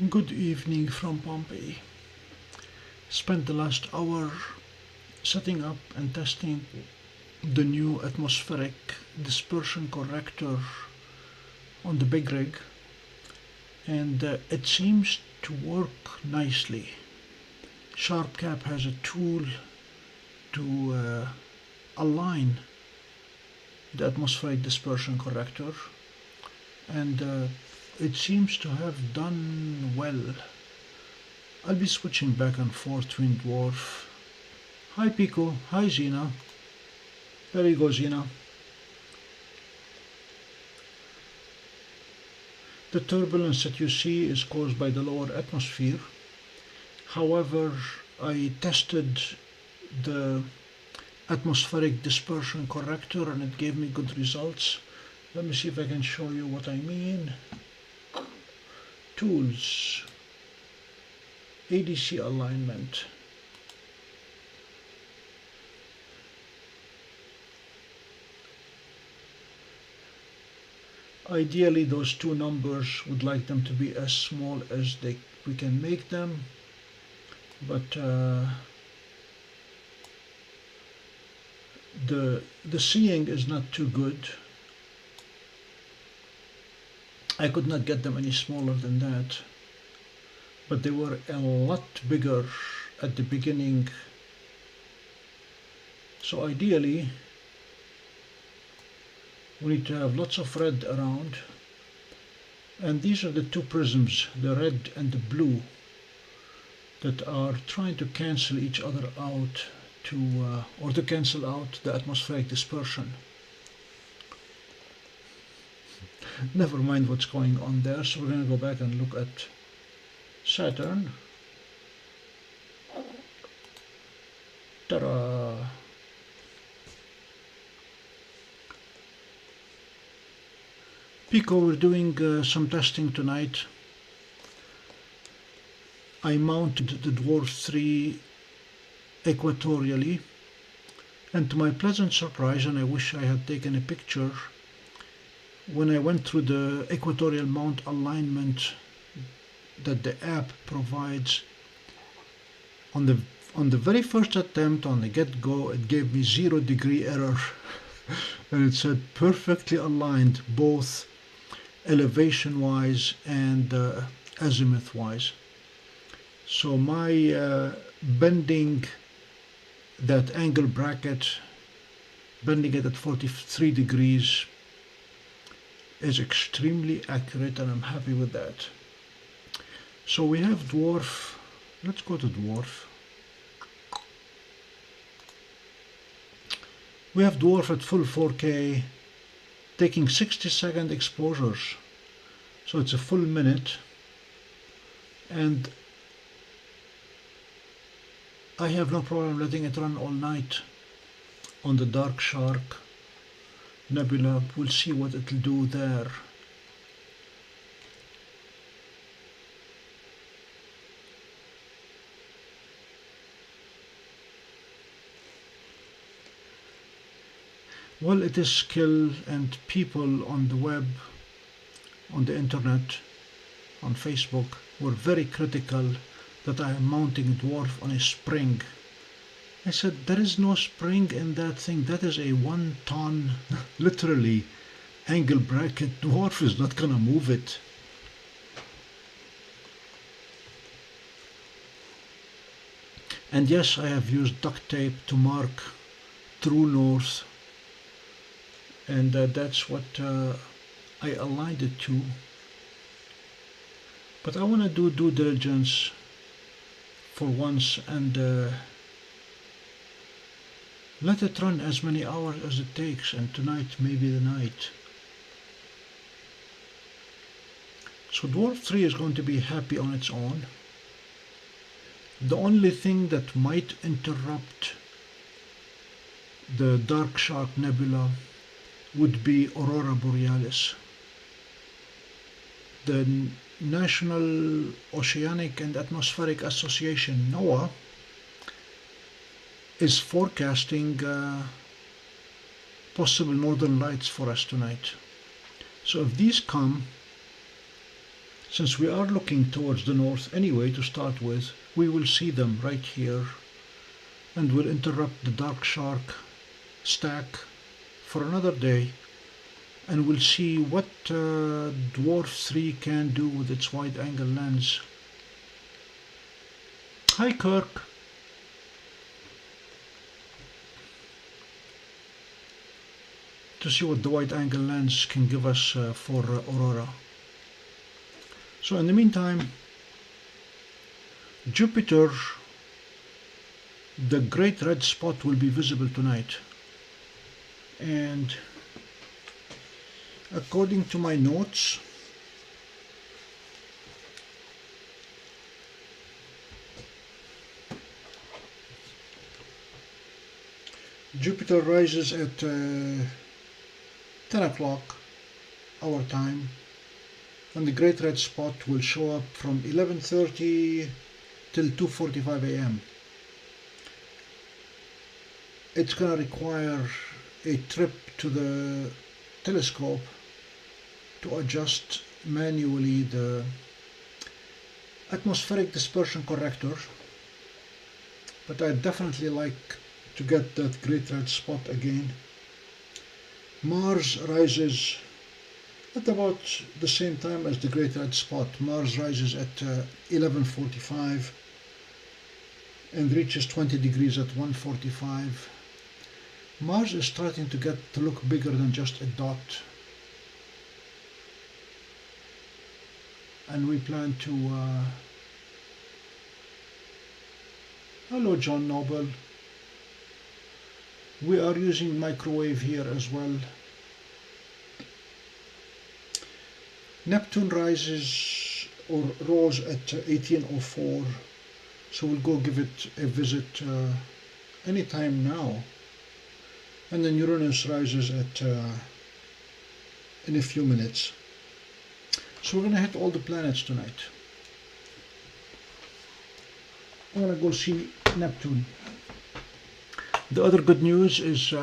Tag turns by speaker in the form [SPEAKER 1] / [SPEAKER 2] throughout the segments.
[SPEAKER 1] Good evening from Pompey. Spent the last hour setting up and testing the new atmospheric dispersion corrector on the big rig, and it seems to work nicely. SharpCap has a tool to align the atmospheric dispersion corrector, and it seems to have done well. I'll be switching back and forth between Dwarf. Hi Pico, hi Xena. There you go, Xena. The turbulence that you see is caused by the lower atmosphere. However, I tested the atmospheric dispersion corrector and it gave me good results. Let me see if I can show you what I mean. Tools, ADC alignment. Ideally, those two numbers would like them to be as small as we can make them, but the seeing is not too good. I could not get them any smaller than that, but they were a lot bigger at the beginning. So ideally, we need to have lots of red around, and these are the two prisms, the red and the blue, that are trying to cancel each other out or to cancel out the atmospheric dispersion. Never mind what's going on there, so we're going to go back and look at Saturn. Ta-da! Pico, we're doing some testing tonight. I mounted the Dwarf 3 equatorially, and to my pleasant surprise, and I wish I had taken a picture, when I went through the equatorial mount alignment that the app provides, on the very first attempt, on the get-go, it gave me 0-degree error and it said perfectly aligned both elevation wise and azimuth wise. So my bending that angle bracket, bending it at 43 degrees, is extremely accurate, and I'm happy with that. So we have Dwarf. Let's go to Dwarf. We have Dwarf at full 4K, taking 60-second exposures, so it's a full minute, and I have no problem letting it run all night on the Dark Shark Nebula. We'll see what it'll do there. Well, it is skill, and people on the web, on the internet, on Facebook, were very critical that I am mounting Dwarf on a spring. I said, there is no spring in that thing. That is a 1-ton, literally, angle bracket. Dwarf is not gonna move it. And yes, I have used duct tape to mark true north, and that's what I aligned it to. But I want to do due diligence for once and let it run as many hours as it takes, and tonight maybe the night. So Dwarf 3 is going to be happy on its own. The only thing that might interrupt the Dark Shark Nebula would be Aurora Borealis. The National Oceanic and Atmospheric Association, NOAA, is forecasting possible northern lights for us tonight. So if these come, Since we are looking towards the north anyway to start with, we will see them right here, and we'll interrupt the dark shark stack for another day, and we'll see what Dwarf 3 can do with its wide-angle lens. Hi Kirk. To see what the wide-angle lens can give us for aurora. So in the meantime, Jupiter, the great red spot, will be visible tonight. And according to my notes, Jupiter rises at 10 o'clock our time, and the great red spot will show up from 11:30 till 2:45 a.m. It's going to require a trip to the telescope to adjust manually the atmospheric dispersion corrector, but I'd definitely like to get that great red spot again. Mars rises at about the same time as the great red spot. Mars rises at 11:45 and reaches 20 degrees at 1:45. Mars is starting to look bigger than just a dot, and we plan to hello John Noble. We are using microwave here as well. Neptune rises or rose at 18:04, so we'll go give it a visit anytime now. And then Uranus rises at in a few minutes. So we're going to hit all the planets tonight. I'm going to go see Neptune. The other good news is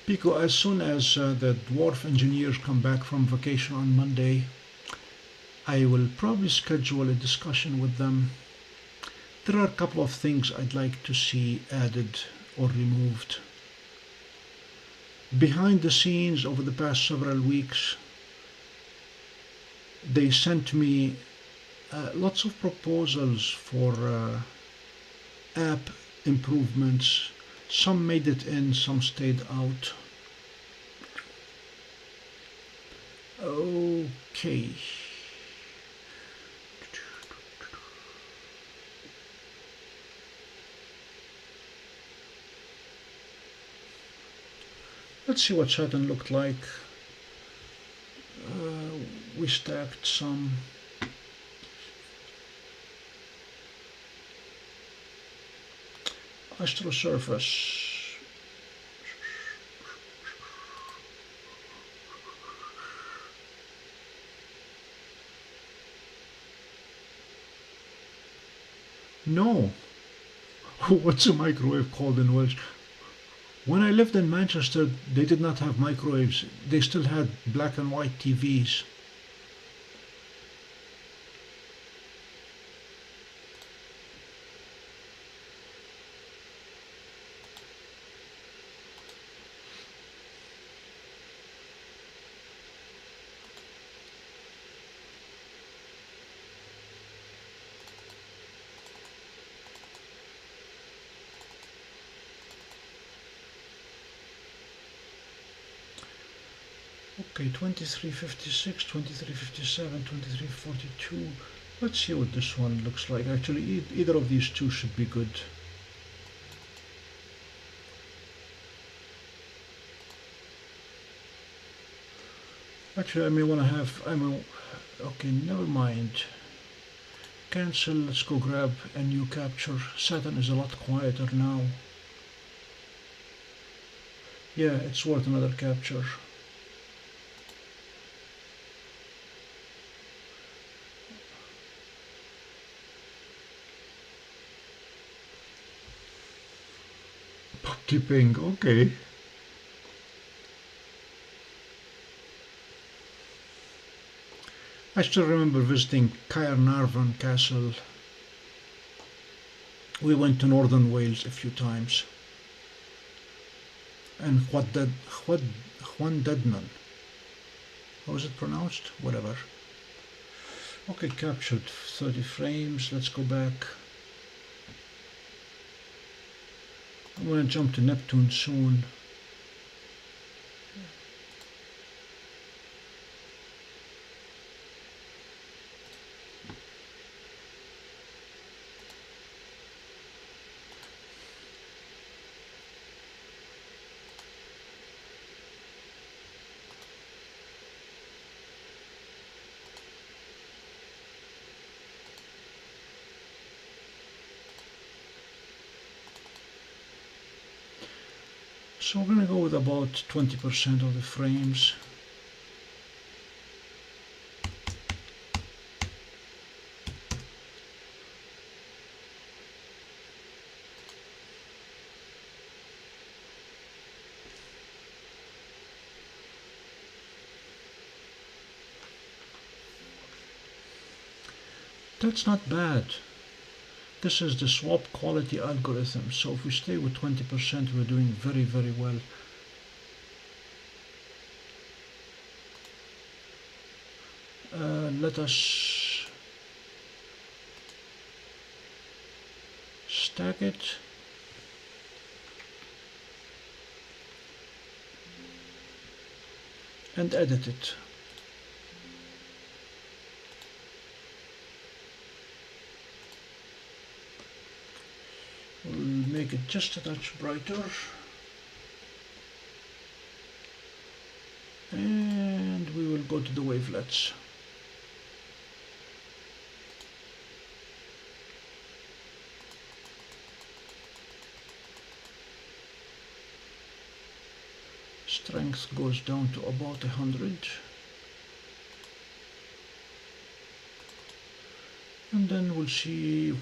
[SPEAKER 1] Pico, as soon as the Dwarf engineers come back from vacation on Monday, I will probably schedule a discussion with them. There are a couple of things I'd like to see added or removed. Behind the scenes over the past several weeks, they sent me lots of proposals for app improvements. Some made it in, some stayed out. Okay. Let's see what Saturn looked like. We stacked some. Astrosurface. No. What's a microwave called in Welsh? When I lived in Manchester, they did not have microwaves. They still had black and white TVs. Okay, 2356, 2357, 2342. Let's see what this one looks like. Actually, either of these two should be good. Actually, I may want to have, okay, never mind. Cancel, let's go grab a new capture. Saturn is a lot quieter now. Yeah, it's worth another capture.
[SPEAKER 2] Tipping, okay.
[SPEAKER 1] I still remember visiting Caernarvon Castle. We went to northern Wales a few times. And Llandudno. How is it pronounced? Whatever. Okay, captured 30 frames. Let's go back. I'm going to jump to Neptune soon. So we're going to go with about 20% of the frames. That's not bad. This is the swap quality algorithm, so if we stay with 20%, we're doing very, very well. Let us stack it. And edit it. We'll make it just a touch brighter. And we will go to the wavelets. Strength goes down to about 100. And then we'll see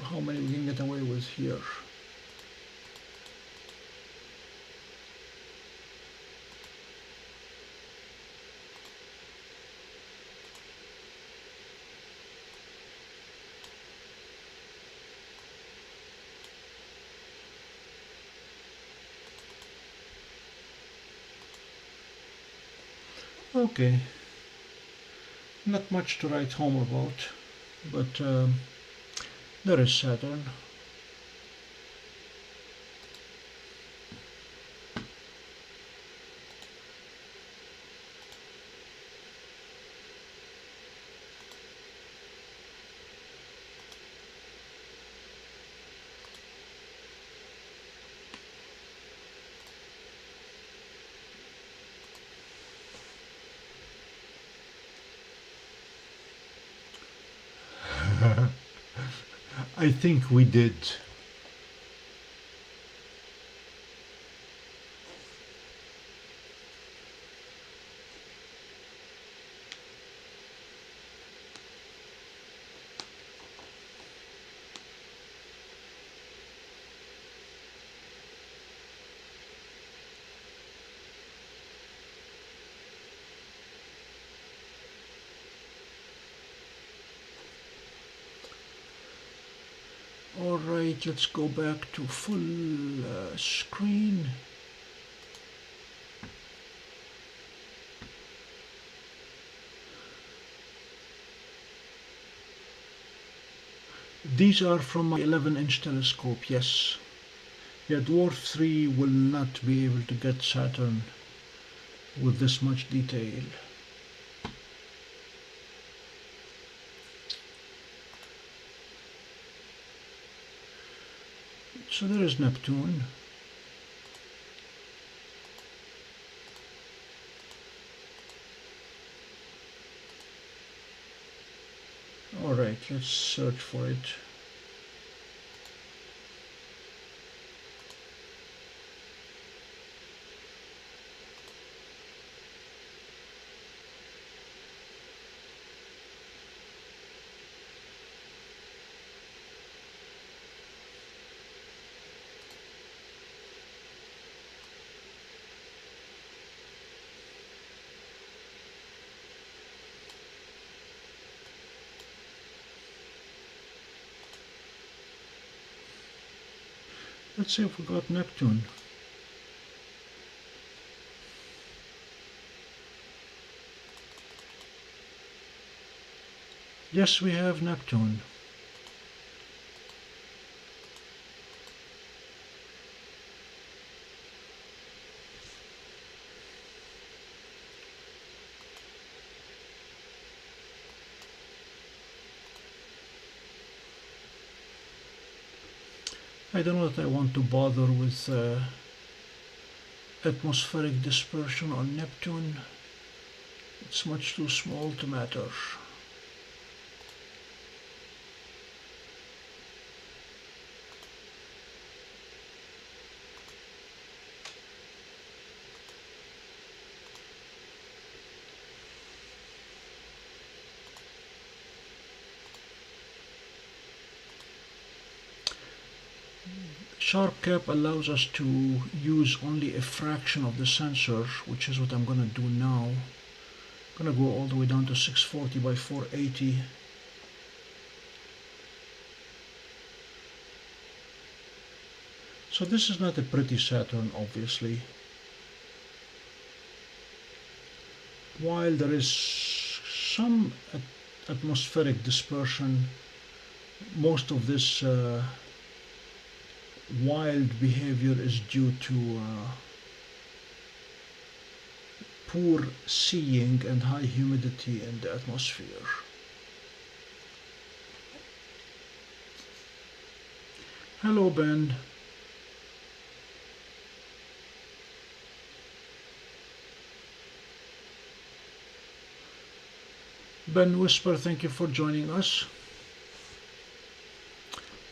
[SPEAKER 1] how many we can get away with here. Okay, not much to write home about, but there is Saturn.
[SPEAKER 2] I think we did.
[SPEAKER 1] Alright, let's go back to full screen. These are from my 11-inch telescope, yes. Yeah, Dwarf 3 will not be able to get Saturn with this much detail. So there is Neptune. Alright, let's search for it. Let's see if we got Neptune. Yes, we have Neptune. I don't know that I want to bother with atmospheric dispersion on Neptune. It's much too small to matter. Sharp cap allows us to use only a fraction of the sensor, which is what I'm going to do now. I'm going to go all the way down to 640 by 480. So this is not a pretty Saturn, obviously. While there is some atmospheric dispersion, most of this wild behavior is due to poor seeing and high humidity in the atmosphere. Hello, Ben. Ben Whisper, thank you for joining us.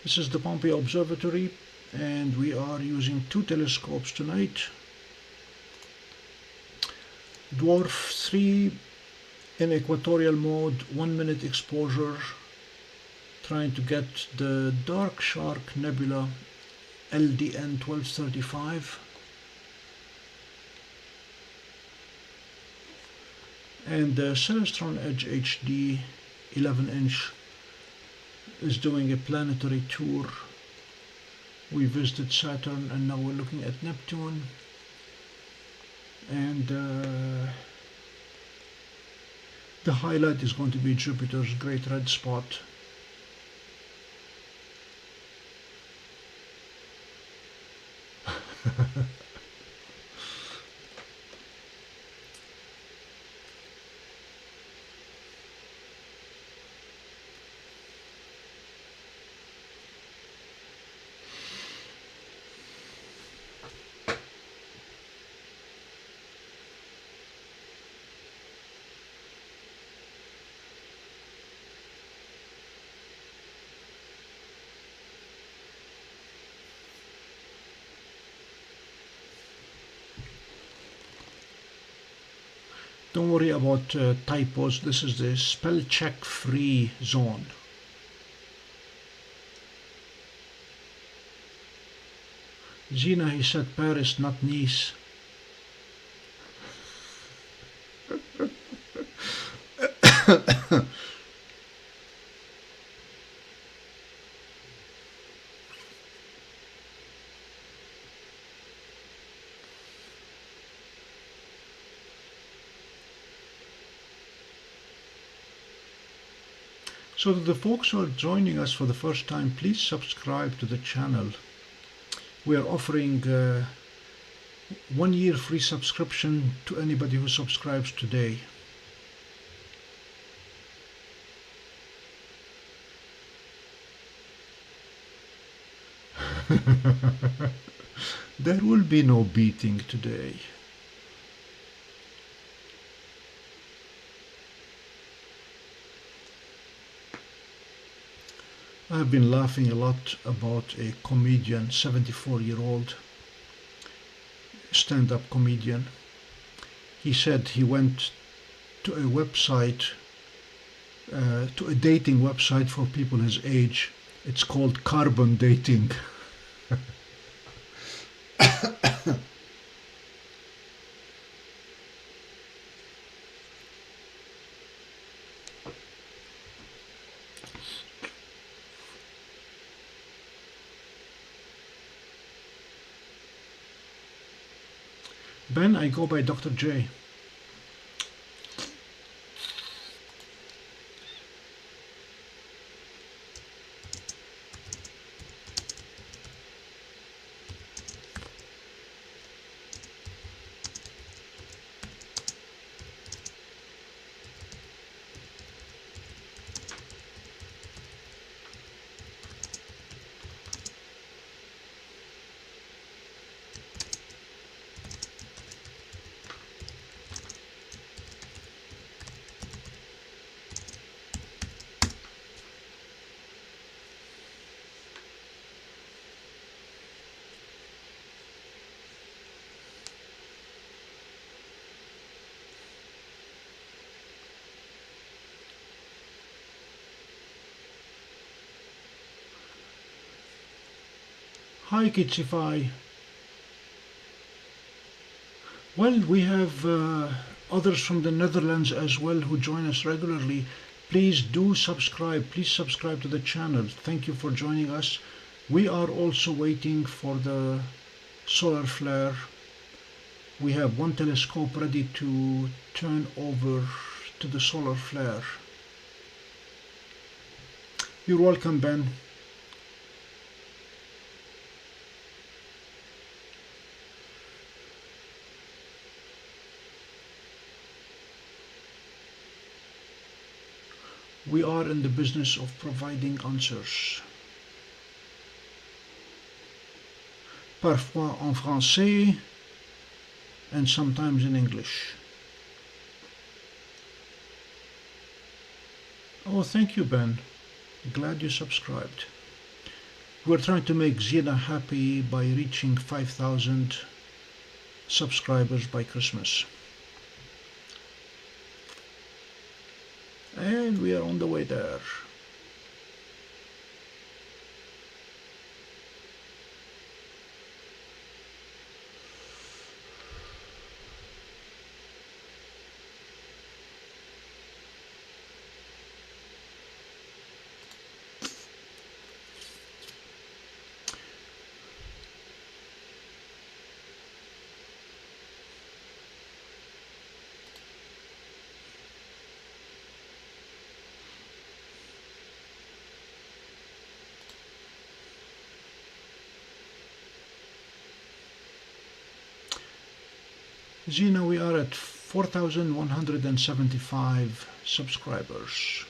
[SPEAKER 1] This is the Pompey Observatory, and we are using two telescopes tonight. Dwarf 3 in equatorial mode, 1 minute exposure, trying to get the dark shark nebula LDN1235. And the Celestron Edge HD 11-inch is doing a planetary tour. We visited Saturn and now we're looking at Neptune. And the highlight is going to be Jupiter's great red spot. Don't worry about typos. This is the spell check free zone. Gina, he said Paris, not Nice. So to the folks who are joining us for the first time, please subscribe to the channel. We are offering 1 year free subscription to anybody who subscribes today.
[SPEAKER 2] There will be no beating today.
[SPEAKER 1] I've been laughing a lot about a comedian, 74-year-old stand-up comedian. He said he went to a website, to a dating website for people his age. It's called carbon dating. Ben, I go by Dr. J. Hi Kitsify. Well, we have others from the Netherlands as well who join us regularly. Please do subscribe. Please subscribe to the channel. Thank you for joining us. We are also waiting for the solar flare. We have one telescope ready to turn over to the solar flare. You're welcome, Ben. We are in the business of providing answers. Parfois en français and sometimes in English. Oh, thank you, Ben. Glad you subscribed. We're trying to make Zina happy by reaching 5,000 subscribers by Christmas. And we are on the way there. Zina, we are at 4,175 subscribers.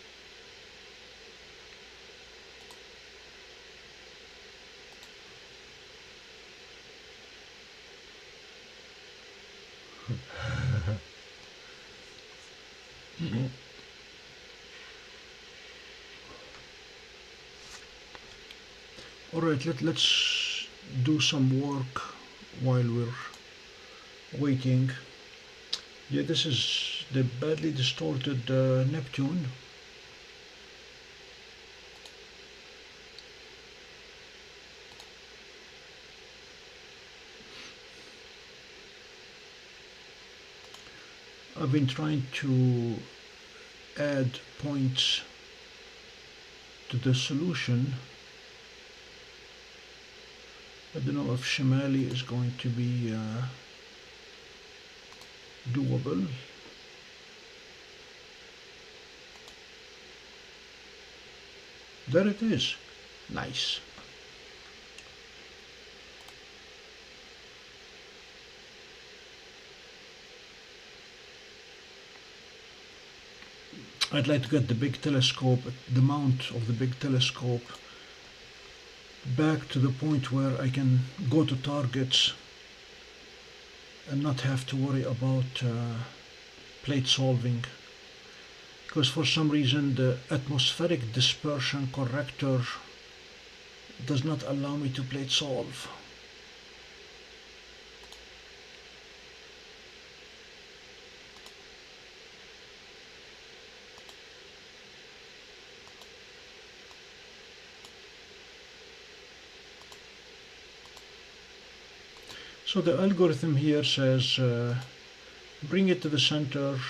[SPEAKER 1] All right, let's do some work while we're waiting. Yeah, this is the badly distorted Neptune. I've been trying to add points to the solution. I don't know if Shimali is going to be doable. There it is. Nice. I'd like to get the big telescope, the mount of the big telescope, back to the point where I can go to targets and not have to worry about plate solving, because for some reason the atmospheric dispersion corrector does not allow me to plate solve. So the algorithm here says bring it to the center,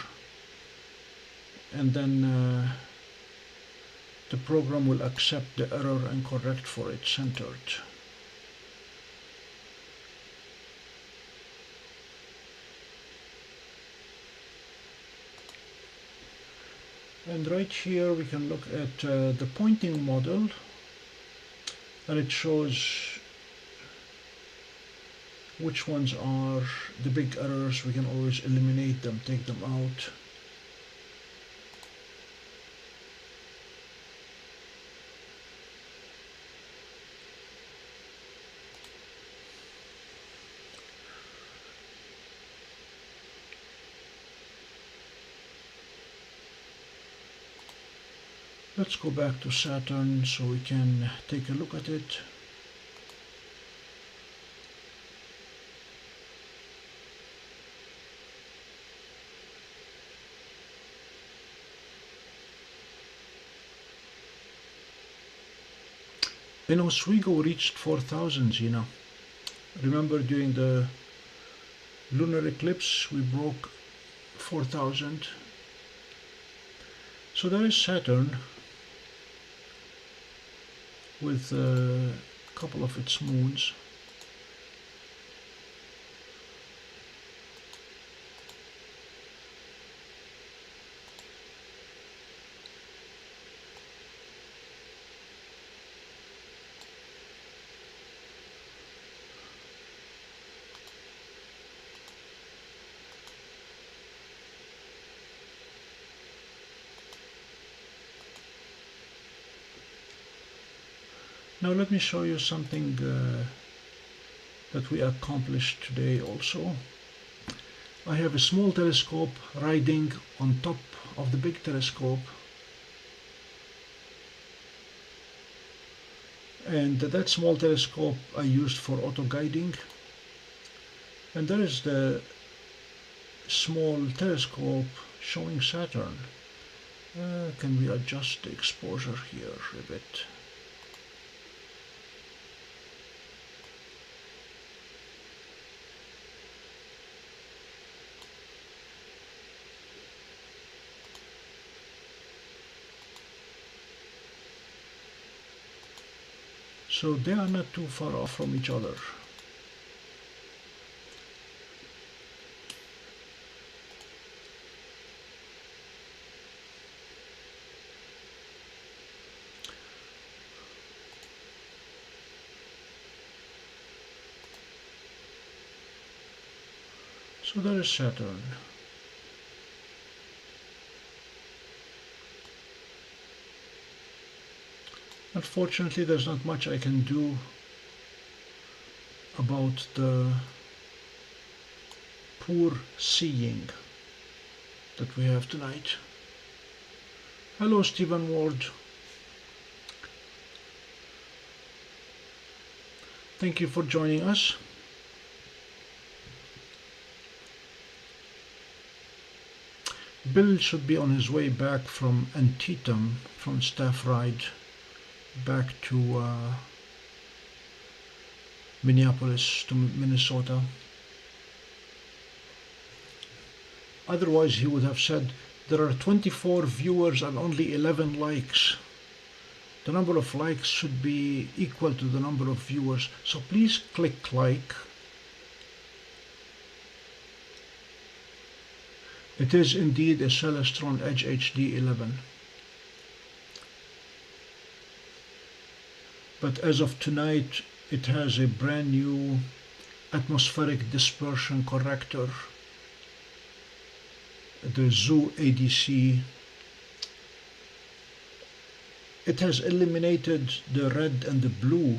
[SPEAKER 1] and then the program will accept the error and correct for it centered. And right here we can look at the pointing model, and it shows which ones are the big errors. We can always eliminate them, take them out. Let's go back to Saturn so we can take a look at it. In Oswego reached 4,000, Zina. Remember during the lunar eclipse we broke 4,000. So there is Saturn with a couple of its moons. Now let me show you something that we accomplished today also. I have a small telescope riding on top of the big telescope, and that small telescope I used for auto guiding, and there is the small telescope showing Saturn. Can we adjust the exposure here a bit? So they are not too far off from each other. So there is Saturn. Unfortunately, there's not much I can do about the poor seeing that we have tonight. Hello, Stephen Ward. Thank you for joining us. Bill should be on his way back from Antietam from staff ride back to Minneapolis to Minnesota. Otherwise he would have said there are 24 viewers and only 11 likes. The number of likes should be equal to the number of viewers, so please click like. It is indeed a Celestron Edge HD 11. But as of tonight, it has a brand new atmospheric dispersion corrector, the ZWO ADC. It has eliminated the red and the blue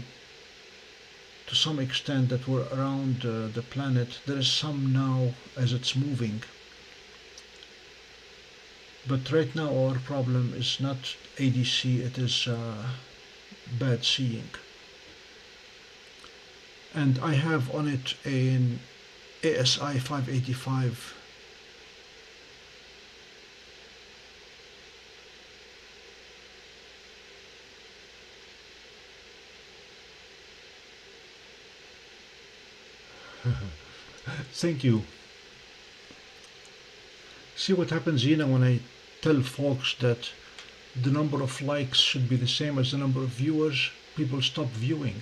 [SPEAKER 1] to some extent that were around the planet. There is some now as it's moving. But right now our problem is not ADC, it is bad seeing. And I have on it an ASI585. Thank you. See what happens, Zina, when I tell folks that the number of likes should be the same as the number of viewers, people stop viewing.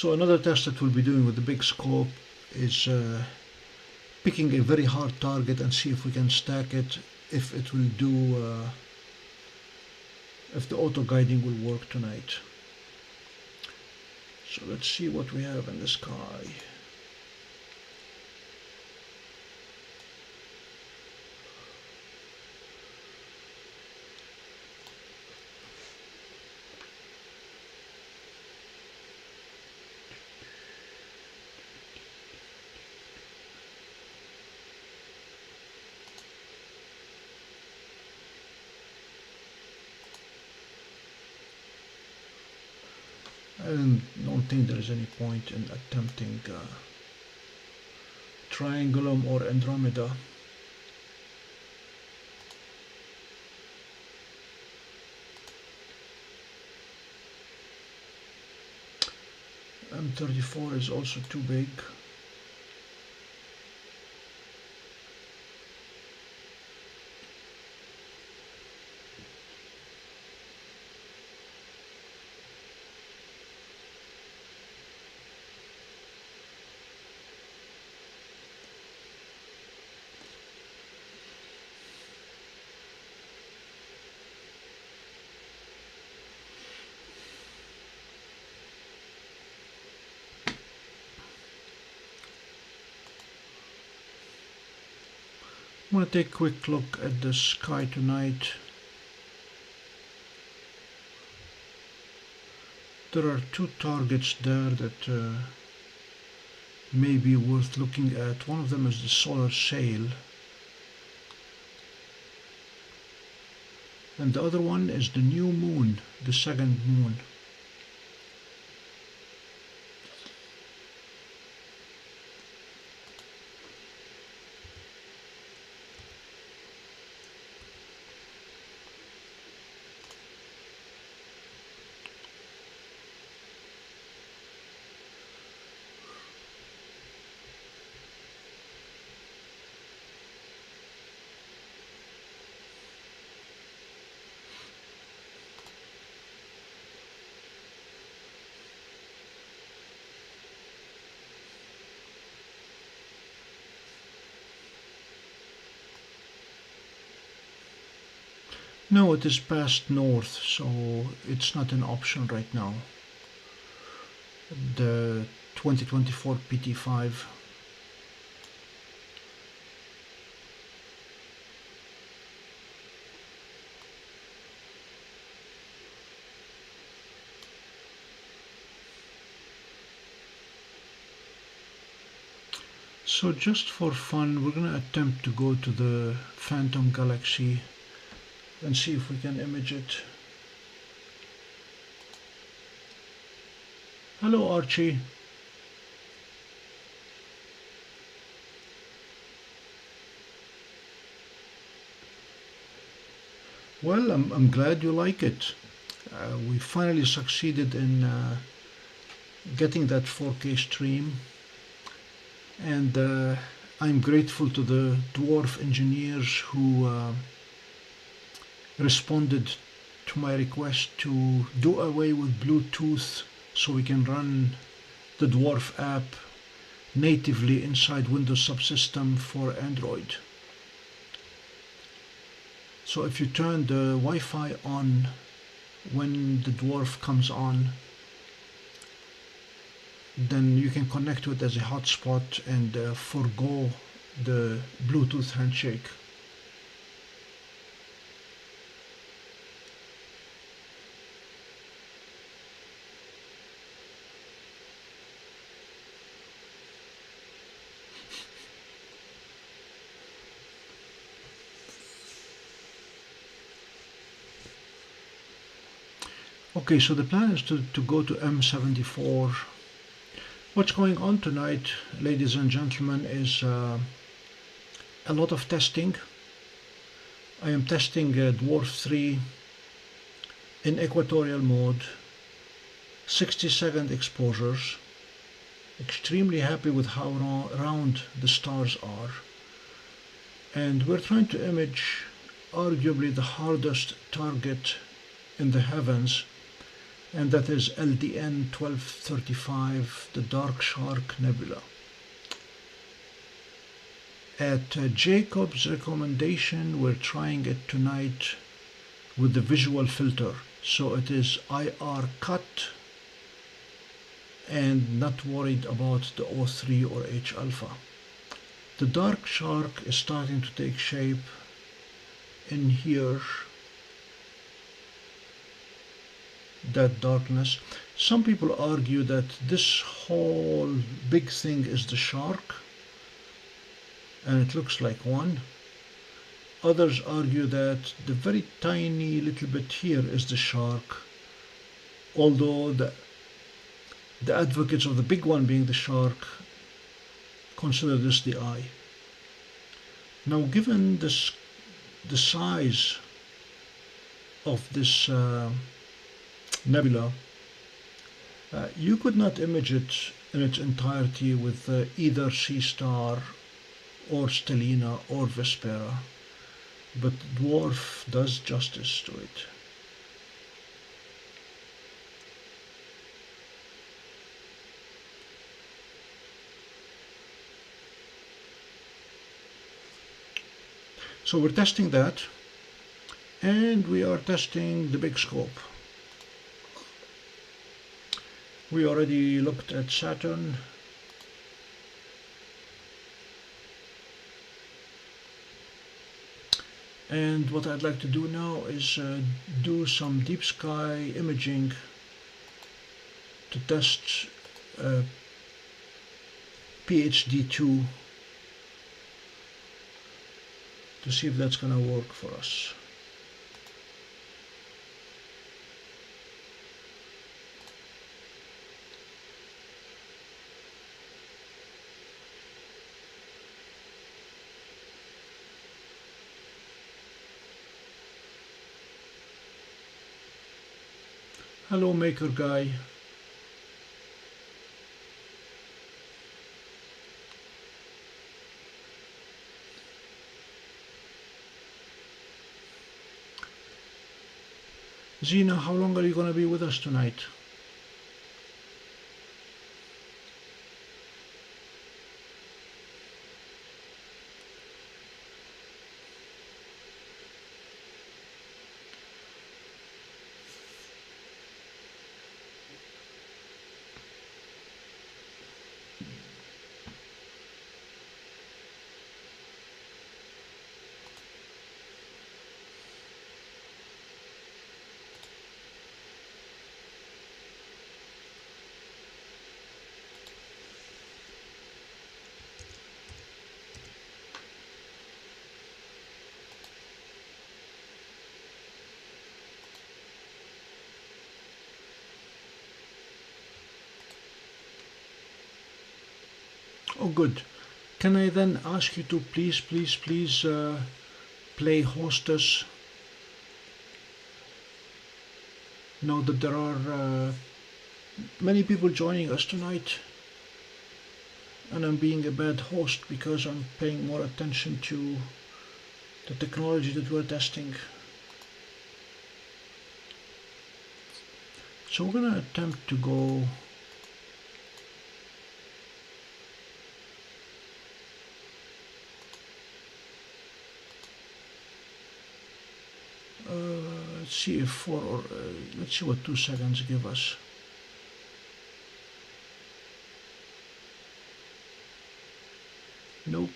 [SPEAKER 1] So another test that we'll be doing with the big scope is picking a very hard target and see if we can stack it, if it will do, if the auto guiding will work tonight. So let's see what we have in the sky. I don't think there is any point in attempting Triangulum or Andromeda. M34 is also too big. I'm going to take a quick look at the sky tonight. There are two targets there that may be worth looking at. One of them is the solar sail, and the other one is the new moon, the second moon. No, it is past north, so it's not an option right now. The 2024 PT5. So just for fun, we're going to attempt to go to the Phantom Galaxy and see if we can image it. Hello, Archie. Well, I'm glad you like it. We finally succeeded in getting that 4K stream, and I'm grateful to the Dwarf engineers who responded to my request to do away with Bluetooth so we can run the Dwarf app natively inside Windows subsystem for Android. So if you turn the Wi-Fi on when the Dwarf comes on, then you can connect to it as a hotspot and forgo the Bluetooth handshake. Okay, so the plan is to go to M74. What's going on tonight, ladies and gentlemen, is a lot of testing. I am testing Dwarf 3 in equatorial mode, 60-second exposures. Extremely happy with how round the stars are. And we're trying to image arguably the hardest target in the heavens, and that is LDN1235, the Dark Shark Nebula. At Jacob's recommendation, we're trying it tonight with the visual filter, so it is IR cut and not worried about the O3 or H-alpha. The dark shark is starting to take shape in here, that darkness. Some people argue that this whole big thing is the shark, and it looks like one. Others argue that the very tiny little bit here is the shark, although the advocates of the big one being the shark consider this the eye. Now, given the size of this nebula, you could not image it in its entirety with either Seestar or Stellina or Vespera, but Dwarf does justice to it. So we're testing that, and we are testing the big scope. We already looked at Saturn. And what I'd like to do now is do some deep sky imaging to test PhD2 to see if that's going to work for us. Hello, maker guy. Zena, how long are you going to be with us tonight? Oh, good. Can I then ask you to please play hostess? Know that there are many people joining us tonight, and I'm being a bad host because I'm paying more attention to the technology that we're testing. So we're going to attempt to go let's see if let's see what 2 seconds give us. Nope.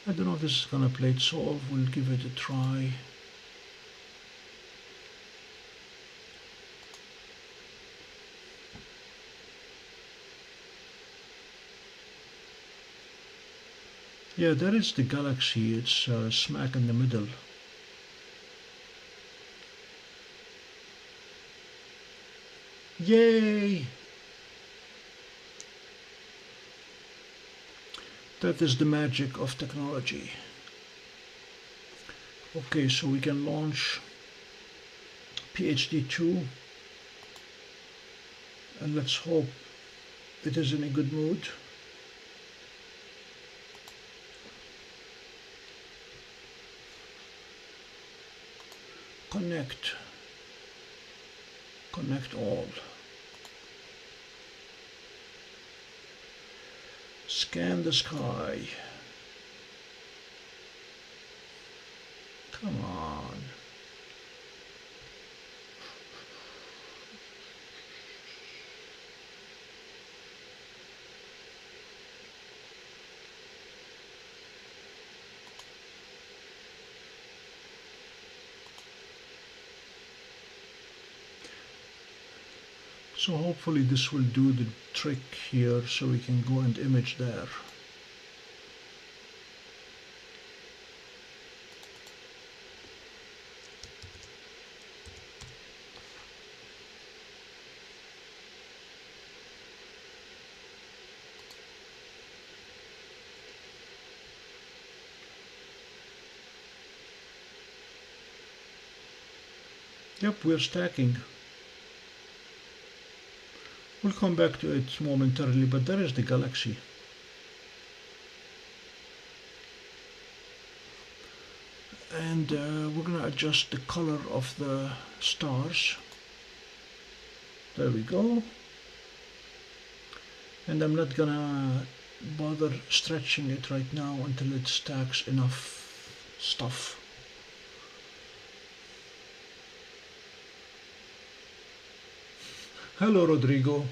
[SPEAKER 1] I don't know if this is gonna play it solve. We'll give it a try. Yeah, there is the galaxy. It's smack in the middle. Yay! That is the magic of technology. Okay, so we can launch PhD2, and let's hope it is in a good mood. connect all. Scan the sky. Come on. So hopefully this will do the trick here so we can go and image there. Yep, we're stacking. We'll come back to it momentarily, but there is the galaxy. And we're going to adjust the color of the stars. There we go. And I'm not going to bother stretching it right now until it stacks enough stuff. Hello, Rodrigo.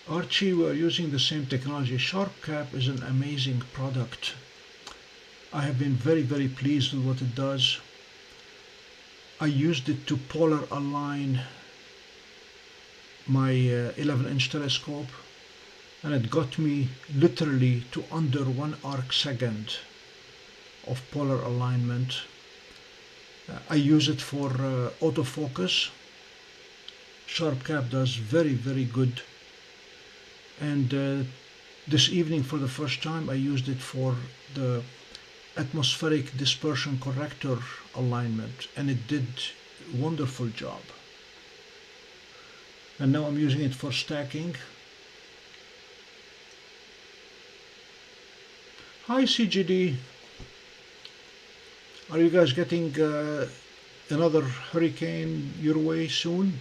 [SPEAKER 1] Archie, we are using the same technology. SharpCap is an amazing product. I have been very pleased with what it does. I used it to polar align my 11-inch telescope, and it got me literally to under 1 arc second of polar alignment. I use it for autofocus. SharpCap does very good, and this evening for the first time I used it for the atmospheric dispersion corrector alignment, and it did a wonderful job. And now I'm using it for stacking. Hi CGD. Are you guys getting another hurricane your way soon?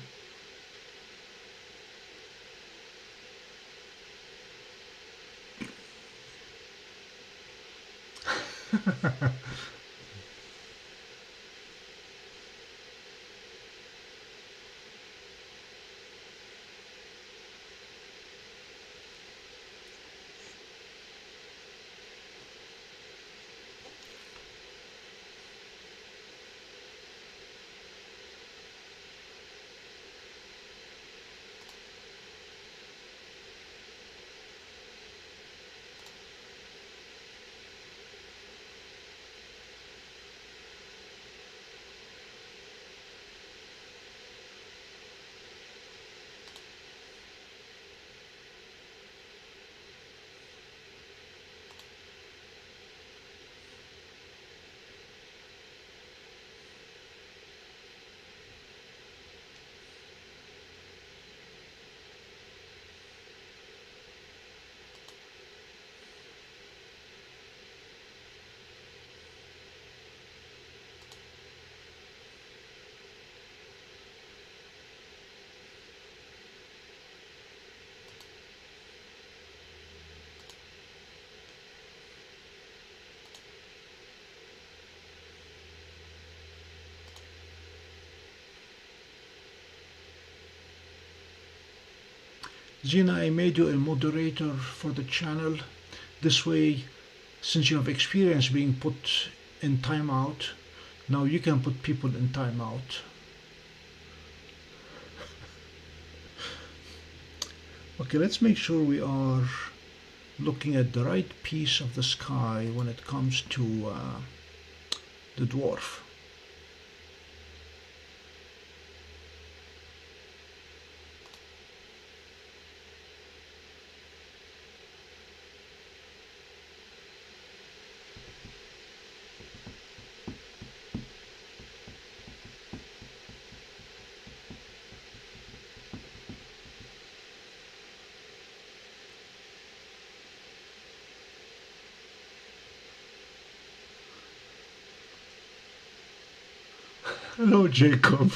[SPEAKER 1] Zina, I made you a moderator for the channel. This way, since you have experience being put in timeout, now you can put people in timeout. Okay, let's make sure we are looking at the right piece of the sky when it comes to the dwarf.
[SPEAKER 2] Hello, Jacob.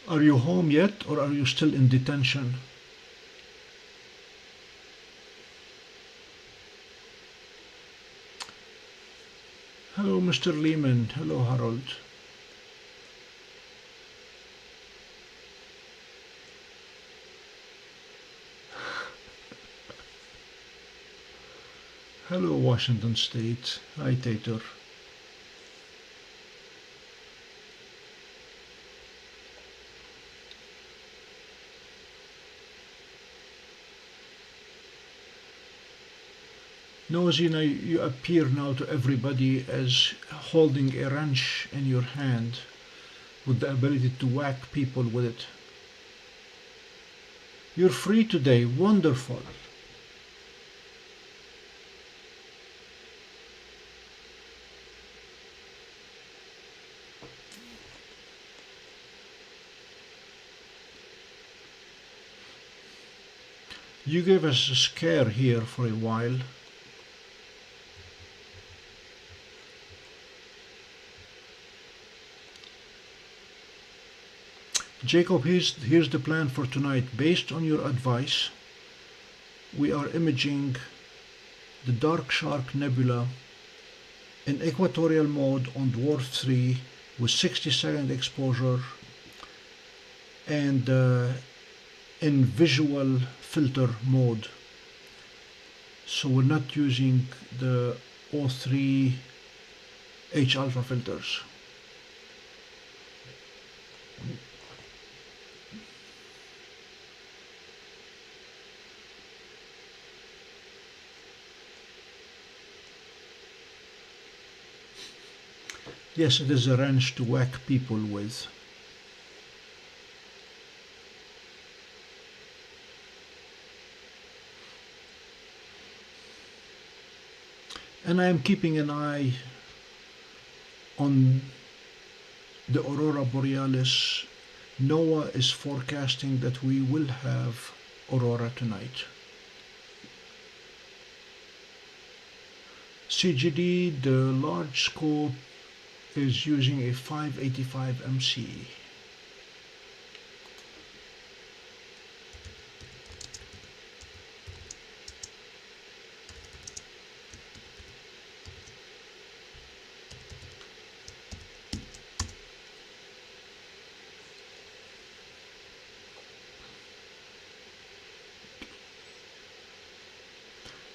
[SPEAKER 1] Are you home yet, or are you still in detention? Hello, Mr. Lehman. Hello, Harold. Hello, Washington State. Hi, Tater. No, Zina, you appear now to everybody as holding a wrench in your hand with the ability to whack people with it. You're free today. Wonderful. You gave us a scare here for a while. Jacob, here's the plan for tonight. Based on your advice, we are imaging the Dark Shark Nebula in equatorial mode on Dwarf 3 with 60-second exposure and in visual filter mode. So we're not using the O3 H-alpha filters. Yes, it is a wrench to whack people with. And I am keeping an eye on the aurora borealis. NOAA is forecasting that we will have aurora tonight. CGD, the large scope, is using a 585MC.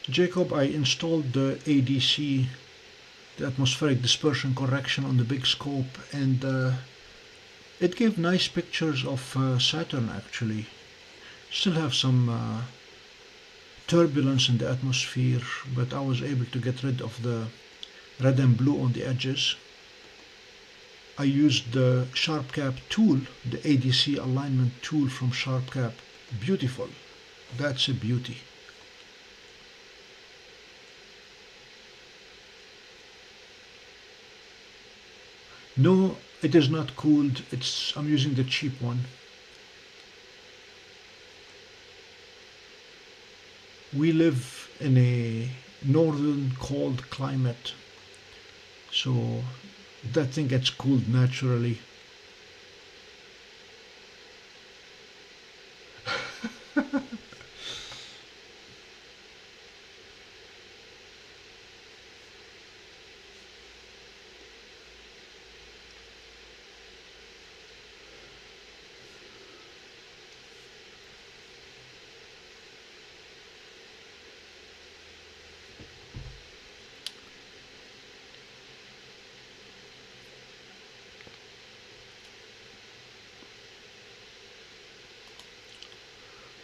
[SPEAKER 1] Jacob, I installed the ADC, the atmospheric dispersion correction, on the big scope, and it gave nice pictures of Saturn actually. Still have some turbulence in the atmosphere, but I was able to get rid of the red and blue on the edges. I used the SharpCap tool, the ADC alignment tool from SharpCap. Beautiful. That's a beauty. No, it is not cooled. I'm using the cheap one. We live in a northern cold climate, so that thing gets cooled naturally.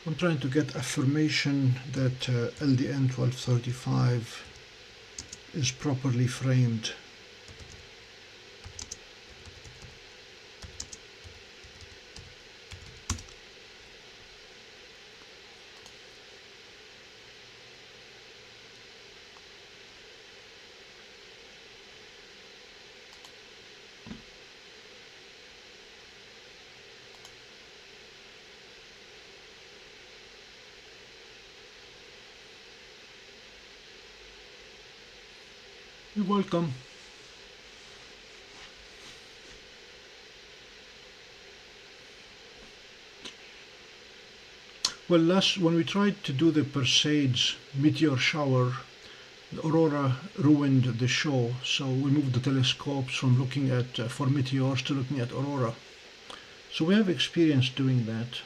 [SPEAKER 1] I'm trying to get affirmation that LDN1235 is properly framed. You're welcome. Well, when we tried to do the Perseids meteor shower, the aurora ruined the show, so we moved the telescopes from looking at for meteors to looking at aurora. So we have experience doing that.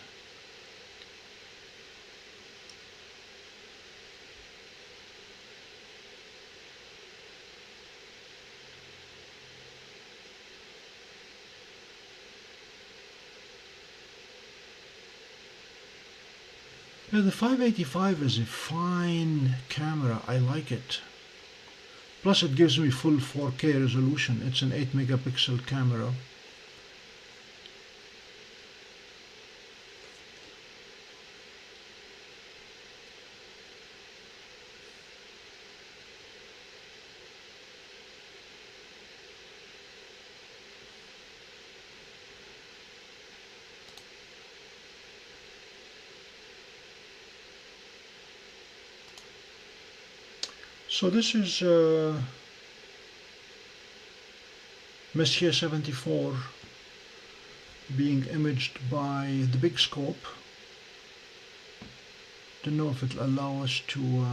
[SPEAKER 1] Yeah, the 585 is a fine camera, I like it. Plus it gives me full 4K resolution. It's an 8 megapixel camera. So this is Messier 74 being imaged by the big scope. Don't know if it'll allow us to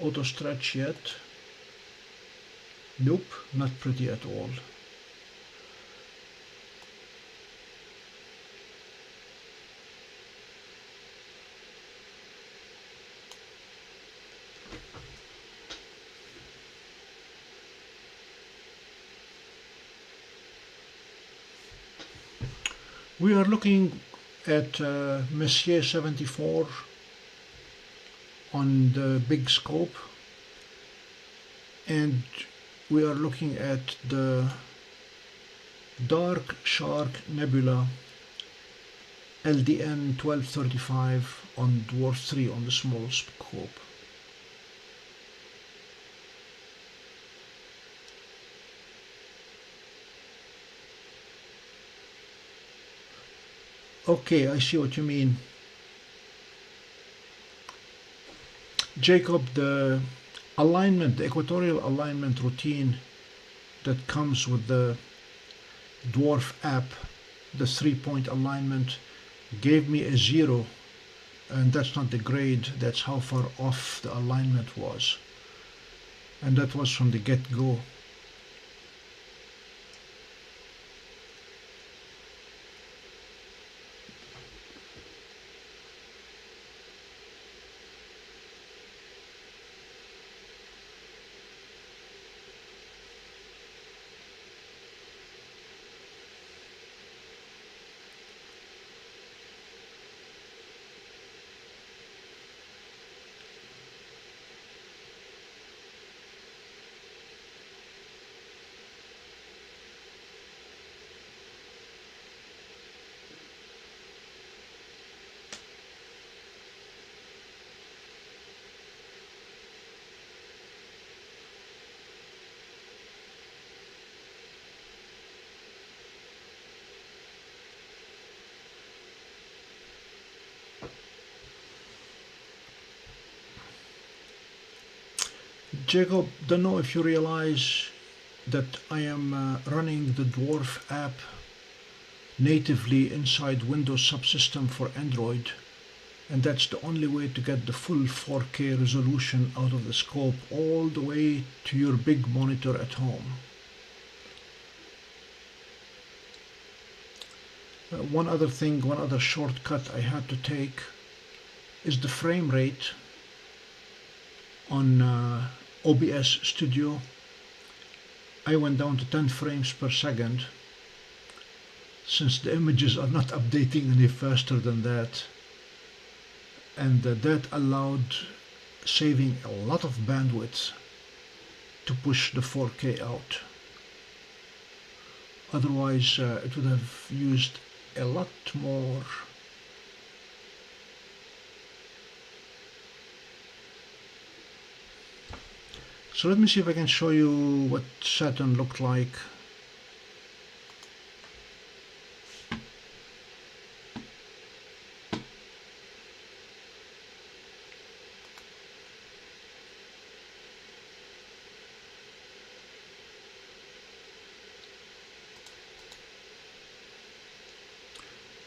[SPEAKER 1] auto stretch yet. Nope, not pretty at all. We are looking at Messier 74 on the big scope, and we are looking at the dark shark nebula LDN1235 on Dwarf 3 on the small scope. Okay, I see what you mean. Jacob, the alignment, the equatorial alignment routine that comes with the Dwarf app, the 3-point alignment, gave me a 0, and that's not the grade, that's how far off the alignment was. And that was from the get-go. Jacob, don't know if you realize that I am running the Dwarf app natively inside Windows subsystem for Android, and that's the only way to get the full 4K resolution out of the scope all the way to your big monitor at home. One other shortcut I had to take is the frame rate on OBS Studio. I went down to 10 frames per second, since the images are not updating any faster than that, and that allowed saving a lot of bandwidth to push the 4K out. Otherwise it would have used a lot more. So let me see if I can show you what Saturn looked like.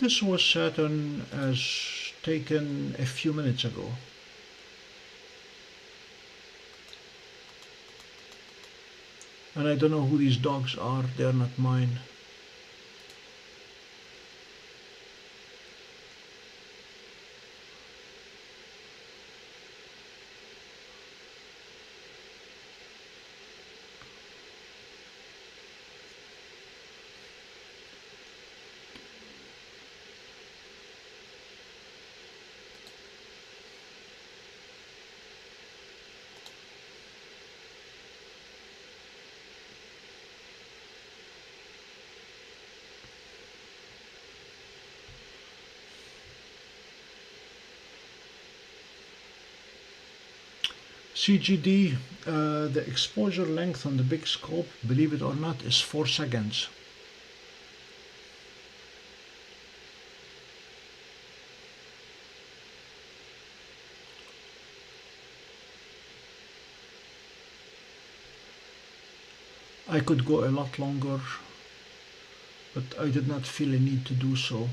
[SPEAKER 1] This was Saturn as taken a few minutes ago. And I don't know who these dogs are, they are not mine. CGD, the exposure length on the big scope, believe it or not, is 4 seconds. I could go a lot longer, but I did not feel a need to do so.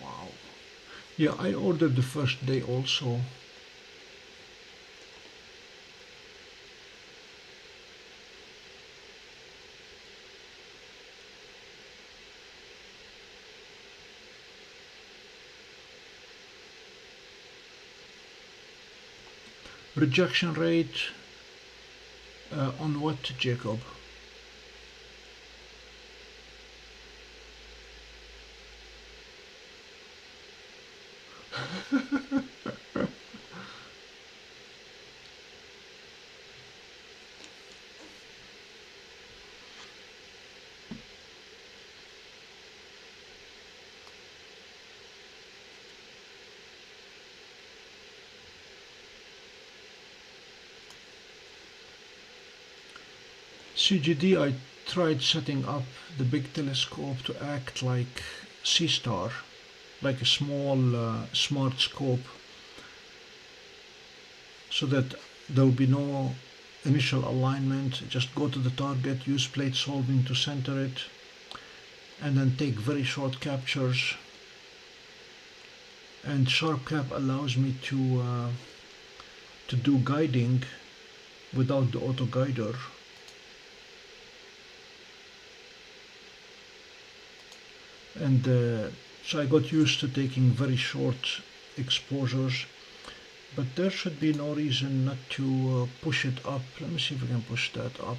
[SPEAKER 1] Wow. Yeah, I ordered the first day also. Rejection rate on what, Jacob? CGD, I tried setting up the big telescope to act like Seestar, like a small smart scope, so that there will be no initial alignment. Just go to the target, use plate solving to center it, and then take very short captures. And Sharp Cap allows me to do guiding without the auto guider. And so I got used to taking very short exposures, but there should be no reason not to push it up. Let me see if we can push that up.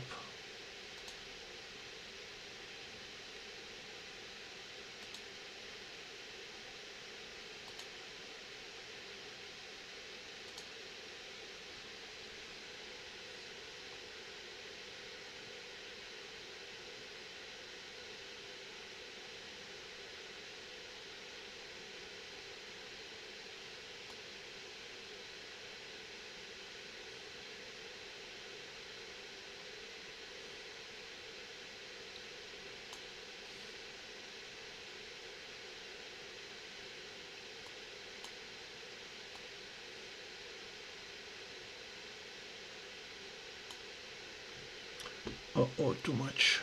[SPEAKER 1] Oh, too much.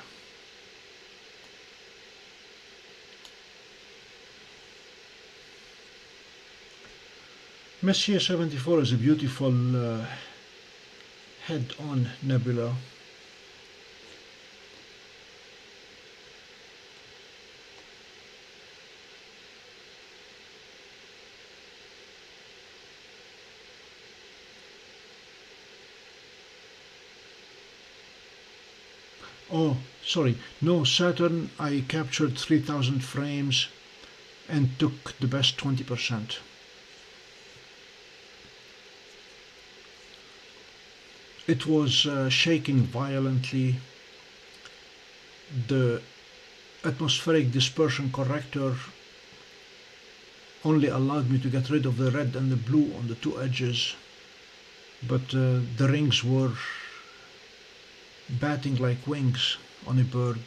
[SPEAKER 1] Messier 74 is a beautiful head-on nebula. Oh, sorry, no, Saturn I captured 3000 frames and took the best 20%. It was shaking violently. The atmospheric dispersion corrector only allowed me to get rid of the red and the blue on the two edges, but the rings were batting like wings on a bird.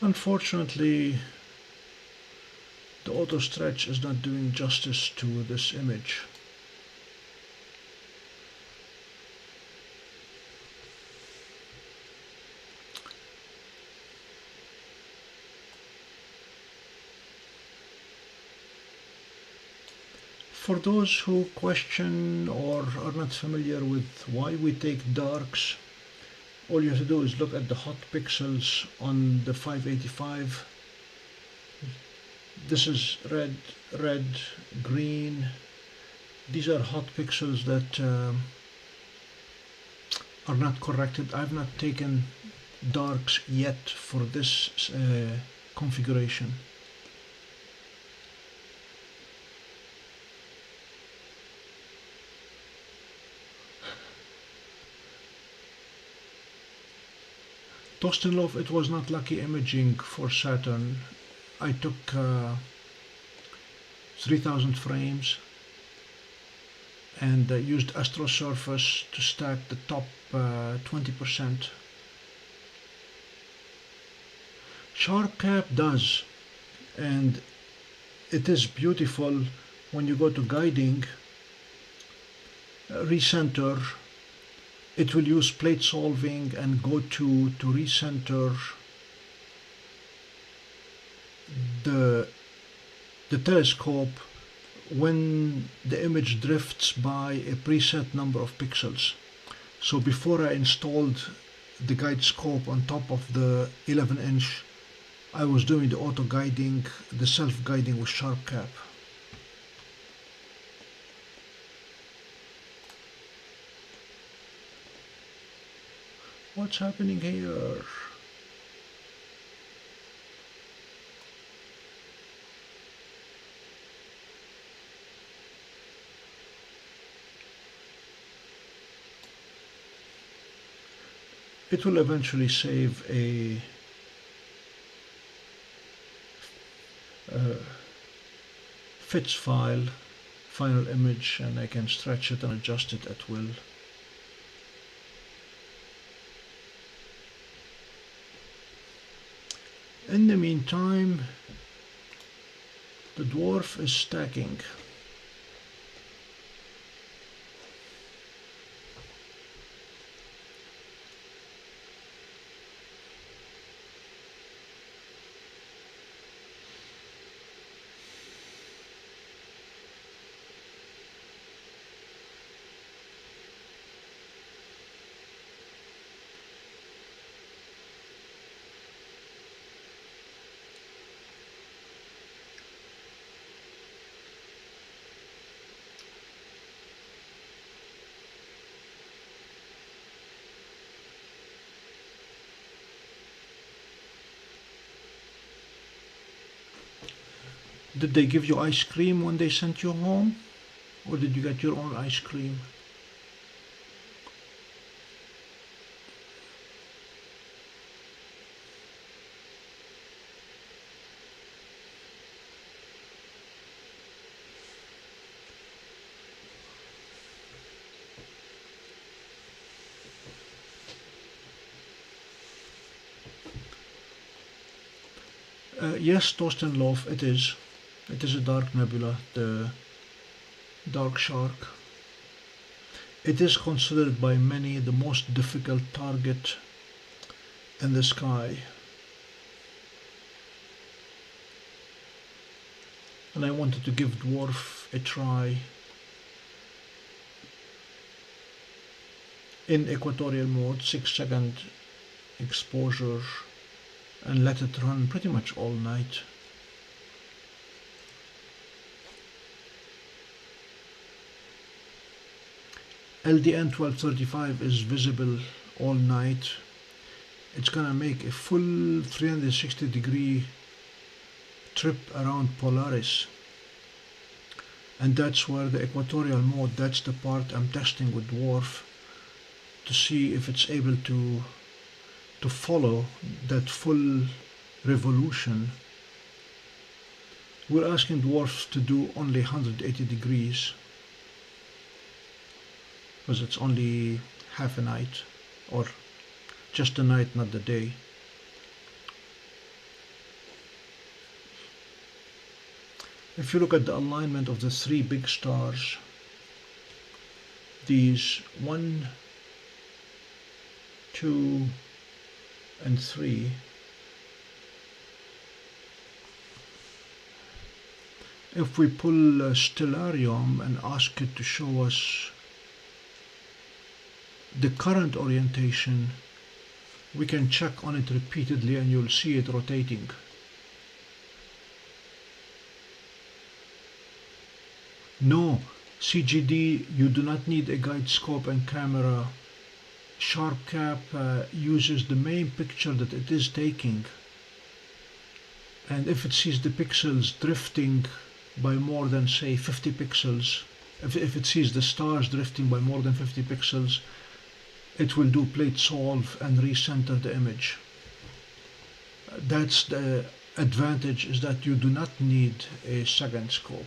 [SPEAKER 1] Unfortunately, the auto stretch is not doing justice to this image. For those who question or are not familiar with why we take darks, all you have to do is look at the hot pixels on the 585. This is red, red, green. These are hot pixels that are not corrected. I've not taken darks yet for this configuration. Tostenlof, it was not lucky imaging for Saturn. I took 3000 frames and used astrosurface to stack the top 20%. Sharp cap does, and it is beautiful when you go to guiding, recenter. It will use plate solving and go to recenter the telescope when the image drifts by a preset number of pixels. So before I installed the guide scope on top of the 11-inch, I was doing the auto guiding, the self-guiding with sharp cap. What's happening here? It will eventually save a fits file, final image, and I can stretch it and adjust it at will. In the meantime, the Dwarf is stacking. Did they give you ice cream when they sent you home? Or did you get your own ice cream? Yes, Tostenlof, it is. It is a dark nebula, the dark shark. It is considered by many the most difficult target in the sky. And I wanted to give Dwarf a try in equatorial mode, 6-second exposure, and let it run pretty much all night. LDN1235 is visible all night. It's gonna make a full 360-degree trip around Polaris, and that's where the equatorial mode, that's the part I'm testing with Dwarf to see if it's able to follow that full revolution. We're asking Dwarf to do only 180 degrees because it's only half a night, or just the night, not the day. If you look at the alignment of the three big stars, these 1, 2, and 3, if we pull Stellarium and ask it to show us the current orientation, we can check on it repeatedly and you'll see it rotating. No, CGD, you do not need a guide scope and camera. SharpCap uses the main picture that it is taking, and if it sees the pixels drifting by more than, say, 50 pixels, if it sees the stars drifting by more than 50 pixels, it will do plate solve and recenter the image. That's the advantage, is that you do not need a second scope.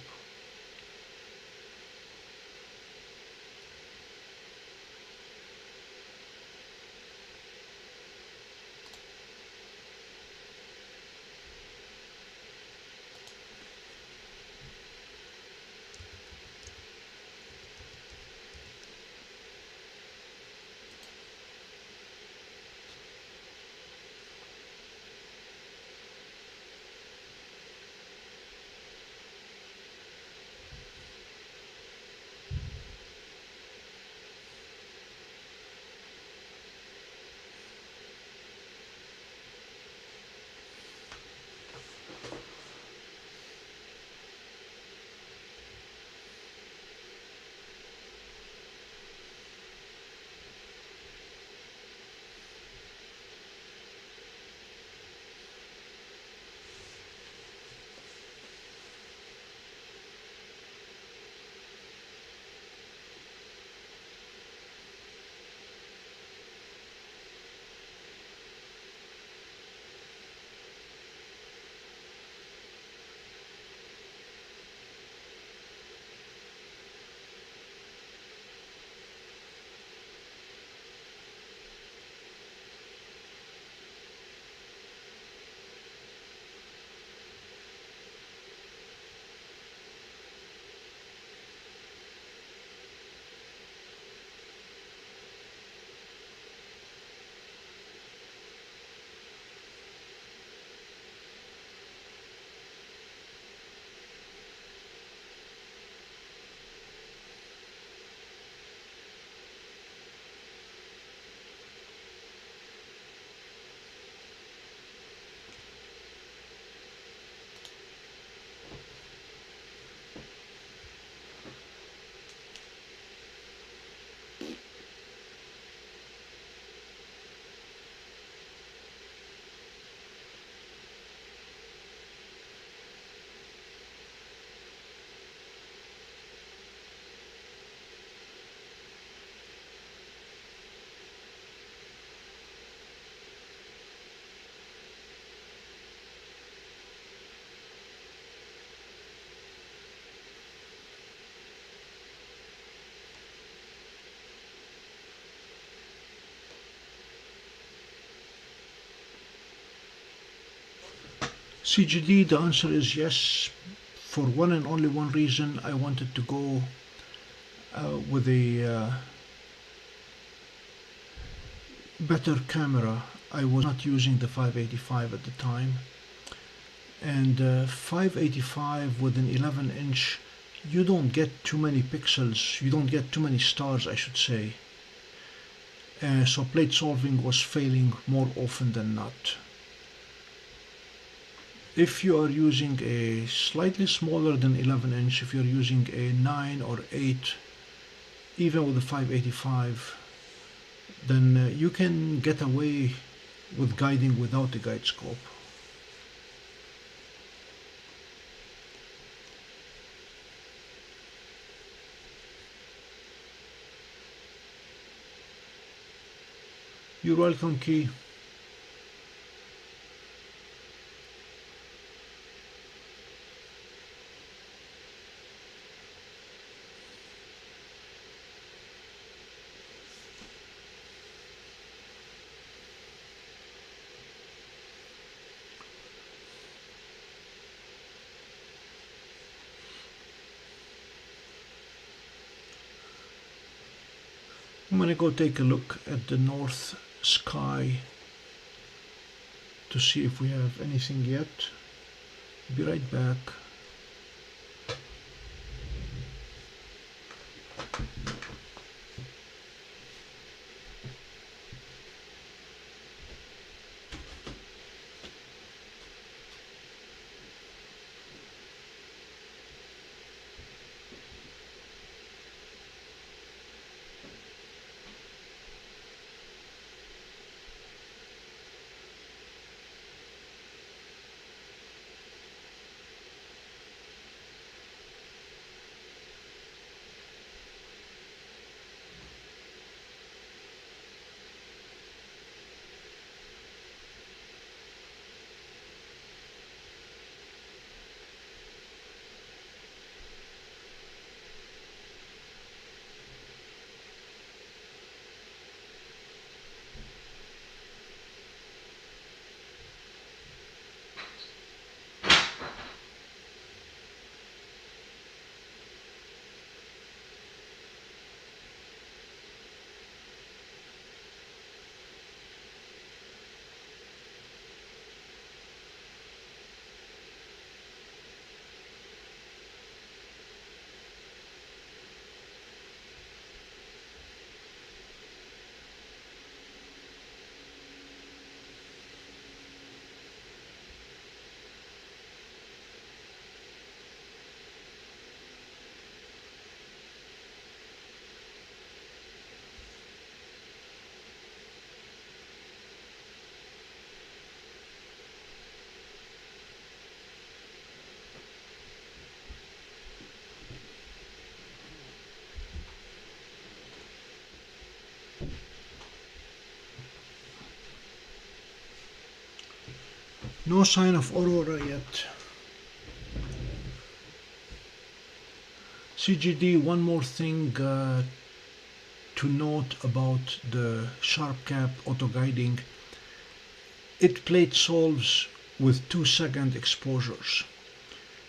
[SPEAKER 1] CGD, the answer is yes, for one and only one reason. I wanted to go with a better camera. I was not using the 585 at the time, and 585 with an 11-inch, you don't get too many pixels, you don't get too many stars, I should say. So plate solving was failing more often than not. If you are using a slightly smaller than 11-inch, if you're using a 9 or 8, even with a 585, then you can get away with guiding without a guide scope. You're welcome, Key. I'm going to go take a look at the north sky to see if we have anything yet. Be right back. No sign of aurora yet. CGD, one more thing to note about the sharp cap auto guiding. It plate solves with 2-second exposures.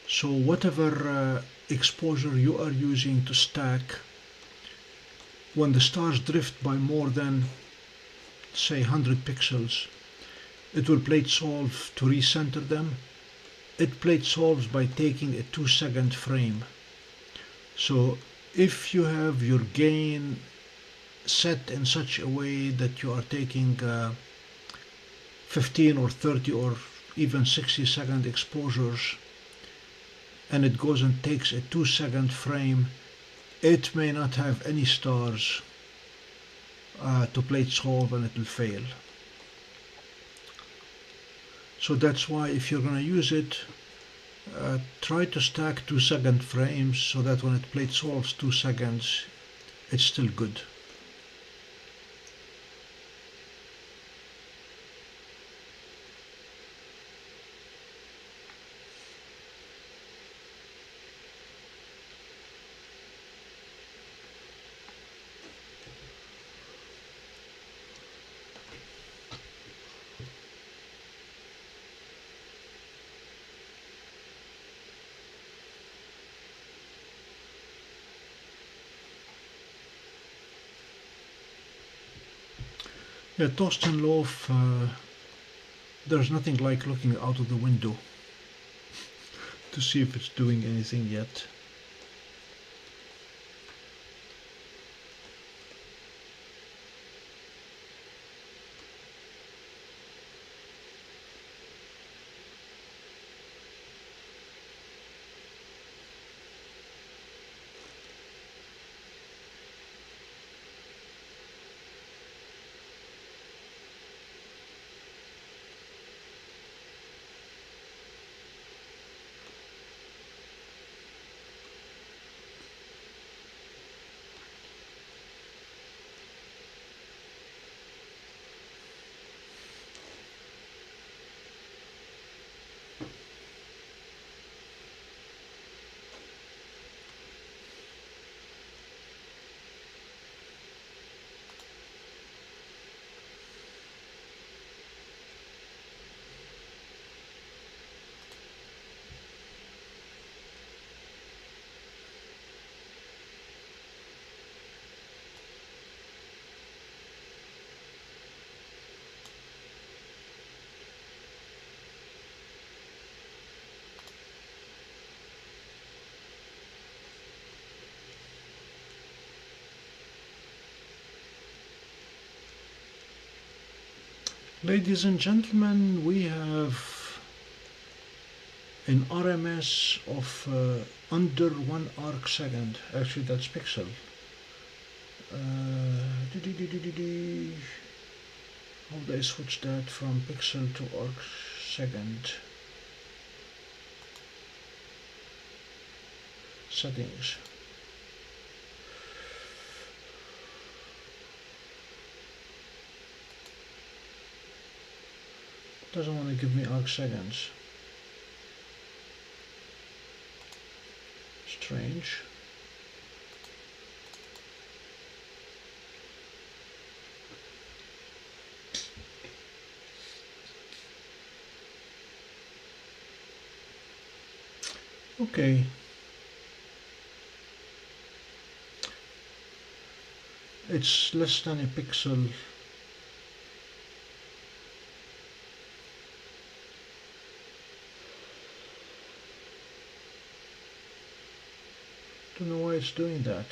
[SPEAKER 1] So whatever exposure you are using to stack, when the stars drift by more than, say, 100 pixels, it will plate solve to recenter them. It plate solves by taking a 2-second frame. So if you have your gain set in such a way that you are taking 15 or 30 or even 60-second exposures, and it goes and takes a 2-second frame, it may not have any stars to plate solve, and it will fail. So that's why if you're going to use it, try to stack 2-second frames so that when it plate solves 2 seconds, it's still good. Yeah, toast and loaf, there's nothing like looking out of the window to see if it's doing anything yet. Ladies and gentlemen, we have an RMS of under 1 arc second. Actually, that's pixel. How do I switch that from pixel to arc second? Settings. Doesn't want to give me arc seconds. Strange. Okay. It's less than a pixel. Don't know why it's doing that.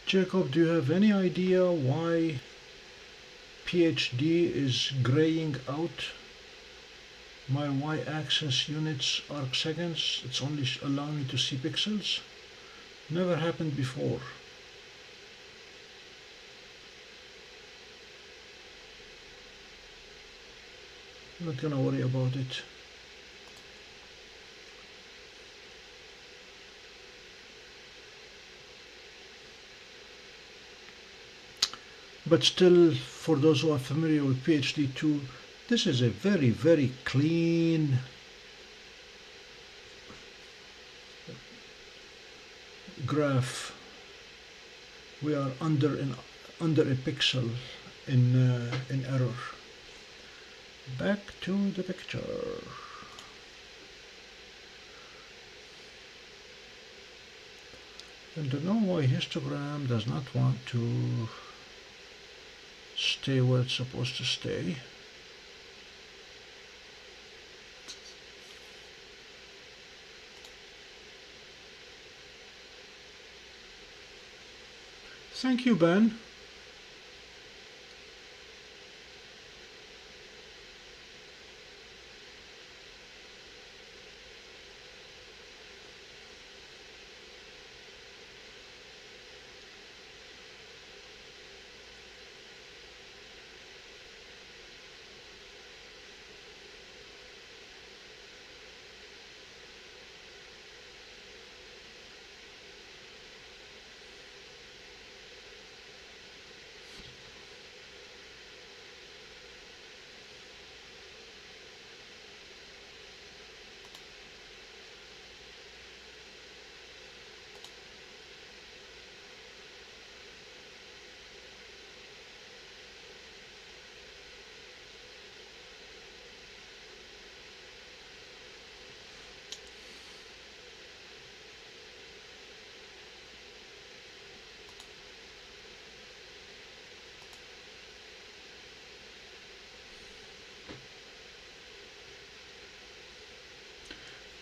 [SPEAKER 1] Jacob, do you have any idea why PhD is graying out my y-axis units arc seconds? It's only allowing me to see pixels. Never happened before. I'm not gonna worry about it. But still, for those who are familiar with PhD2, this is a very, very clean graph. We are under a pixel in error. Back to the picture. And the Norway histogram does not want to stay where it's supposed to stay. Thank you, Ben.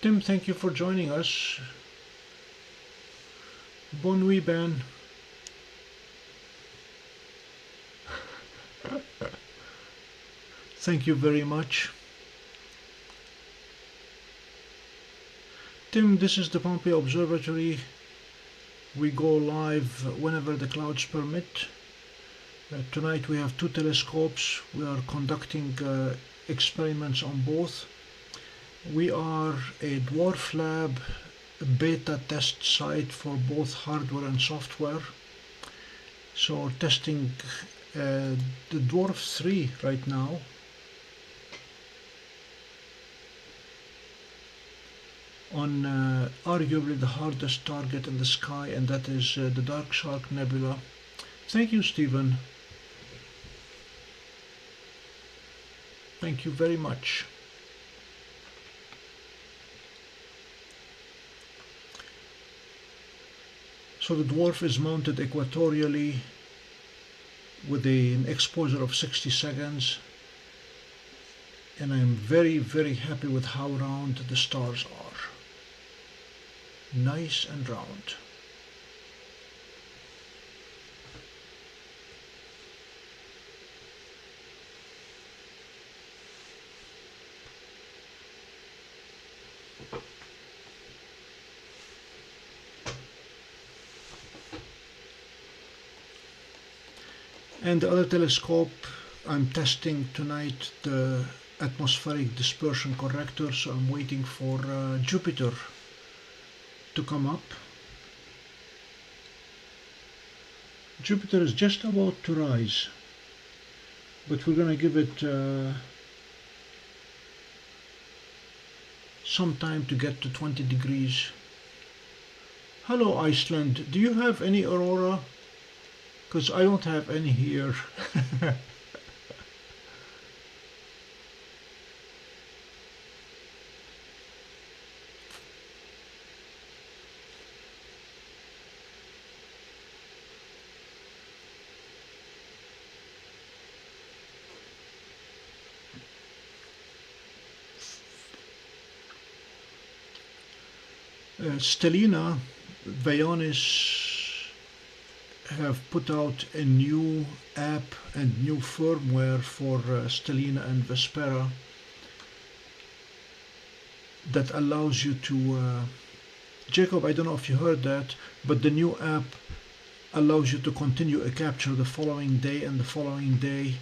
[SPEAKER 1] Tim, thank you for joining us. Bon nuit, Ben. Thank you very much. Tim, this is the Pompey Observatory. We go live whenever the clouds permit. Tonight we have 2 telescopes. We are conducting experiments on both. We are a Dwarf lab beta test site for both hardware and software. So testing the Dwarf 3 right now. on arguably the hardest target in the sky, and that is the Dark Shark Nebula. Thank you, Stephen. Thank you very much. So the Dwarf is mounted equatorially with an exposure of 60 seconds, and I'm very, very happy with how round the stars are. Nice and round. And the other telescope, I'm testing tonight the atmospheric dispersion corrector, so I'm waiting for Jupiter to come up. Jupiter is just about to rise, but we're going to give it some time to get to 20 degrees. Hello Iceland, do you have any aurora? Because I don't have any here. Stellina, Vaonis have put out a new app and new firmware for Stellina and Vespera that allows you to, Jacob, I don't know if you heard that, but the new app allows you to continue a capture the following day and the following day,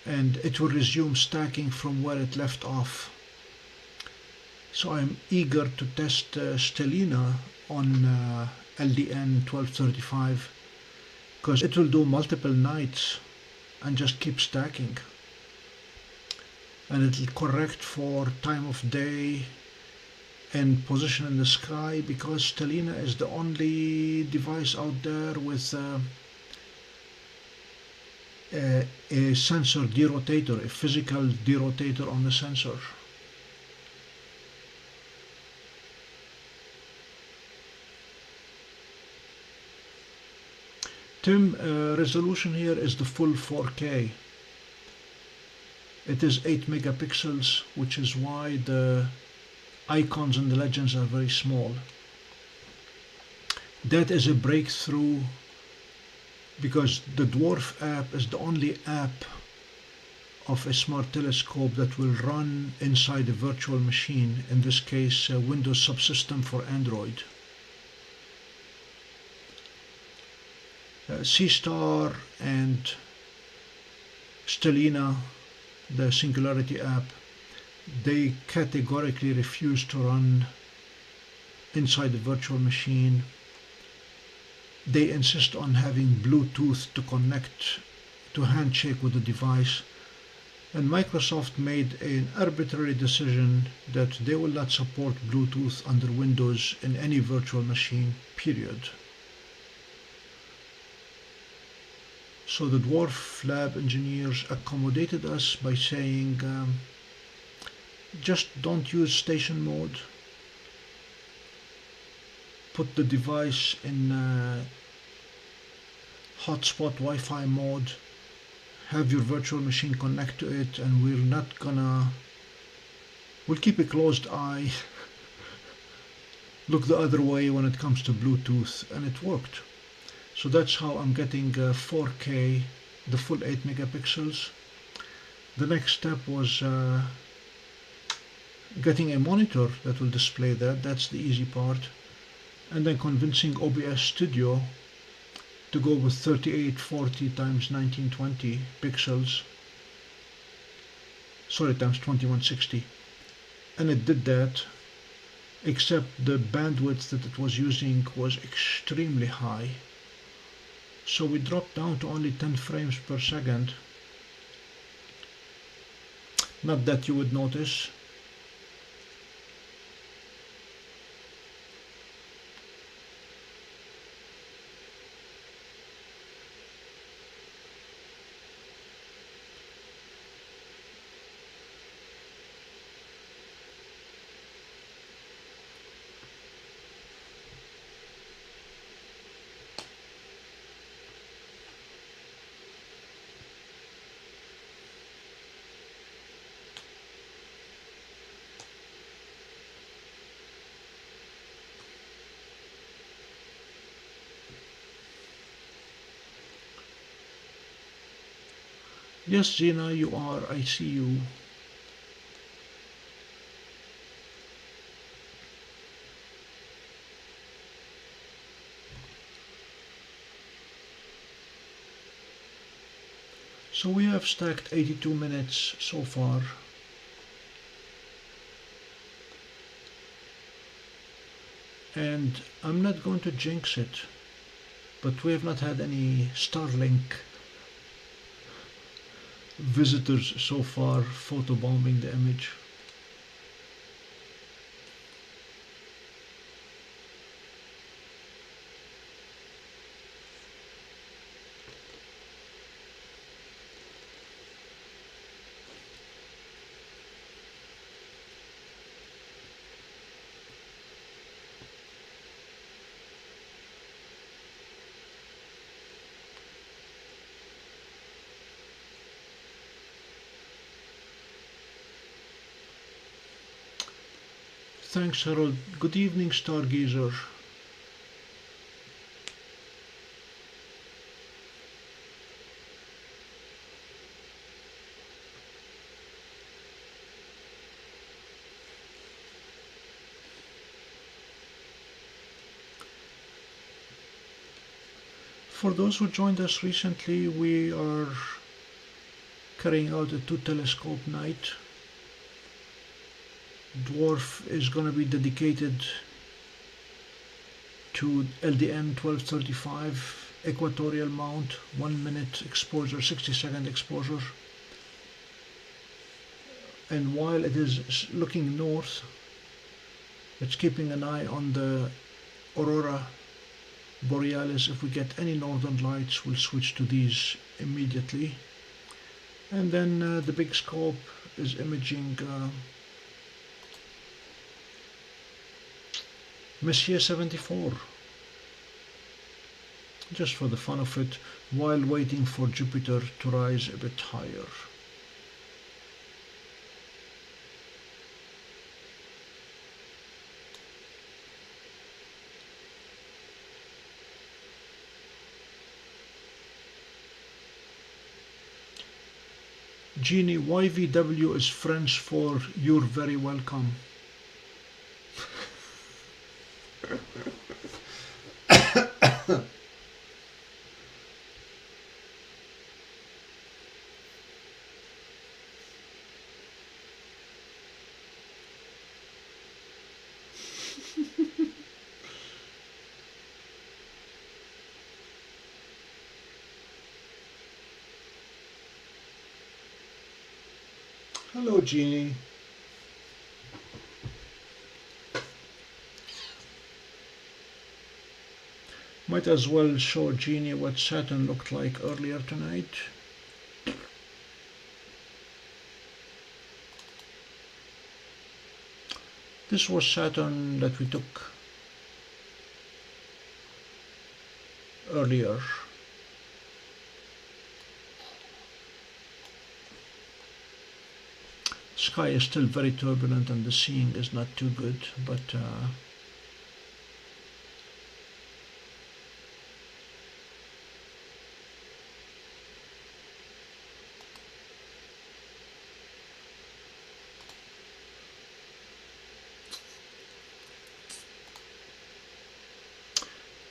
[SPEAKER 1] and it will resume stacking from where it left off. So I'm eager to test Stellina on LDN1235, because it will do multiple nights and just keep stacking, and it'll correct for time of day and position in the sky, because Stellina is the only device out there with a sensor derotator, a physical derotator on the sensor. Tim, resolution here is the full 4K. It is 8 megapixels, which is why the icons and the legends are very small. That is a breakthrough, because the Dwarf app is the only app of a smart telescope that will run inside a virtual machine, in this case a Windows subsystem for Android. Seestar and Stellina, the Singularity app, they categorically refuse to run inside the virtual machine. They insist on having Bluetooth to connect, to handshake with the device. And Microsoft made an arbitrary decision that they will not support Bluetooth under Windows in any virtual machine, period. So the Dwarf lab engineers accommodated us by saying, just don't use station mode. Put the device in hotspot Wi-Fi mode. Have your virtual machine connect to it, and we'll keep a closed eye, look the other way when it comes to Bluetooth, and it worked. So that's how I'm getting 4K, the full 8 megapixels. The next step was getting a monitor that will display that. That's the easy part. And then convincing OBS Studio to go with 3840 times 1920 pixels. Sorry, times 2160. And it did that, except the bandwidth that it was using was extremely high. So we dropped down to only 10 frames per second. Not that you would notice. Yes, Gina, you are. I see you. So we have stacked 82 minutes so far. And I'm not going to jinx it, but we have not had any Starlink visitors so far photobombing the image. Thanks, Harold. Good evening, Stargazer. For those who joined us recently, we are carrying out a 2-telescope night. Dwarf is going to be dedicated to LDN1235 equatorial mount, 1 minute exposure, 60-second exposure. And while it is looking north, it's keeping an eye on the aurora borealis. If we get any northern lights, we'll switch to these immediately. And then the big scope is imaging Messier 74, just for the fun of it, while waiting for Jupiter to rise a bit higher. Jeannie, YVW is French for "you're very welcome." Hello, Jeannie. Might as well show Jeannie what Saturn looked like earlier tonight. This was Saturn that we took earlier. Sky is still very turbulent and the seeing is not too good, but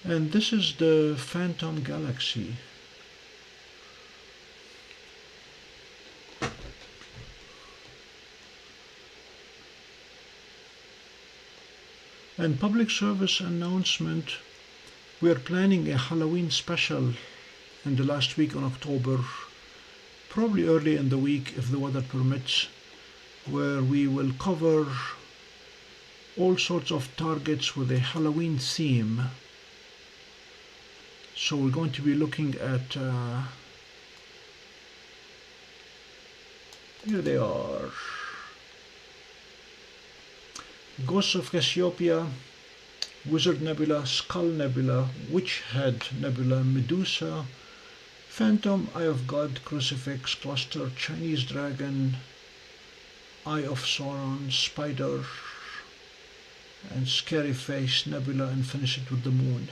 [SPEAKER 1] and this is the Phantom Galaxy. And public service announcement, we are planning a Halloween special in the last week in October, probably early in the week if the weather permits, where we will cover all sorts of targets with a Halloween theme. So we're going to be looking at, here they are. Ghosts of Cassiopeia, Wizard Nebula, Skull Nebula, Witch Head Nebula, Medusa, Phantom, Eye of God, Crucifix, Cluster, Chinese Dragon, Eye of Sauron, Spider, and Scary Face Nebula, and finish it with the Moon.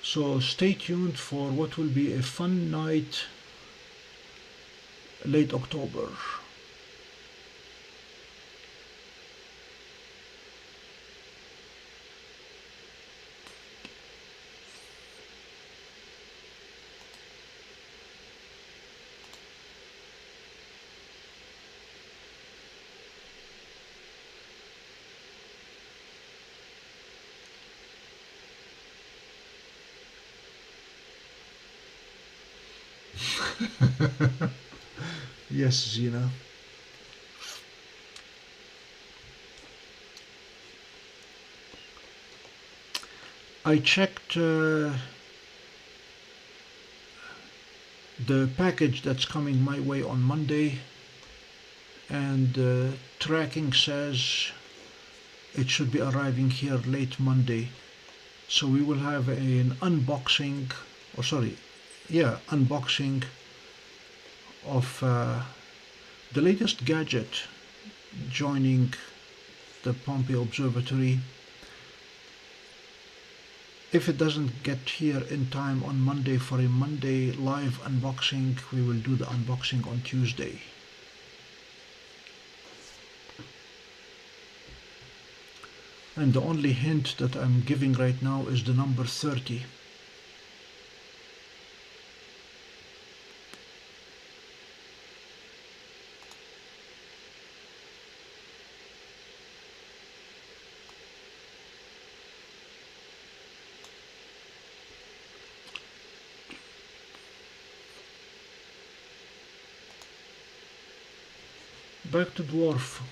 [SPEAKER 1] So stay tuned for what will be a fun night late October. Yes, Zina. I checked the package that's coming my way on Monday, and tracking says it should be arriving here late Monday. So we will have an unboxing, or sorry, yeah, unboxing of the latest gadget joining the Pompey Observatory. If it doesn't get here in time on Monday for a Monday live unboxing, we will do the unboxing on Tuesday. And the only hint that I'm giving right now is the number 30. Back to Dwarf.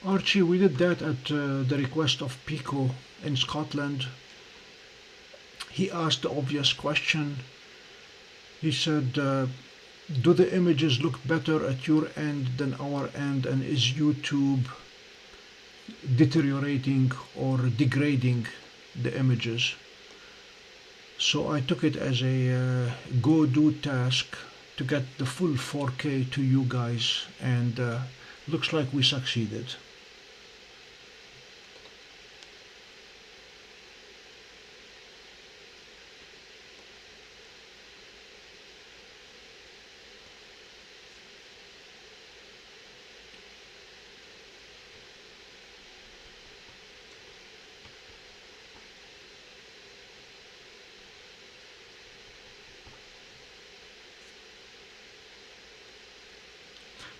[SPEAKER 1] Archie, we did that at the request of Pico in Scotland. He asked the obvious question. He said, do the images look better at your end than our end, and is YouTube deteriorating or degrading the images? So I took it as a go-do task to get the full 4K to you guys, and looks like we succeeded.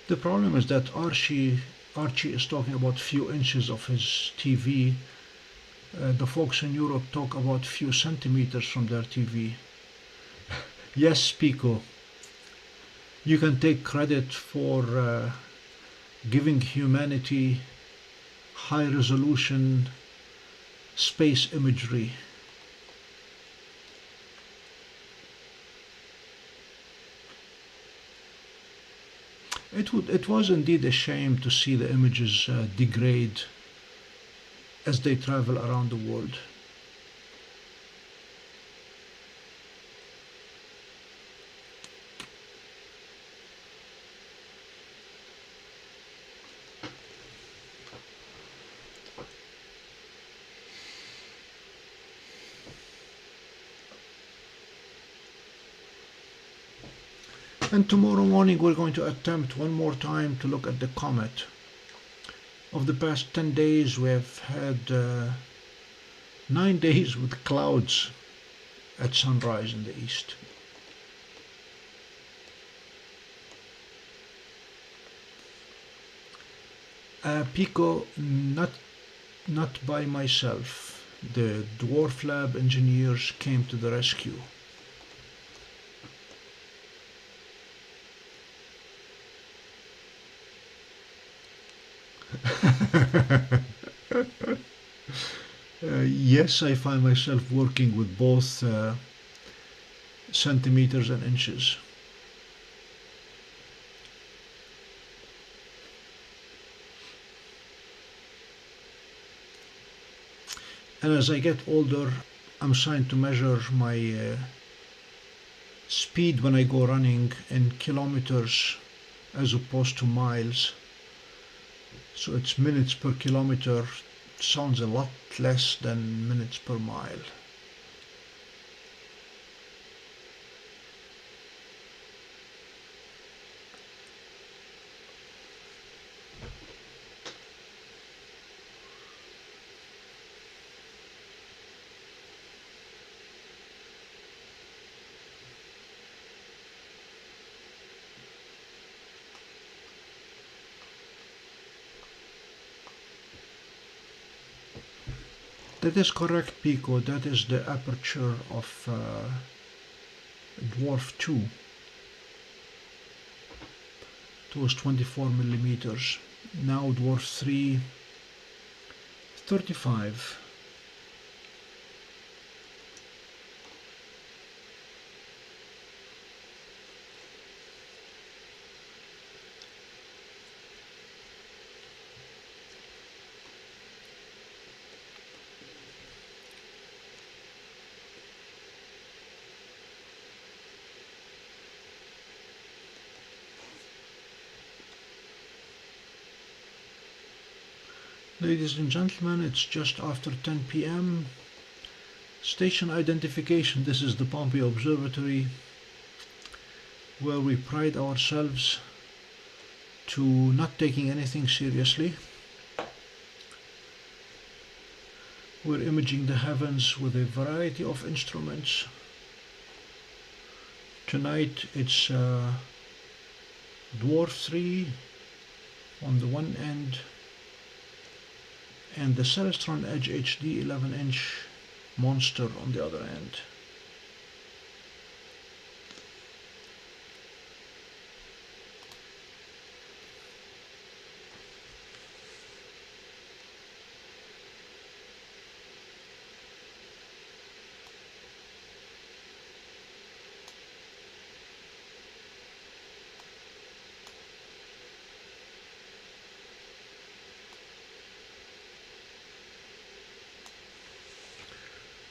[SPEAKER 1] The problem is that Archie is talking about few inches of his TV. The folks in Europe talk about few centimeters from their TV. Yes, Pico, you can take credit for giving humanity high resolution space imagery. It was indeed a shame to see the images degrade as they travel around the world. And tomorrow morning we're going to attempt one more time to look at the comet. Of the past 10 days we have had 9 days with clouds at sunrise in the east. Pico, not by myself. The Dwarf lab engineers came to the rescue. Yes, I find myself working with both centimeters and inches. And as I get older, I'm trying to measure my speed when I go running in kilometers as opposed to miles. So it's minutes per kilometer. Sounds a lot less than minutes per mile. That is correct, Pico. That is the aperture of Dwarf 2. It was 24 millimeters. Now Dwarf 3, 35. Ladies and gentlemen, it's just after 10 p.m. Station identification. This is the Pompey Observatory, where we pride ourselves to not taking anything seriously. We're imaging the heavens with a variety of instruments. Tonight it's Dwarf 3 on the one end, and the Celestron Edge HD 11-inch monster on the other end.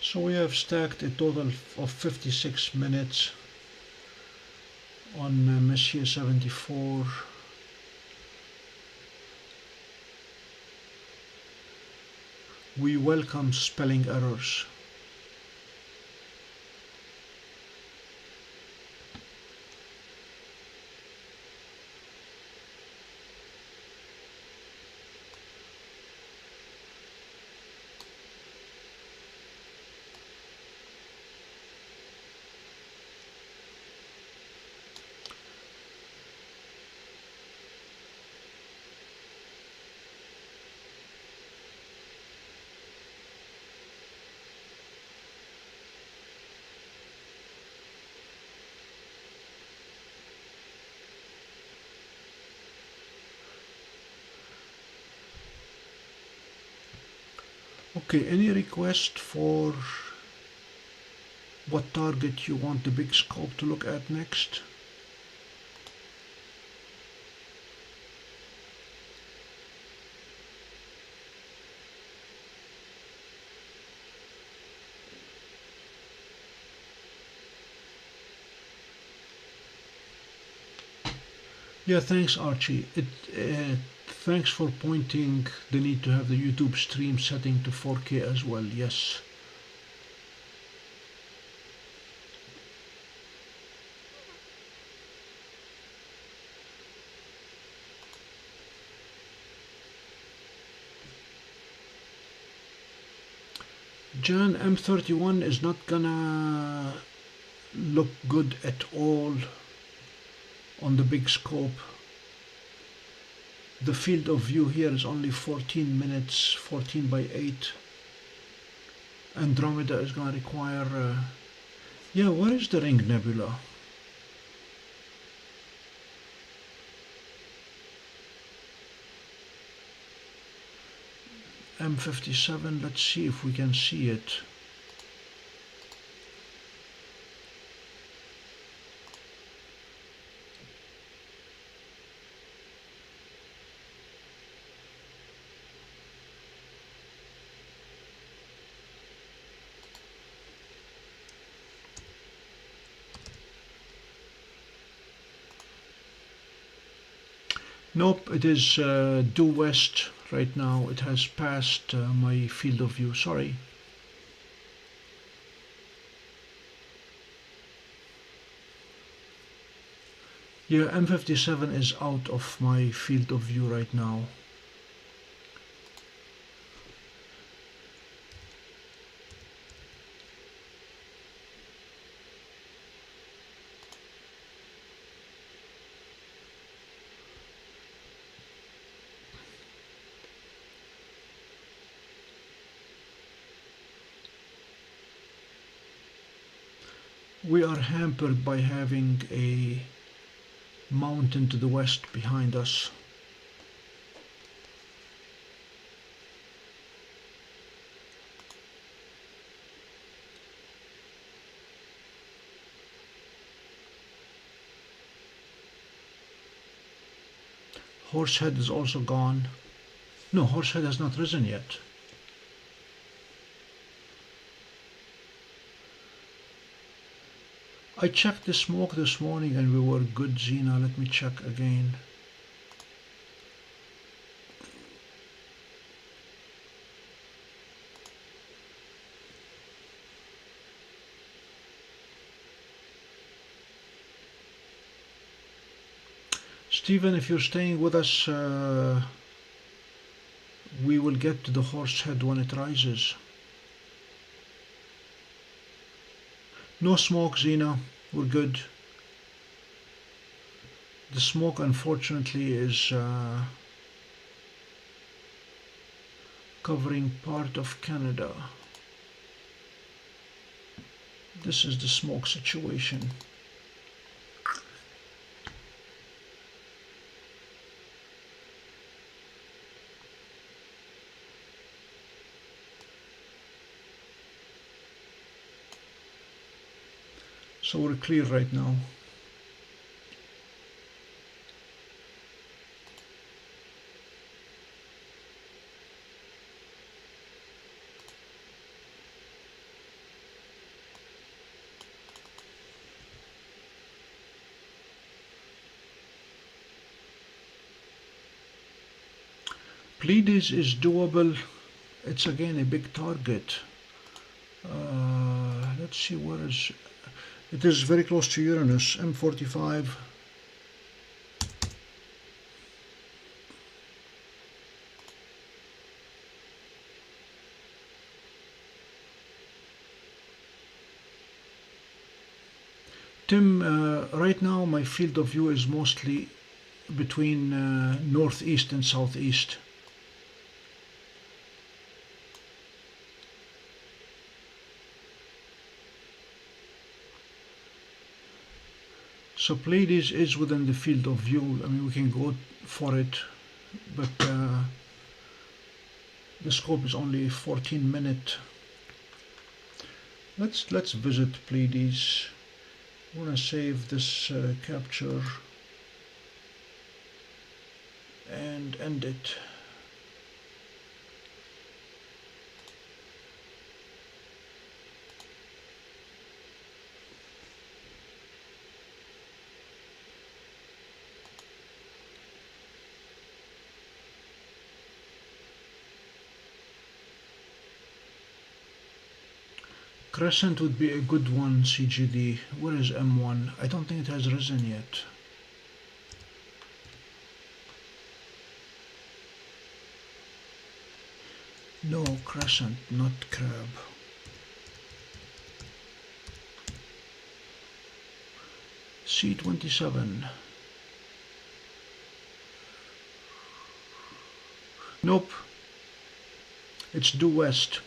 [SPEAKER 1] So we have stacked a total of 56 minutes on Messier 74. We welcome spelling errors. Okay, any request for what target you want the big scope to look at next? Yeah, thanks Archie. Thanks for pointing the need to have the YouTube stream setting to 4K as well, yes. Jan, M31 is not gonna look good at all on the big scope. The field of view here is only 14 minutes, 14 by 8. Andromeda is gonna require yeah, where is the Ring Nebula? M57, let's see if we can see it. Nope, it is due west right now. It has passed my field of view, sorry. Yeah, M57 is out of my field of view right now. We are hampered by having a mountain to the west behind us. Horsehead is also gone. No, Horsehead has not risen yet. I checked the smoke this morning and we were good, Zena. Let me check again. Stephen, if you're staying with us, we will get to the Horsehead when it rises. No smoke, Zena. We're good. The smoke, unfortunately, is covering part of Canada. This is the smoke situation. So we're clear right now. Pleiades is doable. It's again a big target. Let's see, where is it? Is very close to Uranus, M45. Tim, right now my field of view is mostly between northeast and southeast. So Pleiades is within the field of view. I mean, we can go for it, but the scope is only 14 minutes. Let's visit Pleiades. I want to save this capture and end it. Crescent would be a good one, CGD. Where is M1? I don't think it has risen yet. No, Crescent, not Crab. C27. Nope, it's due west.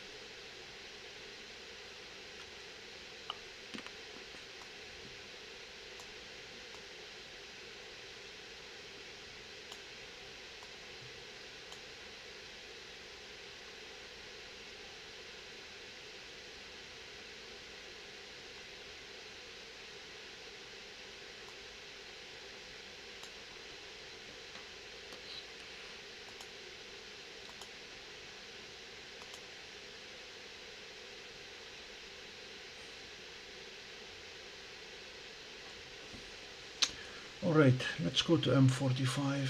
[SPEAKER 1] Alright, let's go to M45.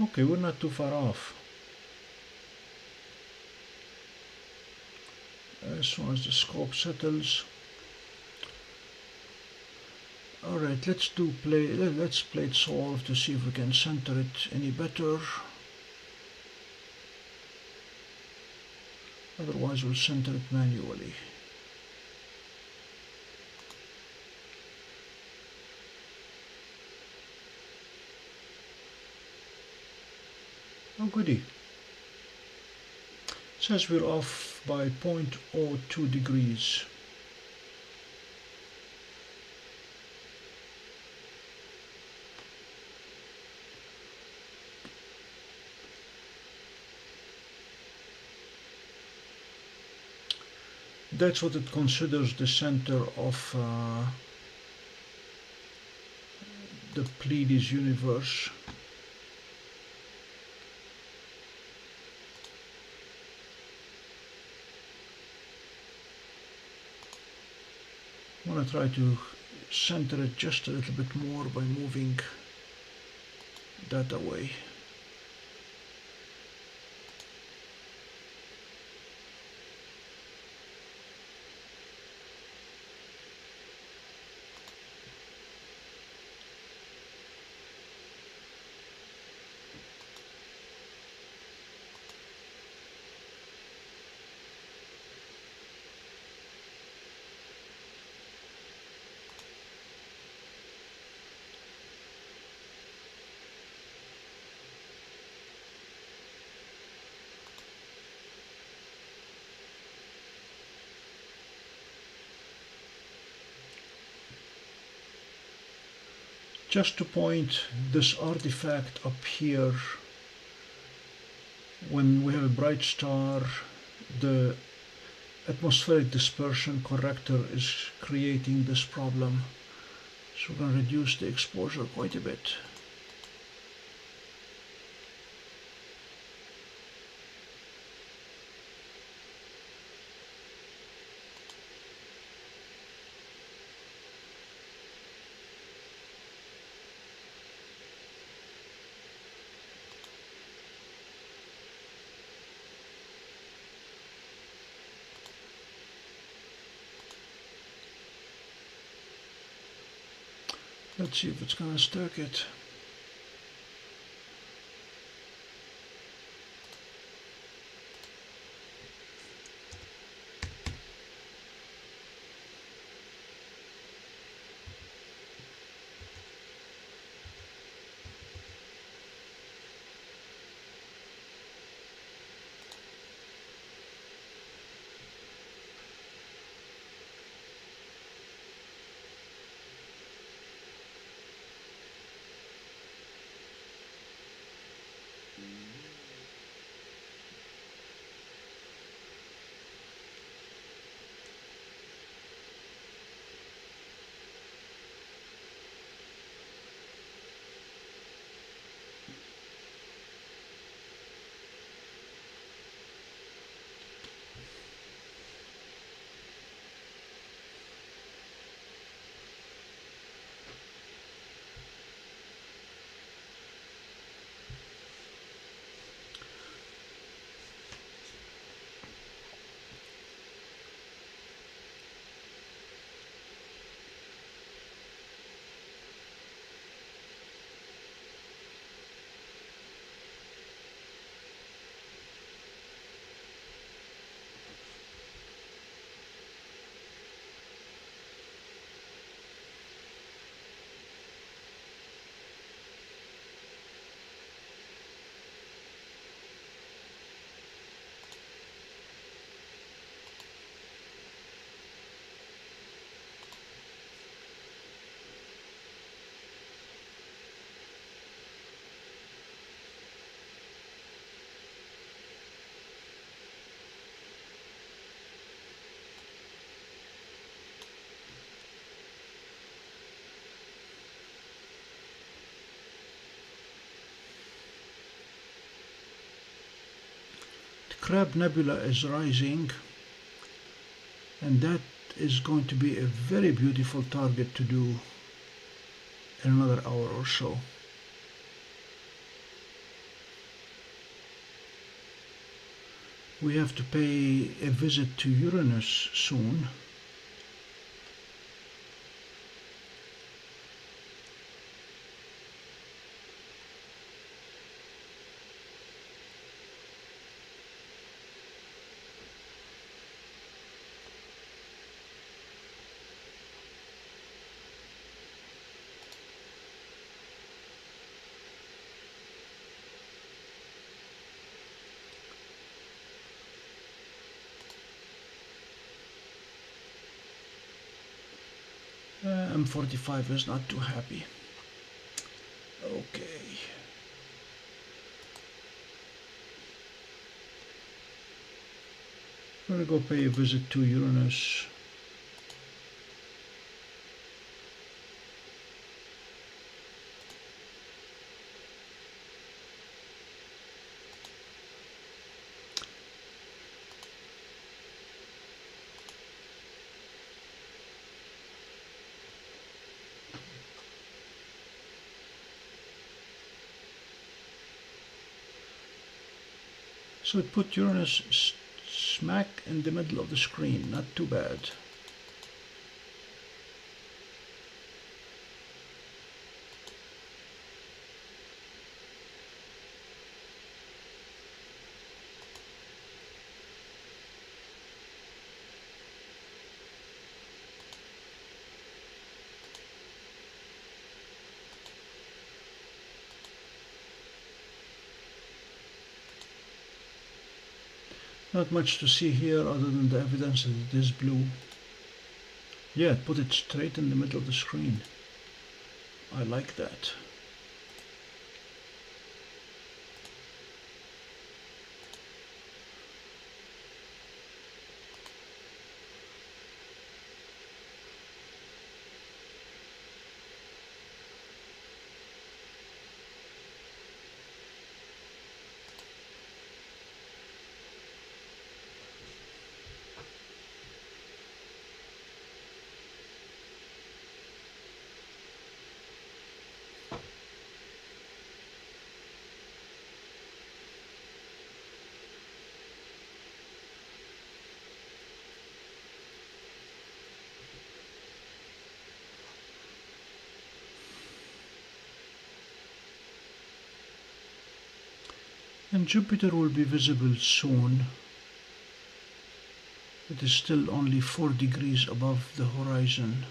[SPEAKER 1] Okay, we're not too far off. As soon as the scope settles. Alright, let's play it solve to see if we can center it any better. Otherwise we'll center it manually. Oh goody. It says we're off by 0.02 degrees. That's what it considers the center of the Pleiades universe. I'm going to try to center it just a little bit more by moving that away. Just to point this artifact up here, when we have a bright star, the atmospheric dispersion corrector is creating this problem. So we're going to reduce the exposure quite a bit. Let's see if it's going to stack it. Crab Nebula is rising, and that is going to be a very beautiful target to do in another hour or so. We have to pay a visit to Uranus soon. M45 is not too happy. Okay. I'm gonna go pay a visit to Uranus. So it put Uranus smack in the middle of the screen, not too bad. Not much to see here other than the evidence that it is blue. Yeah, it put it straight in the middle of the screen. I like that. And Jupiter will be visible soon. It is still only 4 degrees above the horizon.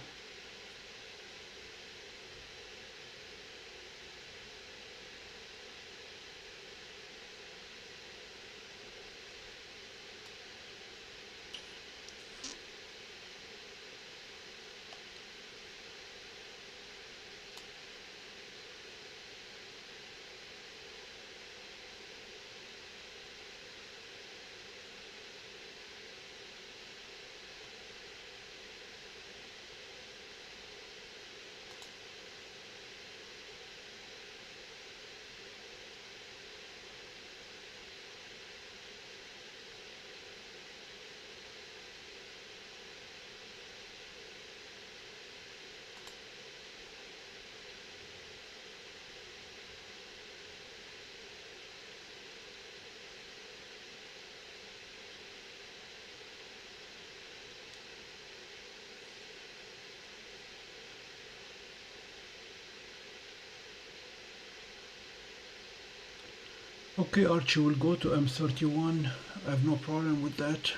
[SPEAKER 1] Okay, Archie will go to M31. I have no problem with that.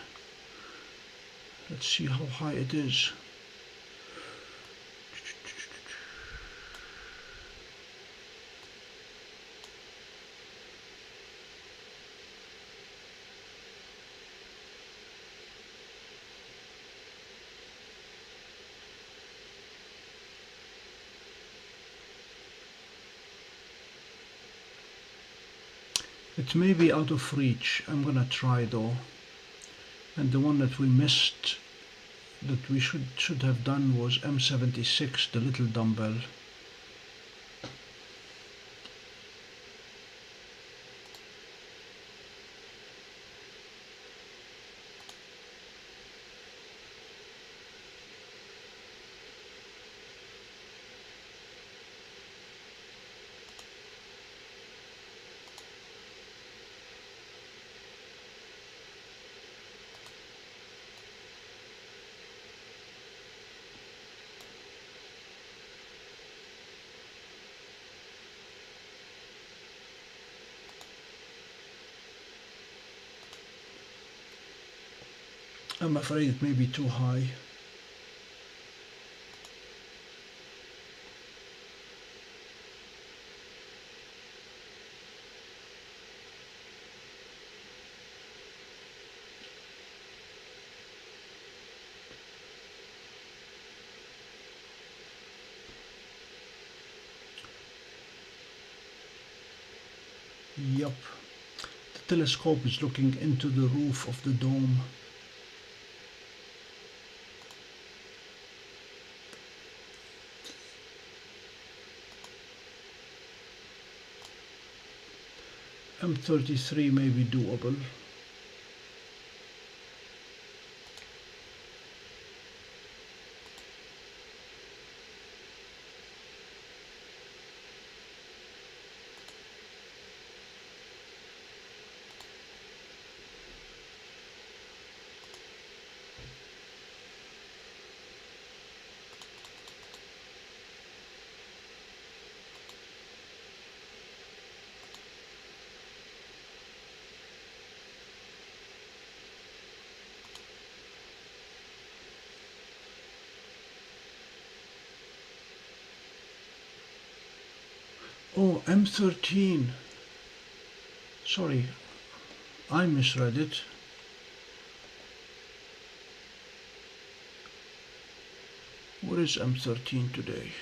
[SPEAKER 1] Let's see how high it is. It may be out of reach. I'm gonna try though. And the one that we missed, that we should have done, was M76, the little dumbbell. I'm afraid it may be too high. Yup, the telescope is looking into the roof of the dome. M33 may be doable. Oh, M13. Sorry, I misread it. Where is M13 today?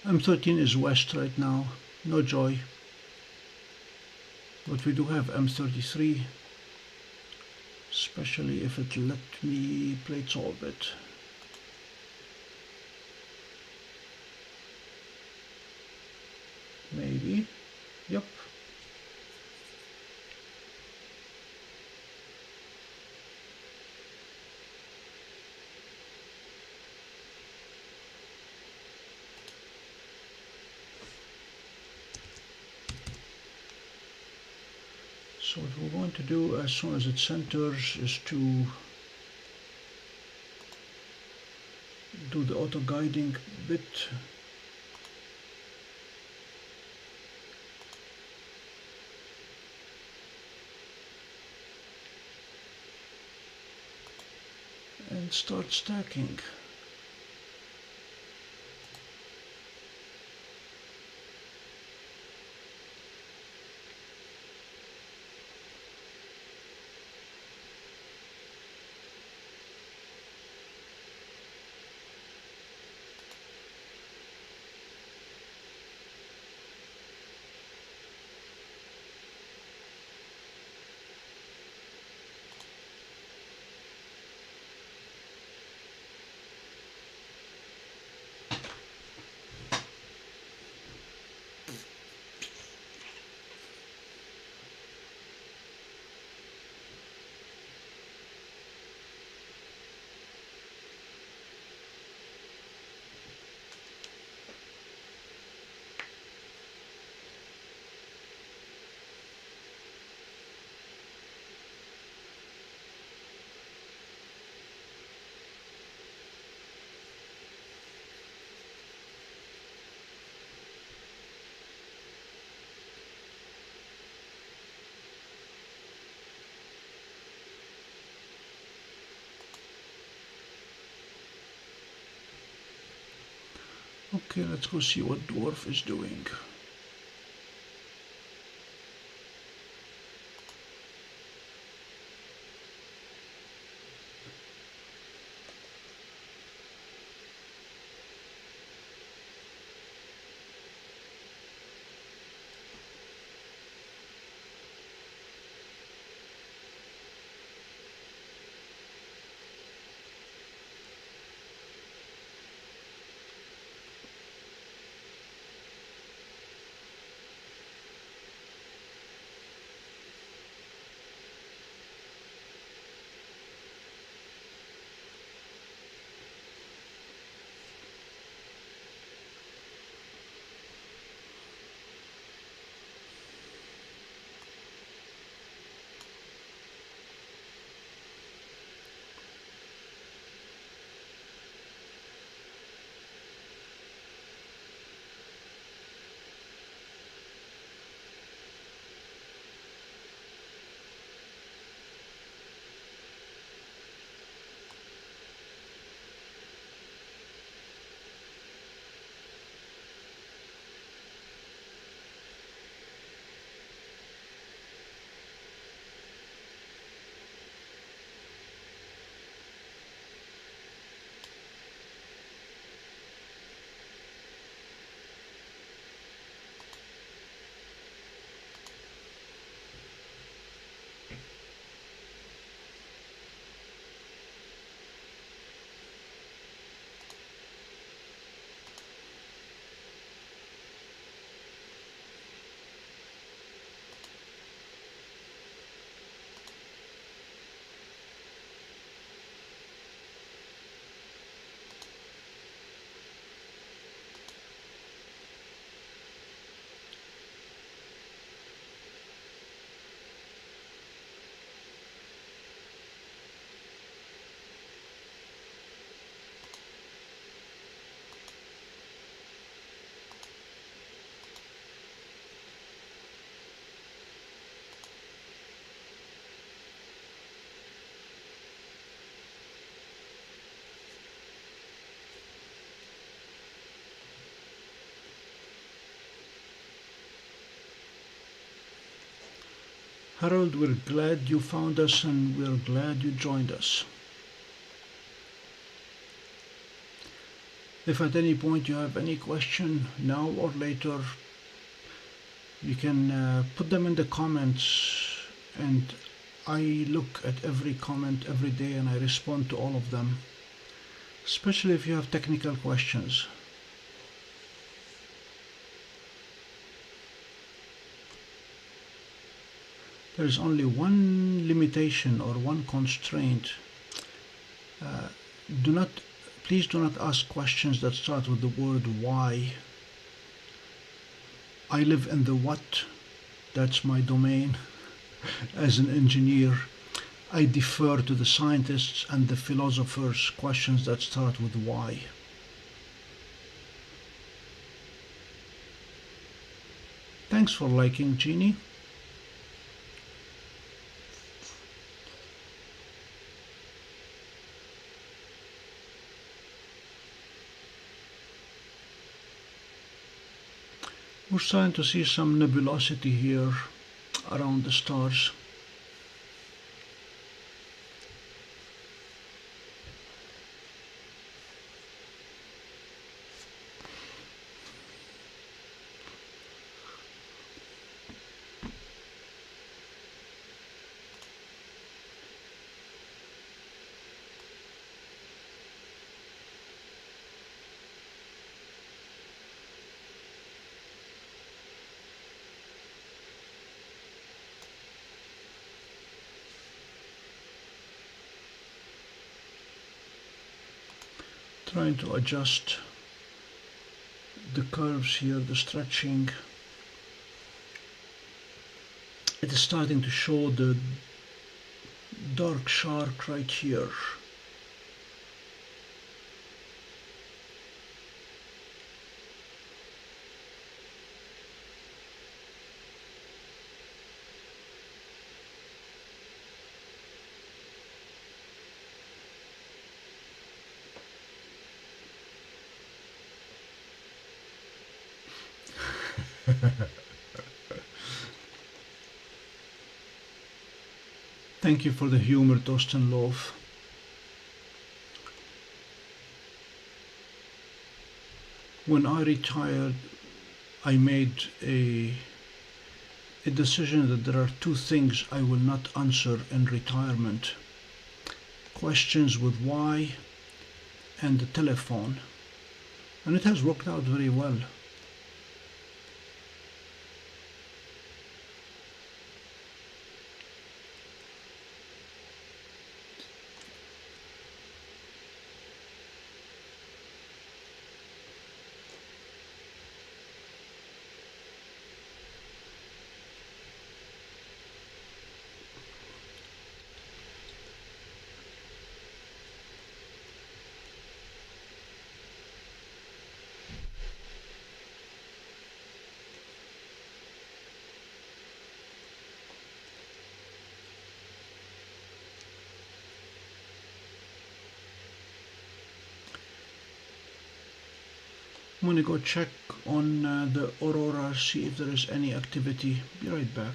[SPEAKER 1] M13 is west right now, no joy. But we do have M33, especially if it let me play its orbit. Maybe, yep. So what we're going to do as soon as it centers is to do the auto guiding bit. And start stacking. Okay, let's go see what Dwarf is doing. Harold, we're glad you found us and we're glad you joined us. If at any point you have any question, now or later, you can put them in the comments, and I look at every comment every day and I respond to all of them, especially if you have technical questions. There is only one limitation or one constraint. Please do not ask questions that start with the word why. I live in the what, that's my domain. As an engineer, I defer to the scientists and the philosophers' questions that start with why. Thanks for liking, Jeannie. We're starting to see some nebulosity here around the stars. Trying to adjust the curves here, the stretching. It is starting to show the dark shark right here. Thank you for the humor, Toast and Loaf. When I retired, I made a decision that there are two things I will not answer in retirement: questions with why and the telephone. And it has worked out very well. I'm gonna go check on the aurora, see if there is any activity. Be right back.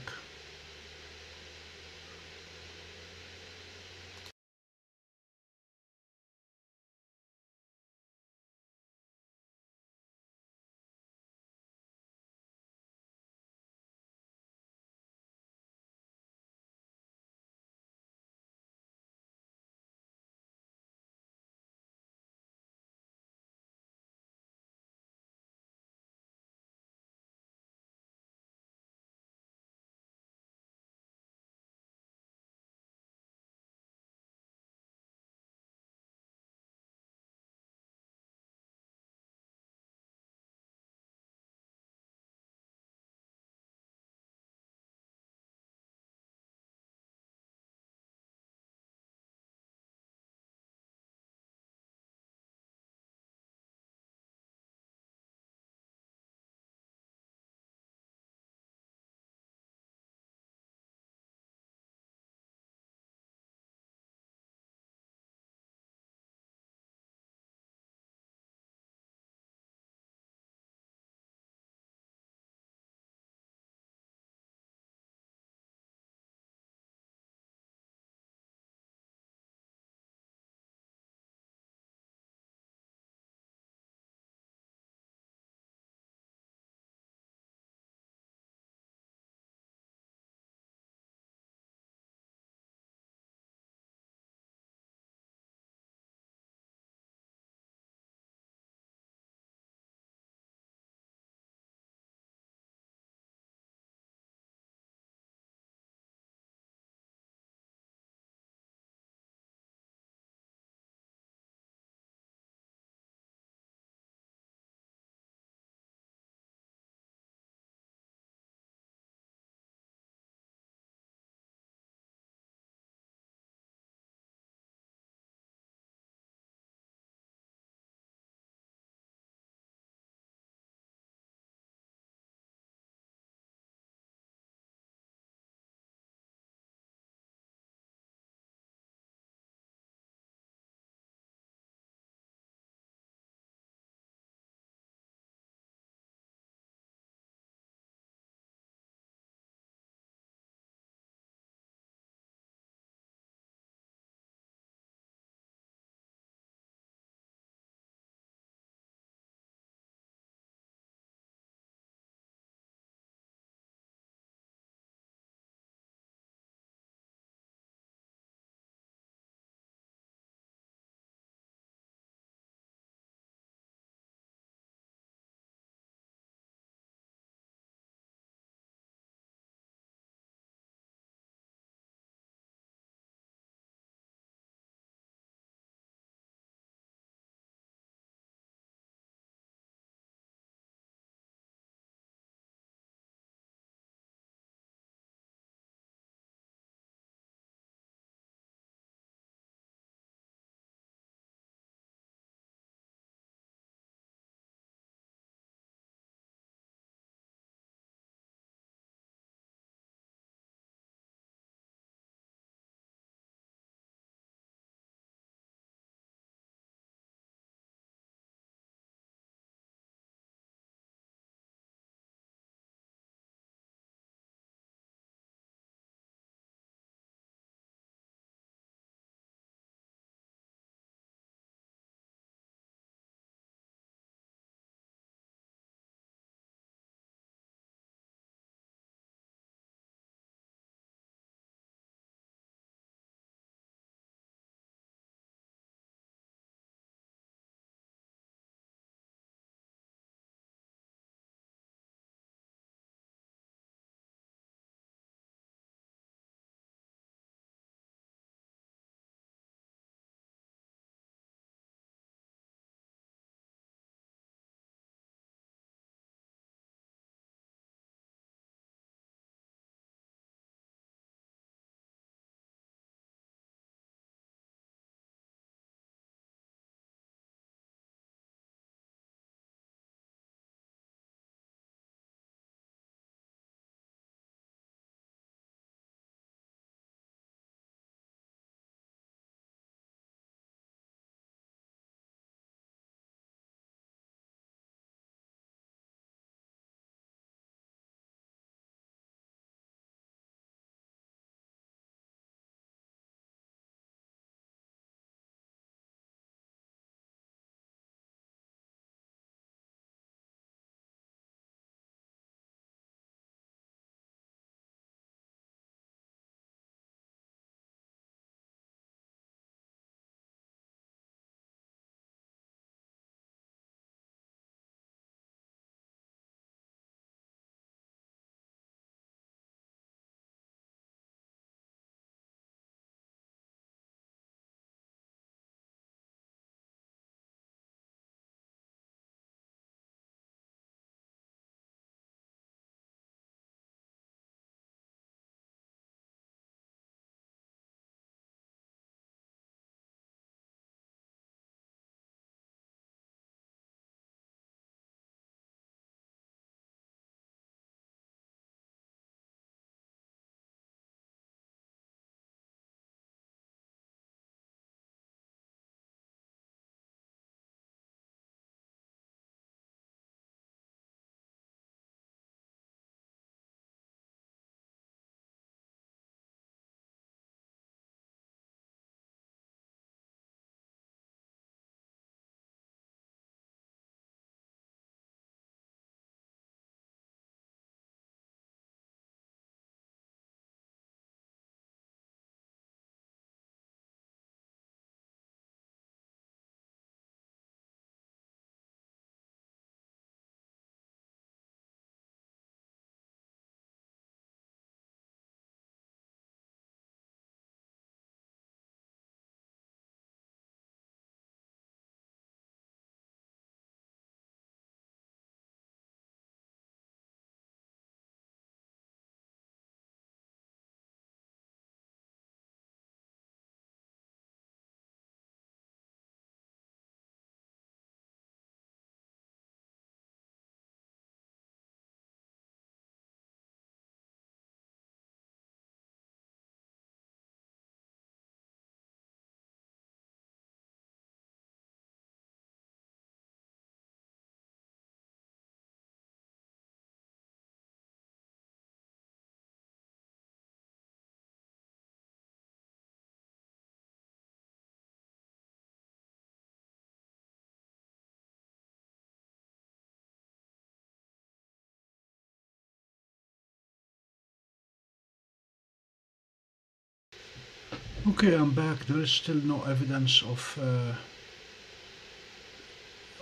[SPEAKER 1] Okay, I'm back. There is still no evidence of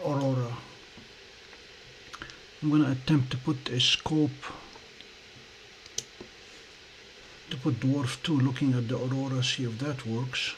[SPEAKER 1] aurora. I'm going to attempt to put a scope to put Dwarf 2 looking at the aurora, see if that works.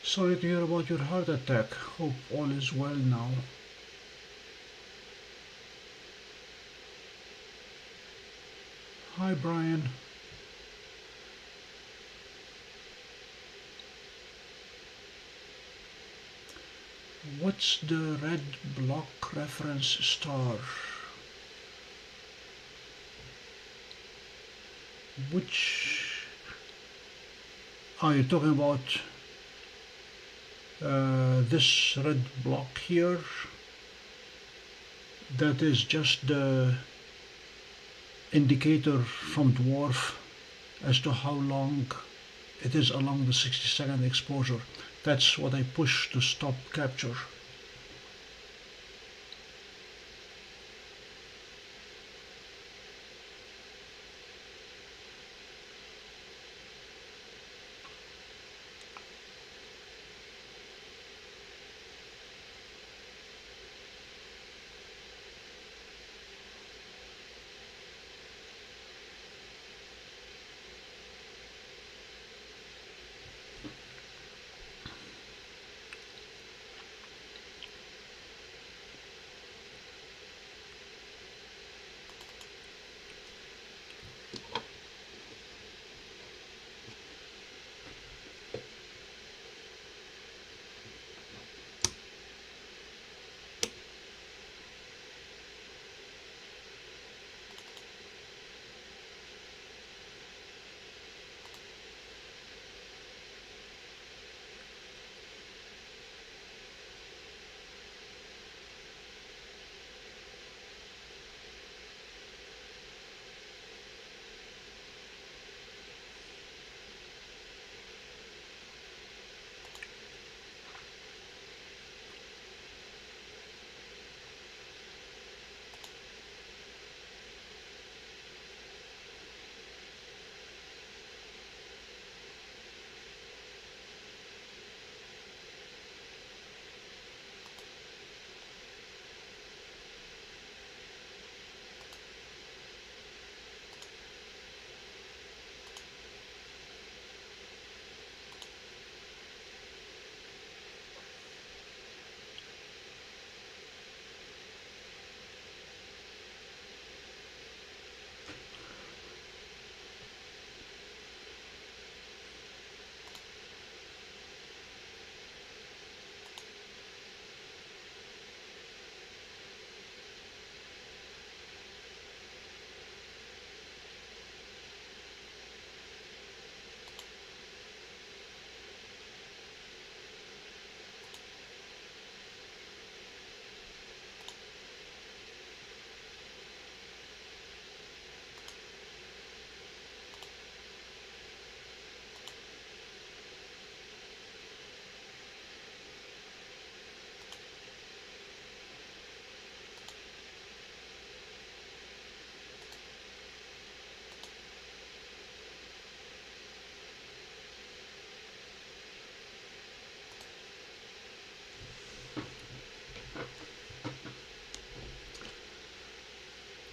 [SPEAKER 1] Sorry to hear about your heart attack. Hope all is well now. Hi, Brian. What's the red block reference star? Which are you talking about? This red block here, that is just the indicator from Dwarf as to how long it is along the 60-second exposure. That's what I push to stop capture.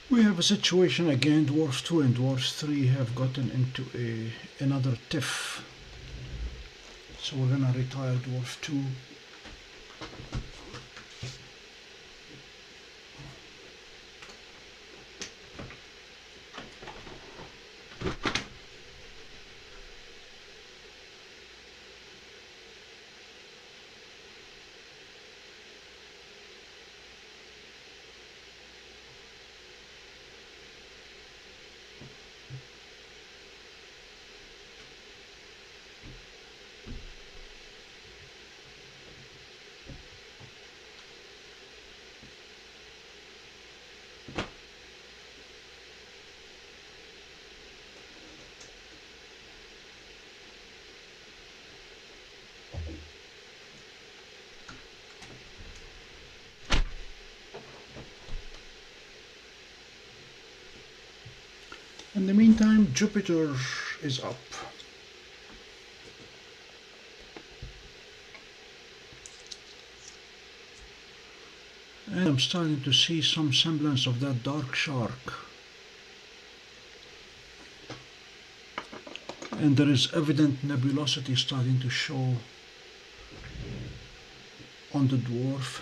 [SPEAKER 1] We have a situation again. Dwarf 2 and Dwarf 3 have gotten into another tiff. So we're gonna retire Dwarf 2. In the meantime, Jupiter is up. And I'm starting to see some semblance of that dark shark. And there is evident nebulosity starting to show on the dwarf.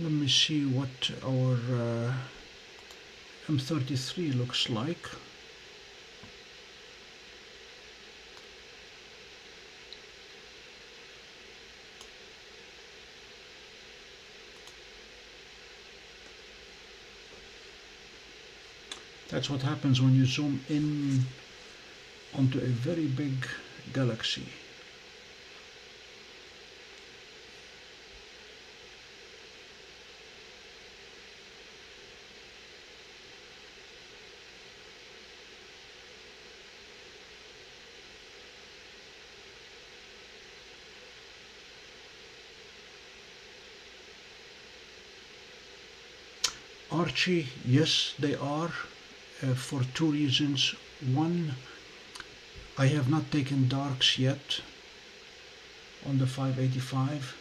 [SPEAKER 1] Let me see what our M33 looks like. That's what happens when you zoom in onto a very big galaxy. Archie, yes, they are. For two reasons. One, I have not taken darks yet on the 585,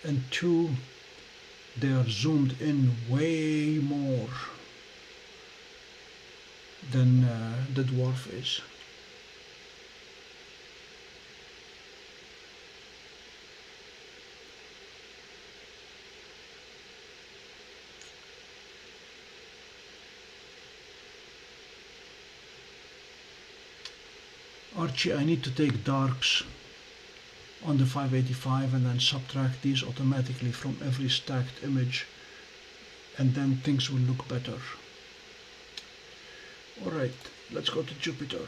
[SPEAKER 1] and two, they are zoomed in way more than the Dwarf is. Archie, I need to take darks on the 585 and then subtract these automatically from every stacked image, and then things will look better. Alright, let's go to Jupiter.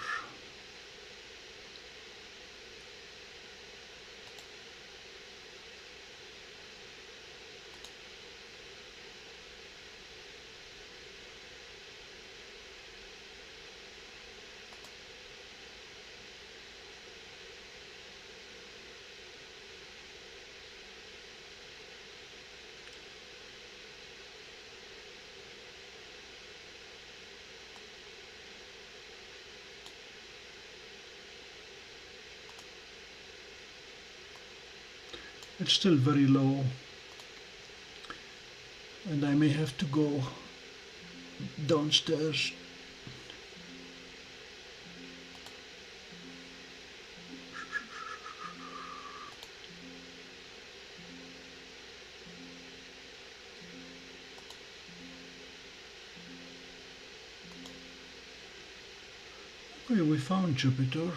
[SPEAKER 1] It's still very low, and I may have to go downstairs. Okay, we found Jupiter.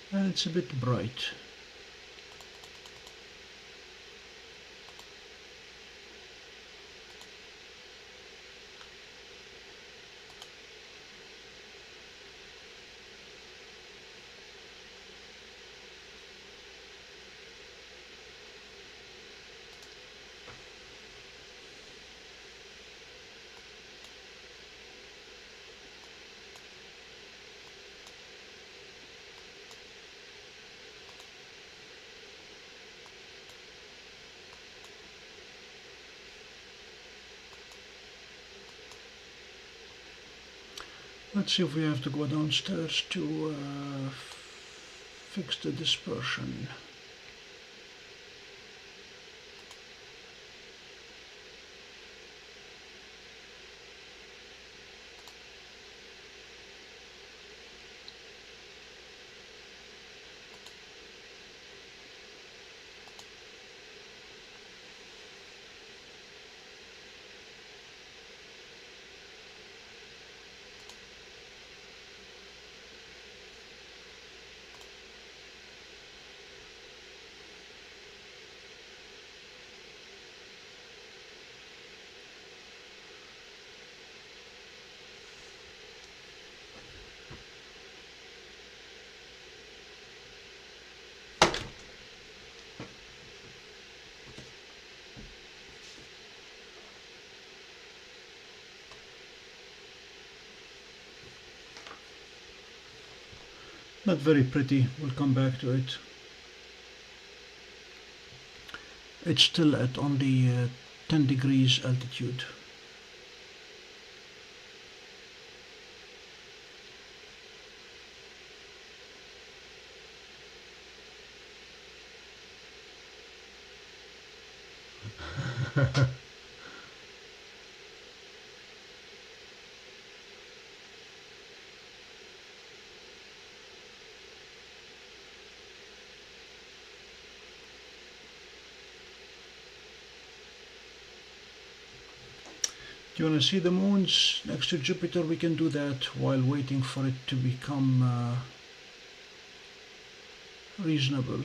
[SPEAKER 1] And it's a bit bright. Let's see if we have to go downstairs to fix the dispersion. Not very pretty, we'll come back to it. It's still at only 10 degrees altitude. Do you want to see the moons next to Jupiter? We can do that while waiting for it to become reasonable.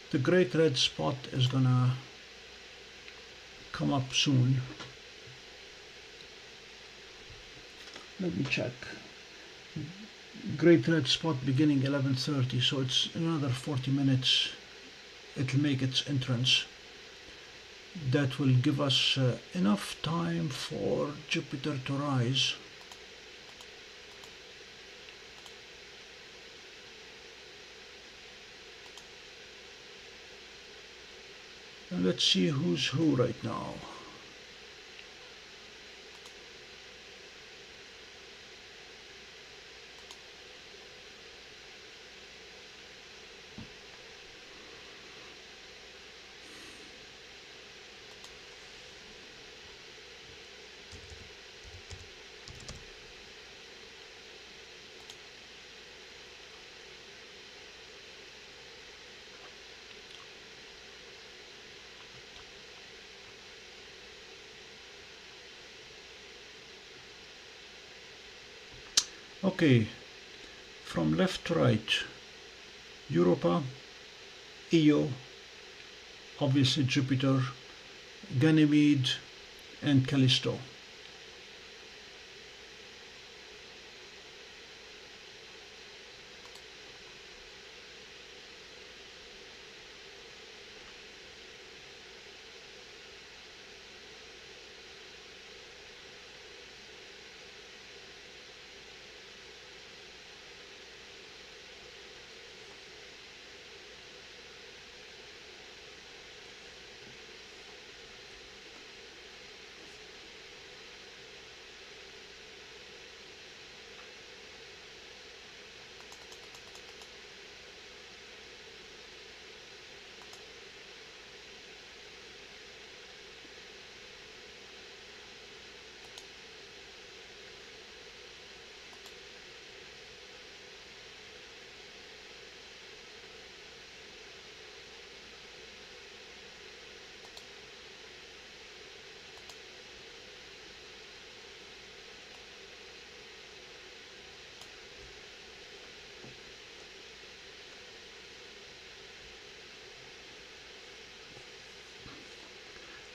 [SPEAKER 1] The great red spot is gonna come up soon. Let me check. Great red spot beginning 11:30, so it's another 40 minutes. It'll make its entrance. That will give us enough time for Jupiter to rise. And let's see who's who right now. Okay, from left to right, Europa, Io, obviously Jupiter, Ganymede, and Callisto.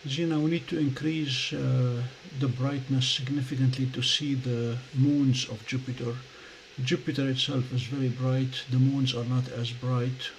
[SPEAKER 1] Gina, we need to increase the brightness significantly to see the moons of Jupiter. Jupiter itself is very bright, the moons are not as bright.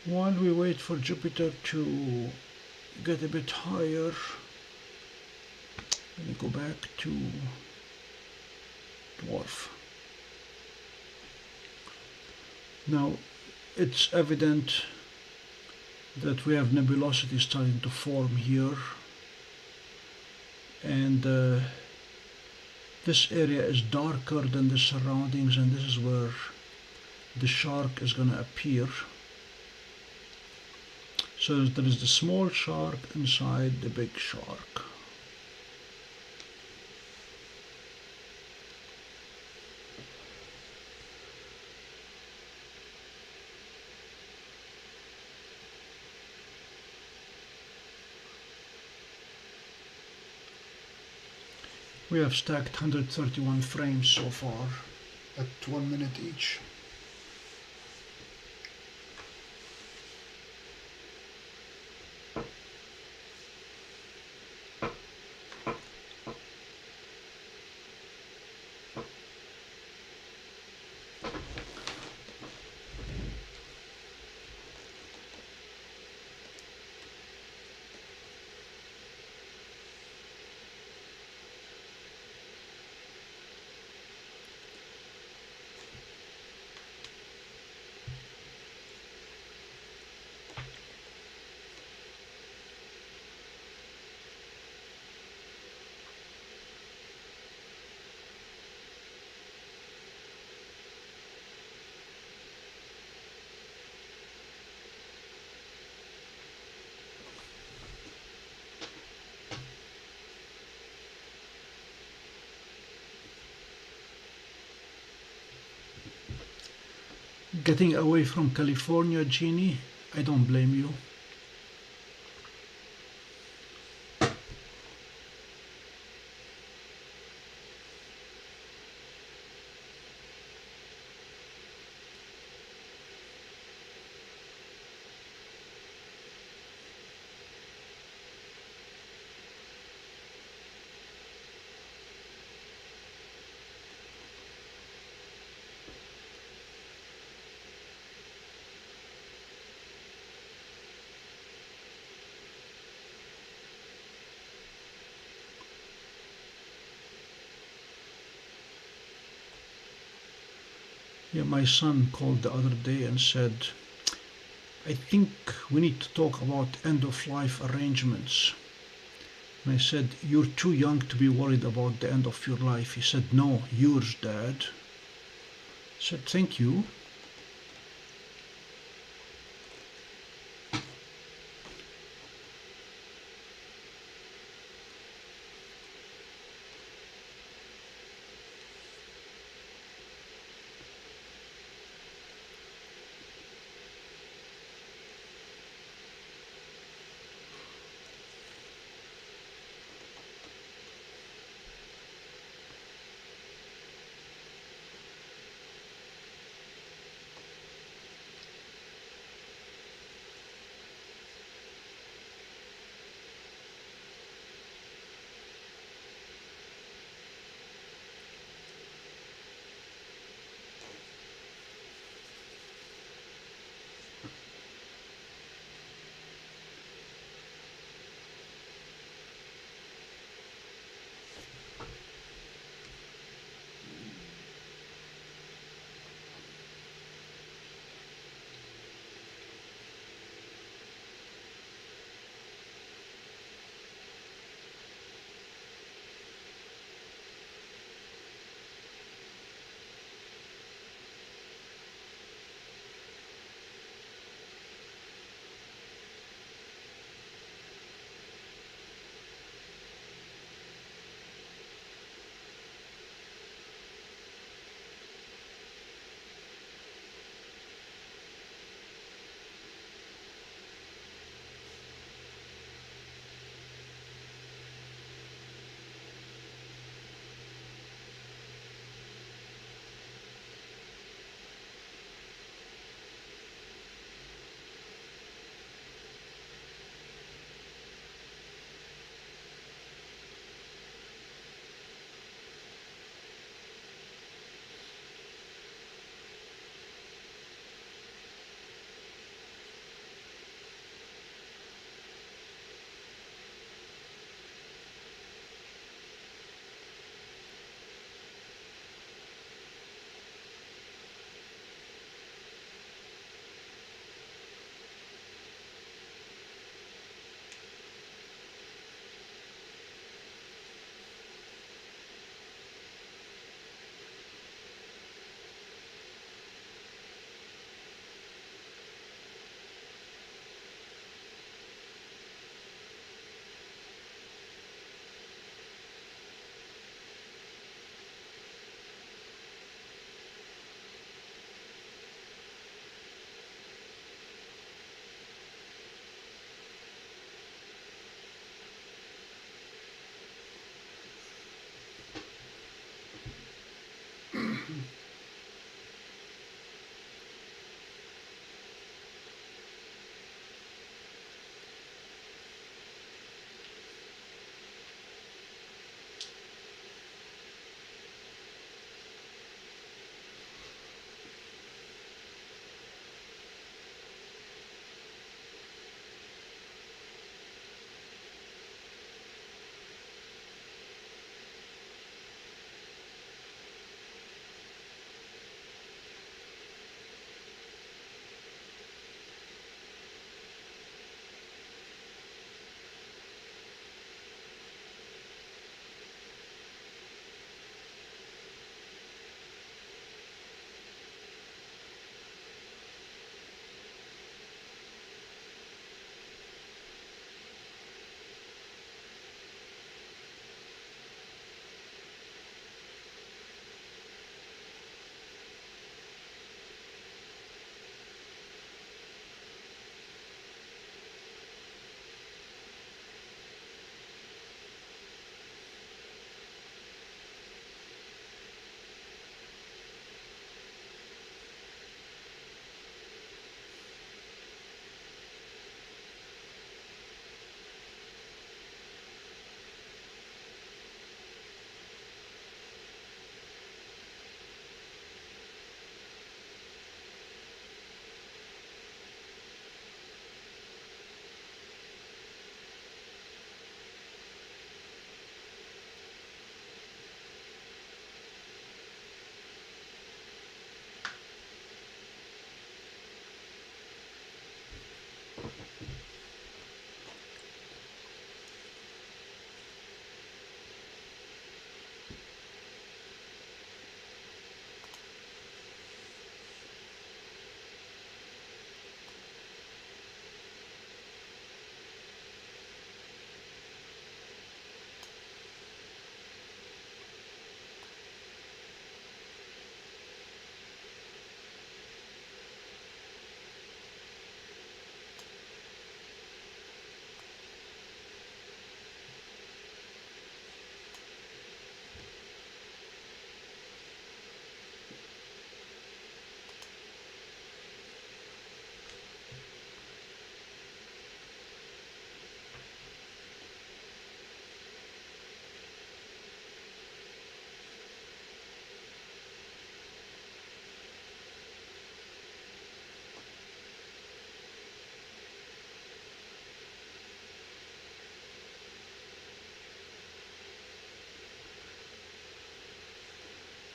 [SPEAKER 1] While we wait for Jupiter to get a bit higher, let me go back to dwarf. Now it's evident that we have nebulosity starting to form here, and this area is darker than the surroundings, and this is where the shark is going to appear. So there is the small shark inside the big shark. We have stacked 131 frames so far at 1 minute each. Getting away from California, Jeannie, I don't blame you. Yeah, my son called the other day and said, I think we need to talk about end-of-life arrangements. And I said, you're too young to be worried about the end of your life. He said, no, yours, Dad. I said, thank you.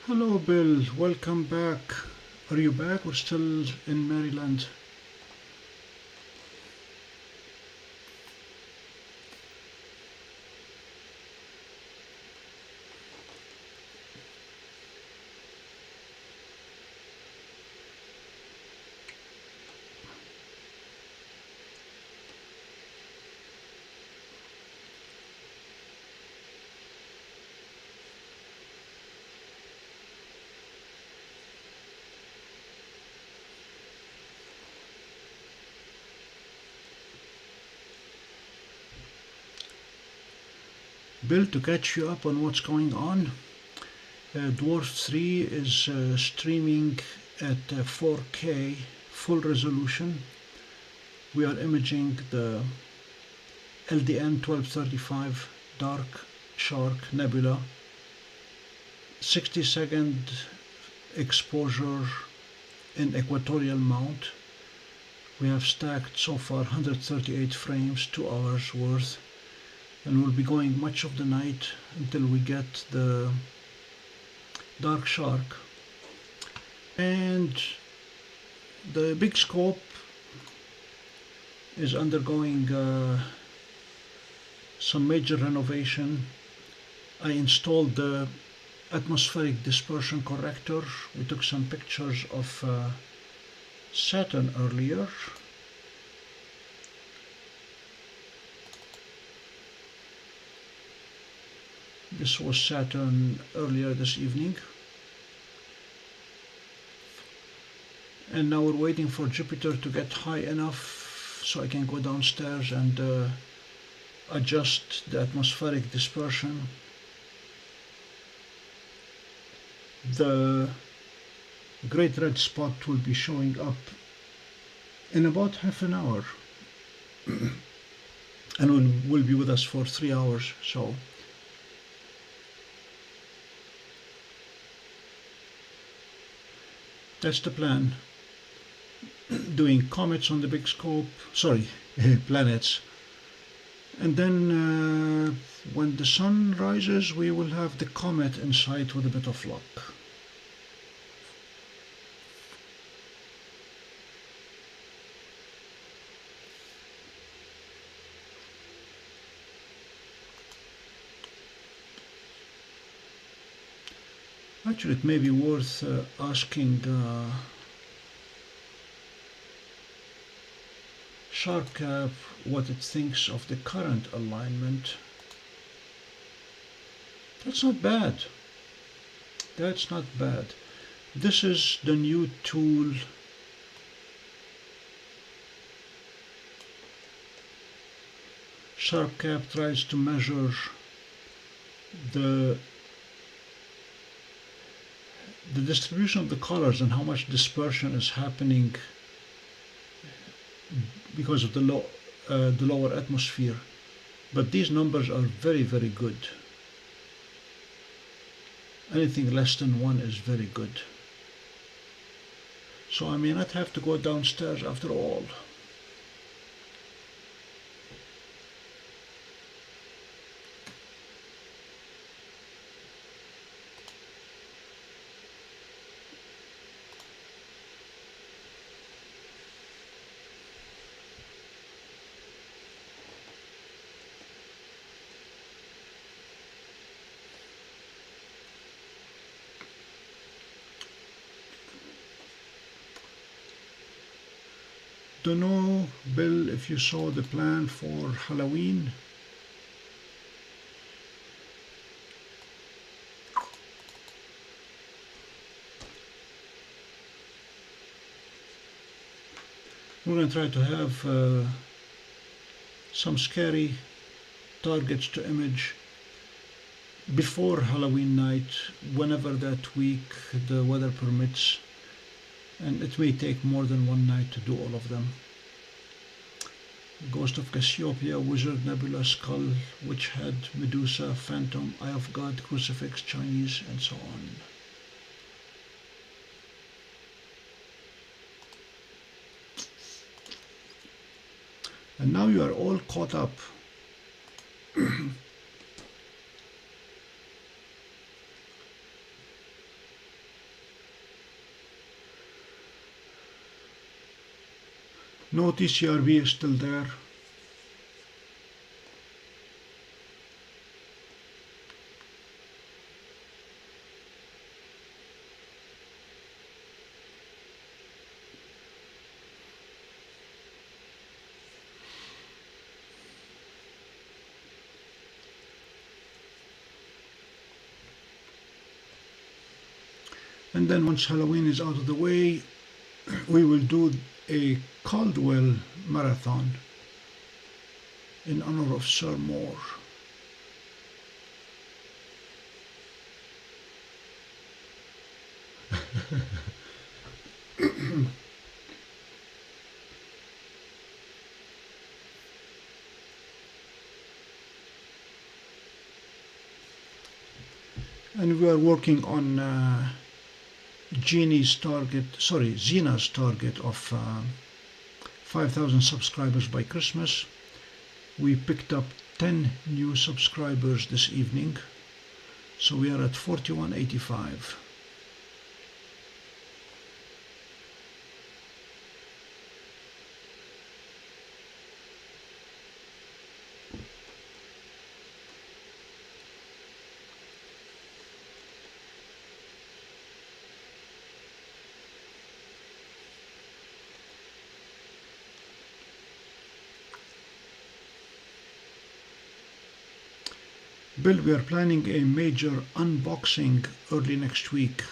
[SPEAKER 1] Hello, Bill. Welcome back. Are you back or still in Maryland? Bill, to catch you up on what's going on, Dwarf 3 is streaming at 4K full resolution. We are imaging the LDN1235 dark shark nebula, 60-second exposure in equatorial mount. We have stacked so far 138 frames, 2 hours worth, and we'll be going much of the night until we get the dark shark. And the big scope is undergoing some major renovation. I installed the atmospheric dispersion corrector. We took some pictures of Saturn earlier. This was Saturn earlier this evening. And now we're waiting for Jupiter to get high enough so I can go downstairs and adjust the atmospheric dispersion. The great red spot will be showing up in about half an hour and will be with us for 3 hours. So that's the plan. Doing comets on the big scope, planets. And then when the sun rises, we will have the comet in sight with a bit of luck. Actually, it may be worth asking SharpCap what it thinks of the current alignment. That's not bad. That's not bad. This is the new tool SharpCap tries to measure the distribution of the colors and how much dispersion is happening because of the lower atmosphere. But these numbers are very, very good. Anything less than 1 is very good. So I may not have to go downstairs after all. Don't know, Bill, if you saw the plan for Halloween. We're going to try to have some scary targets to image before Halloween night, whenever that week the weather permits. And it may take more than one night to do all of them. Ghost of Cassiopeia, Wizard, Nebula, Skull, Witch Head, Medusa, Phantom, Eye of God, Crucifix, Chinese, and so on. And now you are all caught up. No TCRB is still there. And then once Halloween is out of the way, we will do a Caldwell marathon in honor of Sir Moore. And we are working on Zena's target of 5,000 subscribers by Christmas. We picked up 10 new subscribers this evening, so we are at 4185. Bill, we are planning a major unboxing early next week.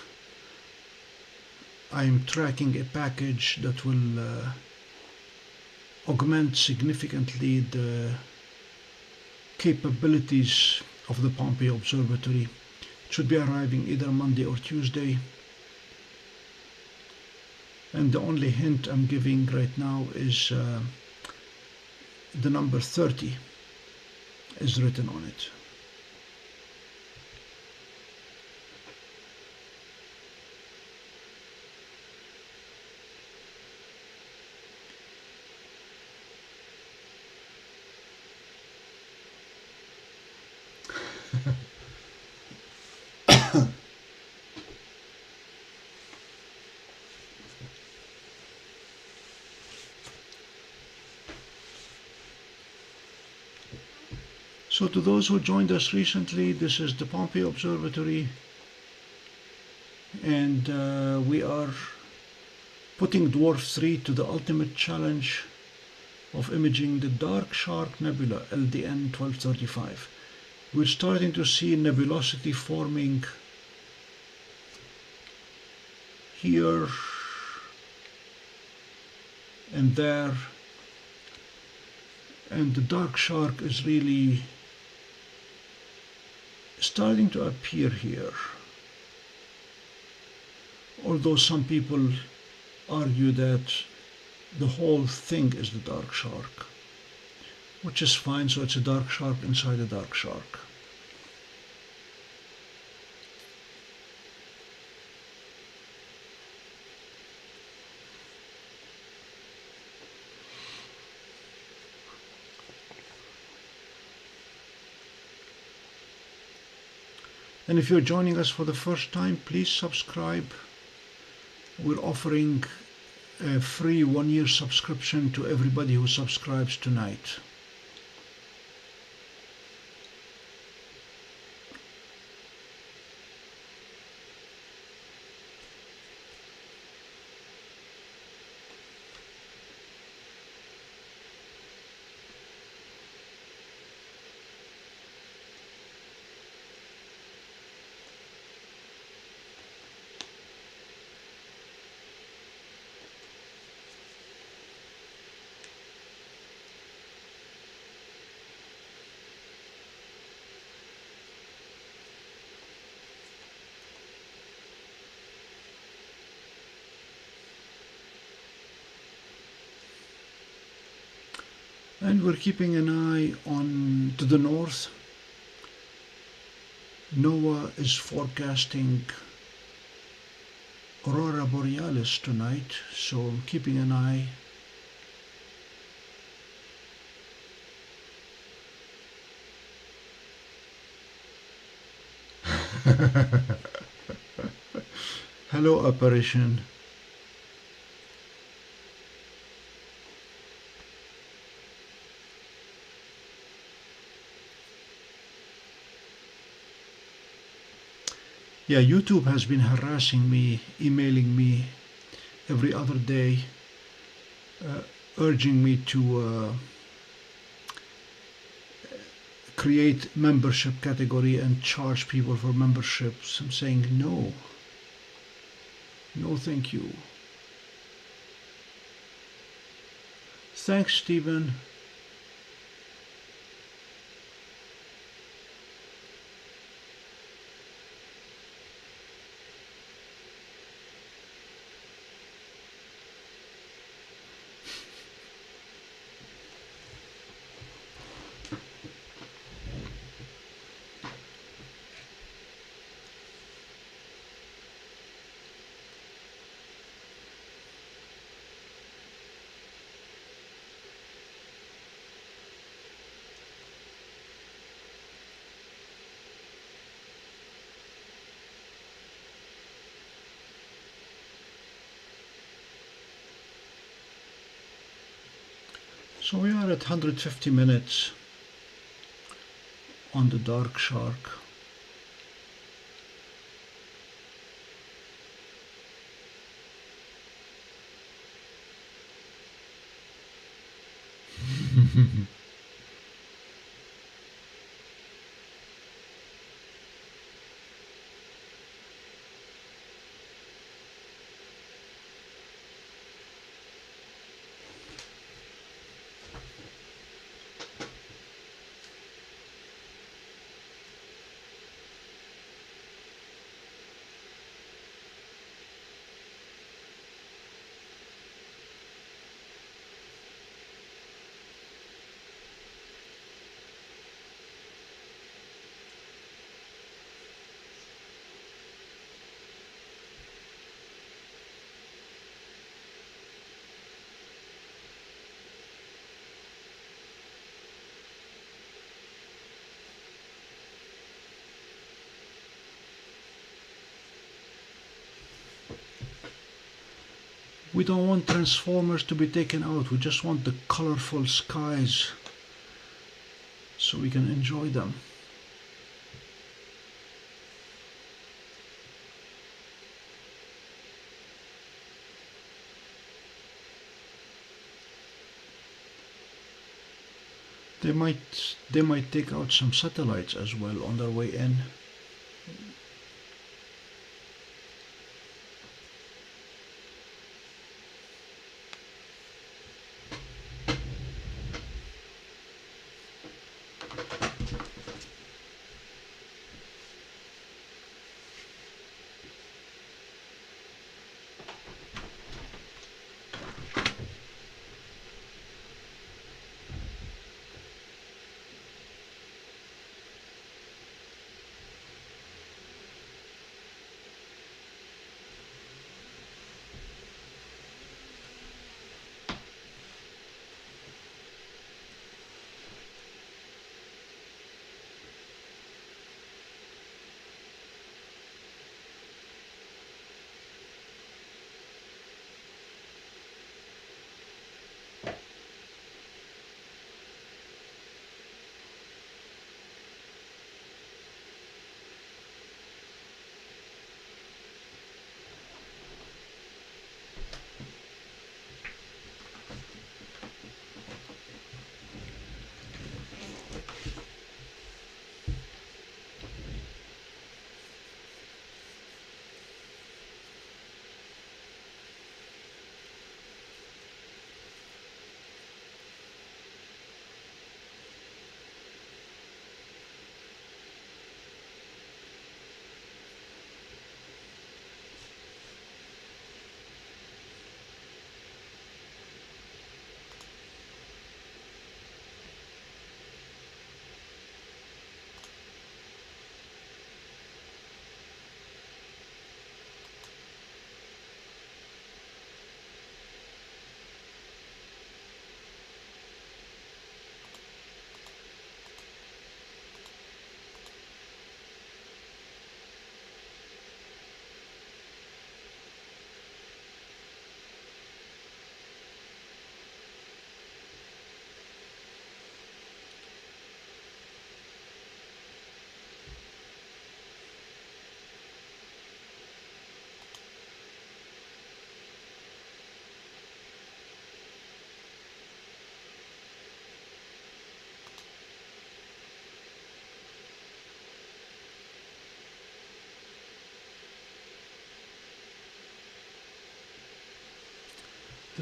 [SPEAKER 1] I'm tracking a package that will augment significantly the capabilities of the Pompey Observatory. It should be arriving either Monday or Tuesday. And the only hint I'm giving right now is the number 30 is written on it. So to those who joined us recently, this is the Pompey Observatory, and we are putting Dwarf 3 to the ultimate challenge of imaging the Dark Shark Nebula, LDN1235. We're starting to see nebulosity forming here and there, and the dark shark is really starting to appear here, although some people argue that the whole thing is the dark shark, which is fine. So it's a dark shark inside a dark shark. And if you're joining us for the first time, please subscribe. We're offering a free 1-year subscription to everybody who subscribes tonight. And we're keeping an eye on to the north. NOAA is forecasting Aurora Borealis tonight, so I'm keeping an eye. Hello, apparition. Yeah, YouTube has been harassing me, emailing me every other day, urging me to create membership category and charge people for memberships. I'm saying no. No, thank you. Thanks, Stephen. So we are at 150 minutes on the Dark Shark. We don't want transformers to be taken out, we just want the colorful skies so we can enjoy them. They might take out some satellites as well on their way in.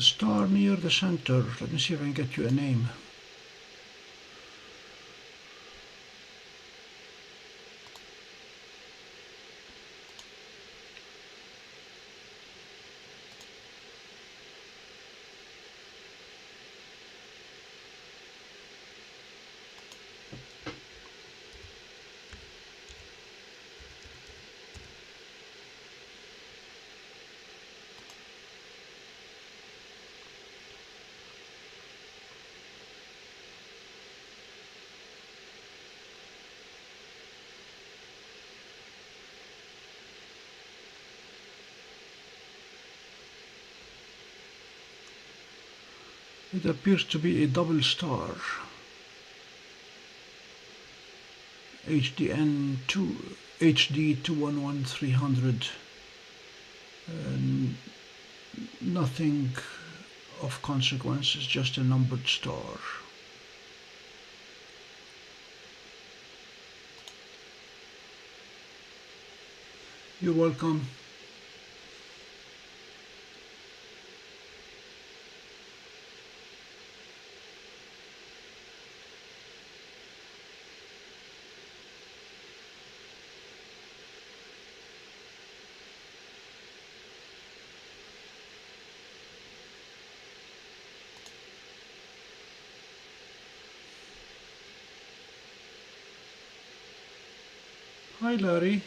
[SPEAKER 1] star near the center. Let me see if I can get you a name. It appears to be a double star. HD211300. Nothing of consequence, it's just a numbered star. You're welcome. Hi, Larry.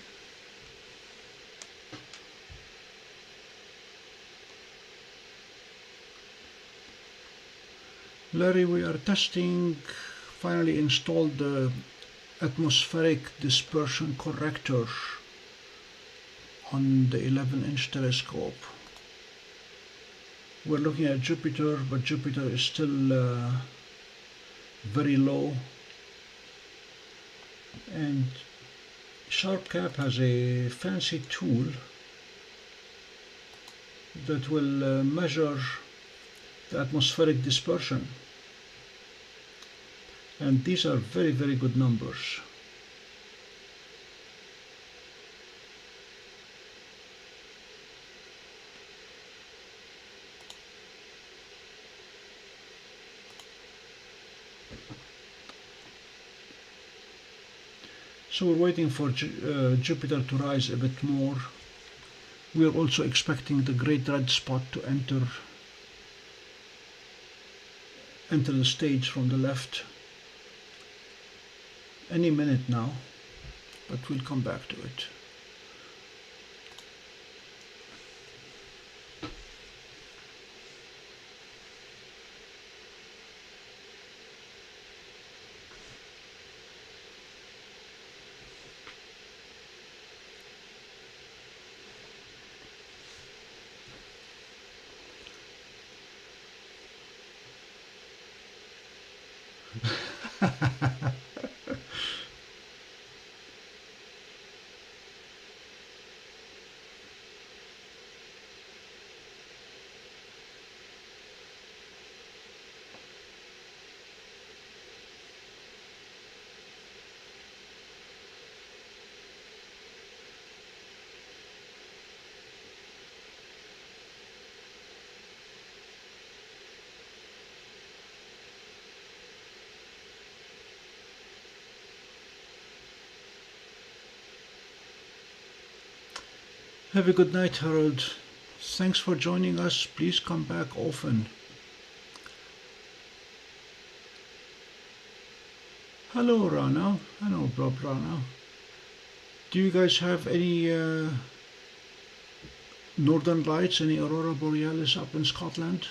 [SPEAKER 1] Larry, we are testing, finally installed the atmospheric dispersion corrector on the 11-inch telescope. We're looking at Jupiter, but Jupiter is still very low, and SharpCap has a fancy tool that will measure the atmospheric dispersion, and these are very, very good numbers. So we're waiting for Jupiter to rise a bit more. We are also expecting the great red spot to enter the stage from the left any minute now, but we'll come back to it. Have a good night, Harold. Thanks for joining us. Please come back often. Hello, Rana. Hello, Bob Rana. Do you guys have any northern lights, any aurora borealis up in Scotland?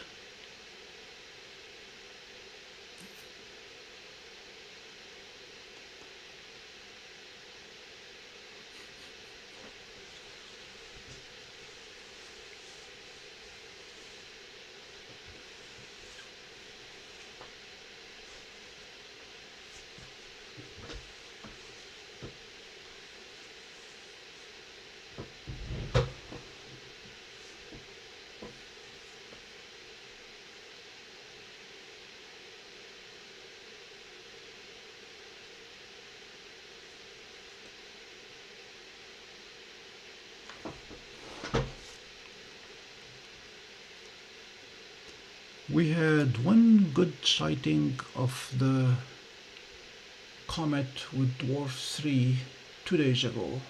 [SPEAKER 1] We had one good sighting of the comet with Dwarf 3 2 days ago.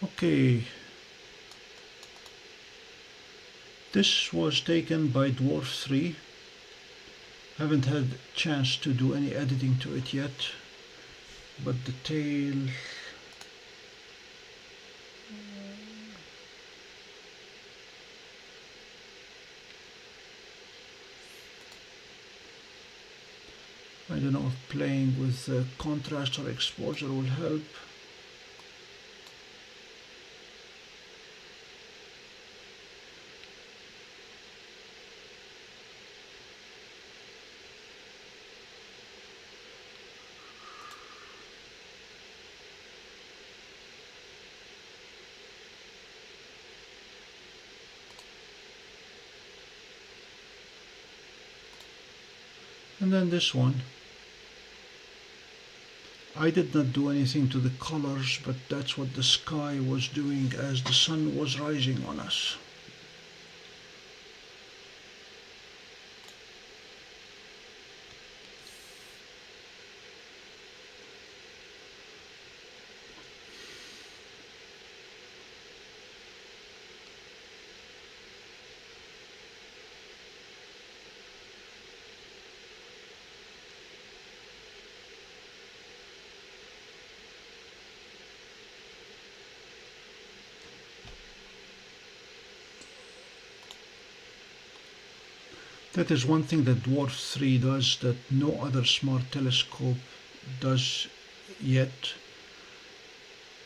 [SPEAKER 1] Okay, this was taken by Dwarf 3. Haven't had a chance to do any editing to it yet, but the tail I don't know if playing with contrast or exposure will help. And then this one. I did not do anything to the colors, but that's what the sky was doing as the sun was rising on us. That is one thing that Dwarf 3 does that no other smart telescope does yet.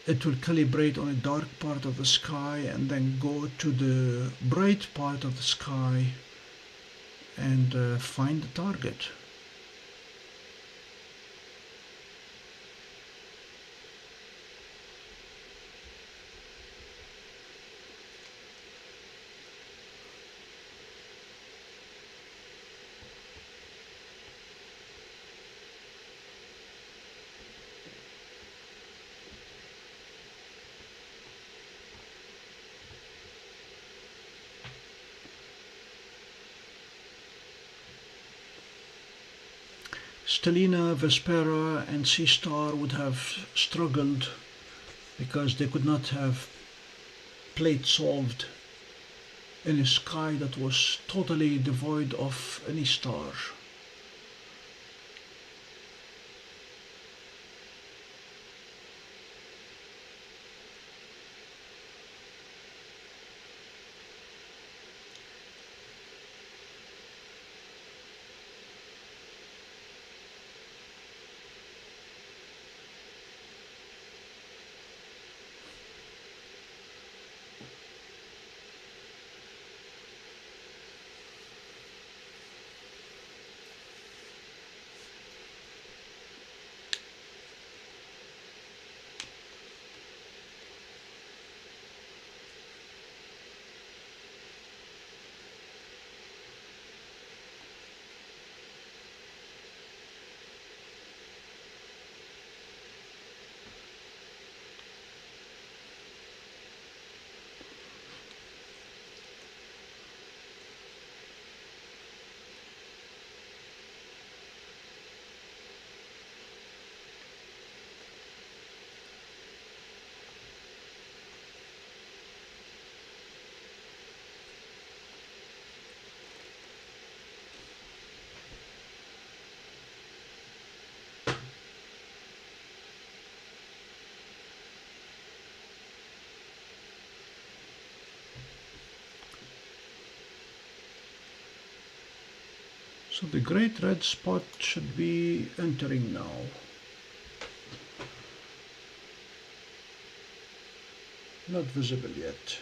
[SPEAKER 1] It will calibrate on a dark part of the sky and then go to the bright part of the sky and find the target. Stellina, Vespera and Seestar would have struggled because they could not have plate solved in a sky that was totally devoid of any star. So the great red spot should be entering now. Not visible yet.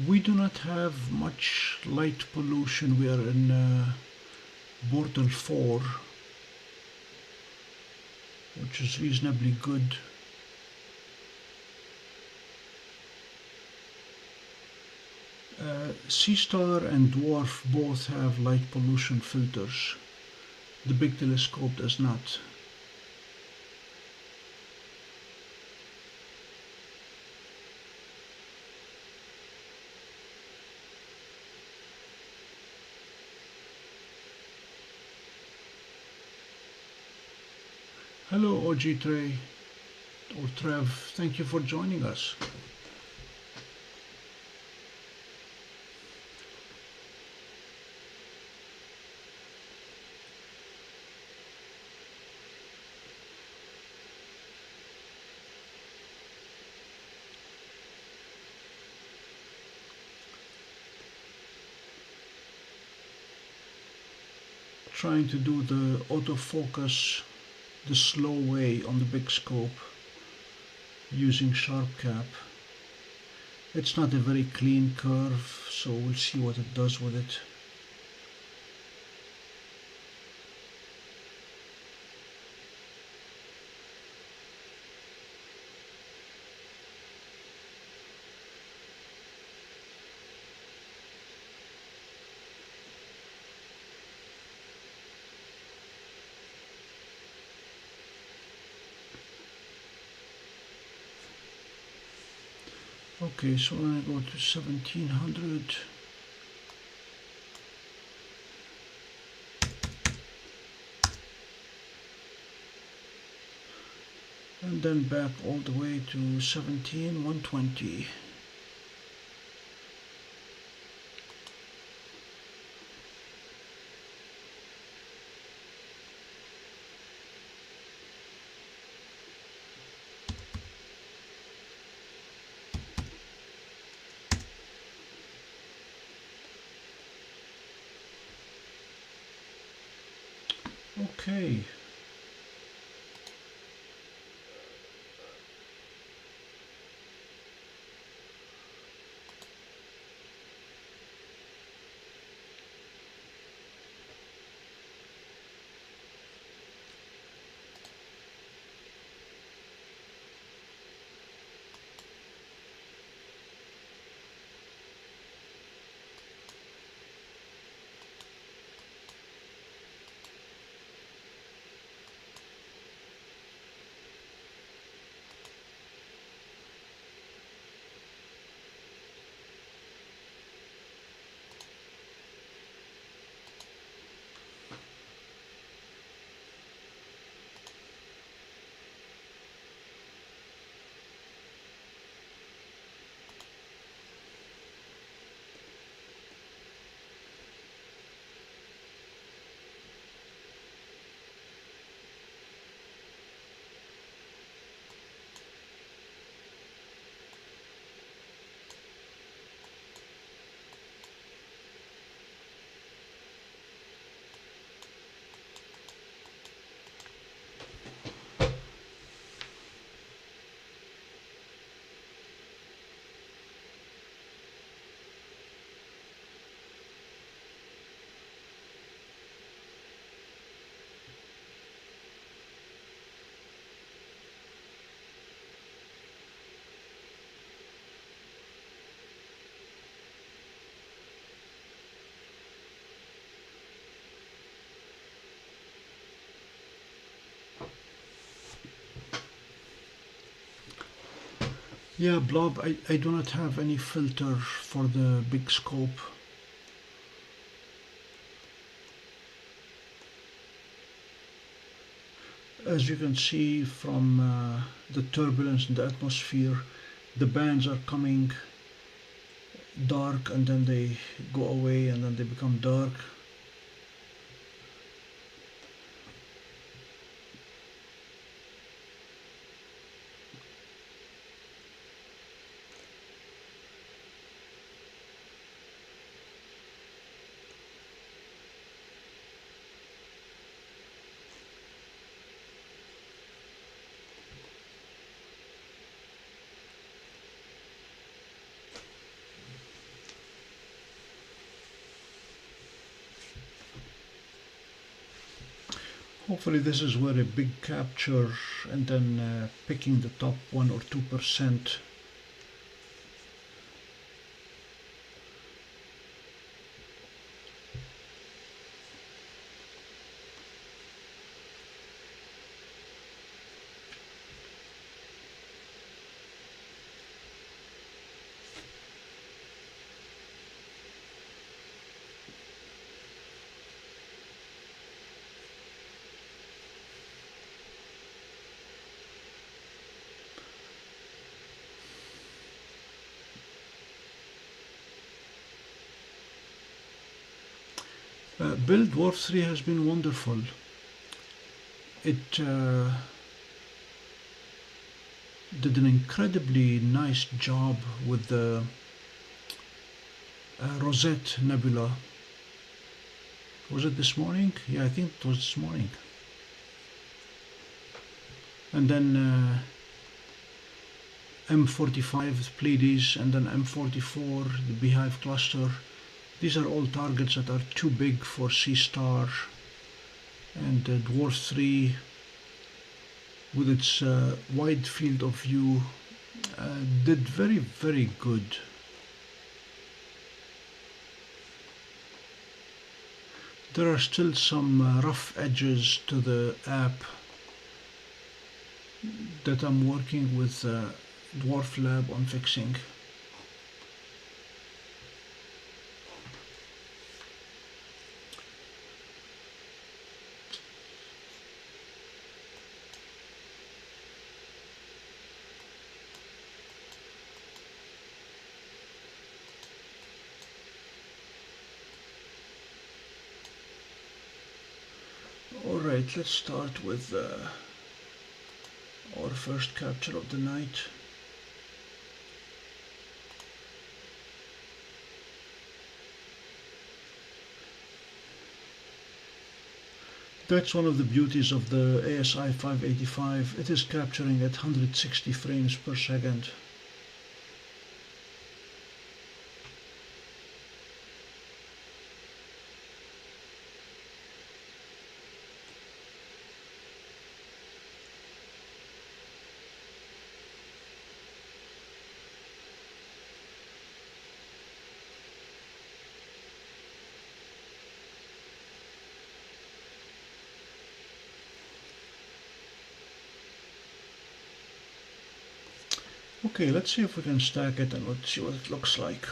[SPEAKER 1] We do not have much light pollution. We are in Bortle 4, which is reasonably good. Seestar and Dwarf both have light pollution filters. The big telescope does not. Hello OG Trey or Trev, thank you for joining us. Trying to do the autofocus the slow way on the big scope using sharp cap. It's not a very clean curve, so we'll see what it does with it. Okay, so I'm going to go to 1700. And then back all the way to 17120. Okay. Yeah, blob, I do not have any filter for the big scope. As you can see from the turbulence in the atmosphere, the bands are coming dark and then they go away and then they become dark. Hopefully this is where a big capture and then picking the top 1 or 2%. Build Dwarf 3 has been wonderful. It did an incredibly nice job with the Rosette Nebula. Was it this morning? Yeah, I think it was this morning. And then M45, the Pleiades, and then M44, the Beehive cluster. These are all targets that are too big for Seestar, and Dwarf 3, with its wide field of view, did very, very good. There are still some rough edges to the app that I'm working with Dwarf Lab on fixing. Alright, let's start with our first capture of the night. That's one of the beauties of the ASI 585. It is capturing at 160 frames per second. Okay, let's see if we can stack it and let's see what it looks like.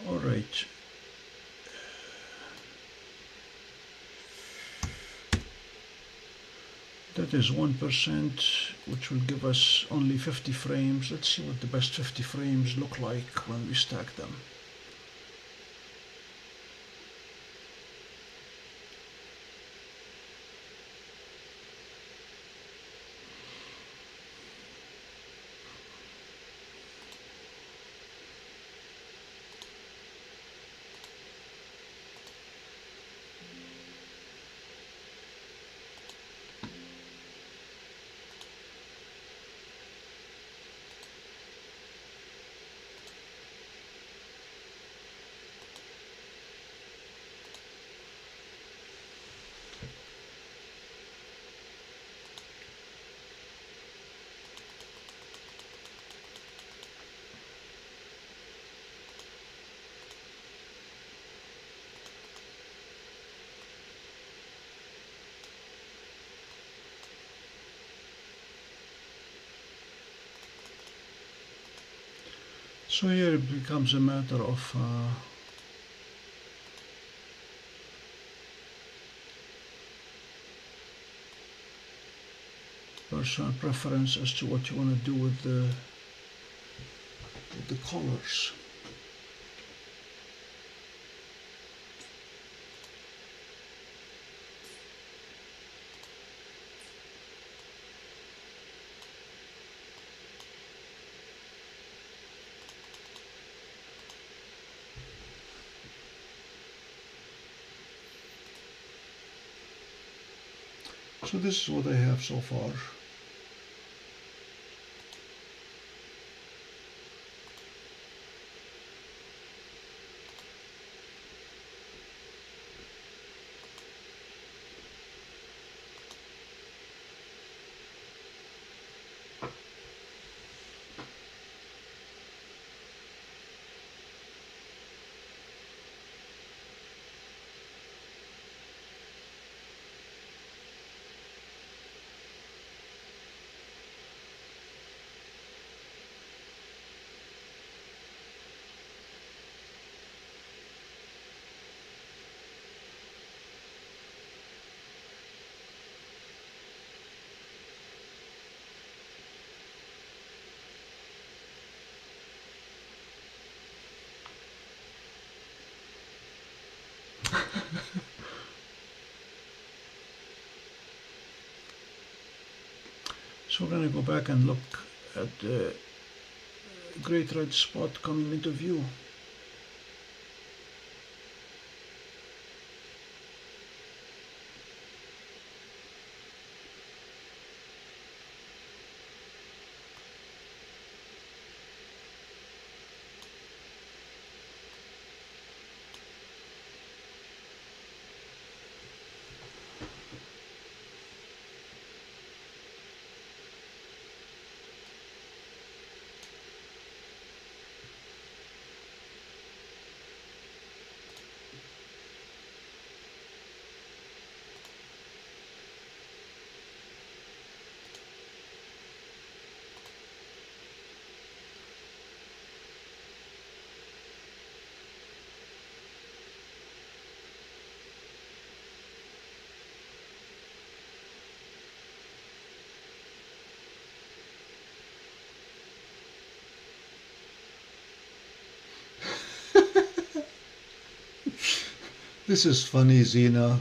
[SPEAKER 1] Alright. That is 1%, which will give us only 50 frames. Let's see what the best 50 frames look like when we stack them. So here it becomes a matter of personal preference as to what you want to do with the colors. So this is what I have so far. So we're going to go back and look at the great red spot coming into view. This is funny, Zena.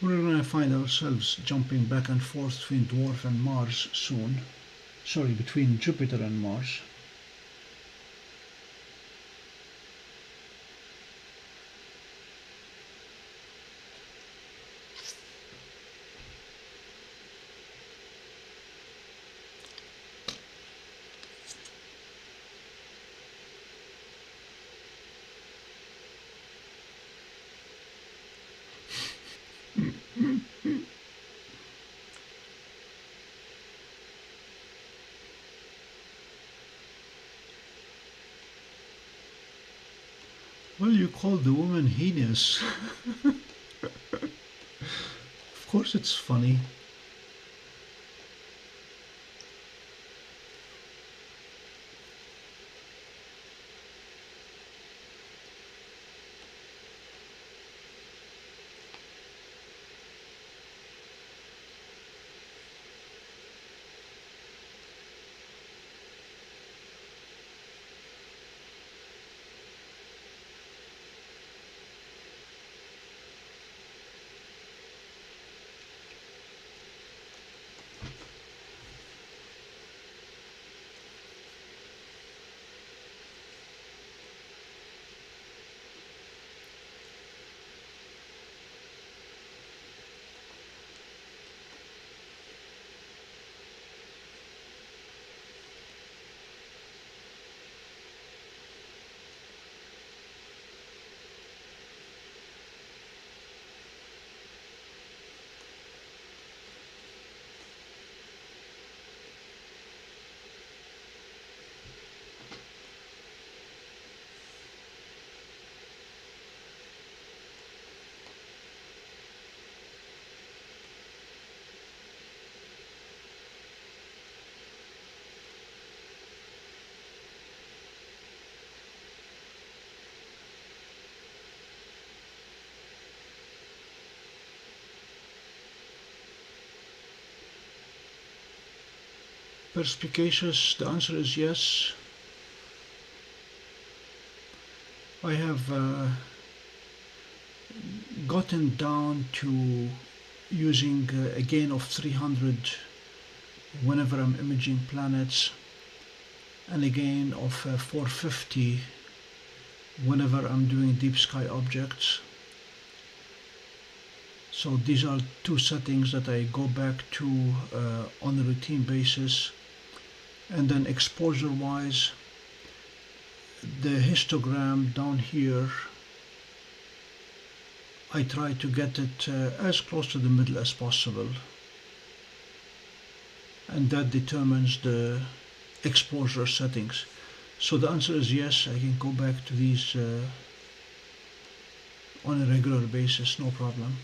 [SPEAKER 1] We're going to find ourselves jumping back and forth between Dwarf and Mars soon. Sorry, between Jupiter and Mars. Well, you called the woman heinous. Of course it's funny. Perspicacious, the answer is yes. I have gotten down to using a gain of 300 whenever I'm imaging planets, and a gain of 450 whenever I'm doing deep sky objects. So these are two settings that I go back to on a routine basis. And then exposure wise, the histogram down here, I try to get it as close to the middle as possible, and that determines the exposure settings. So the answer is yes, I can go back to these on a regular basis, no problem.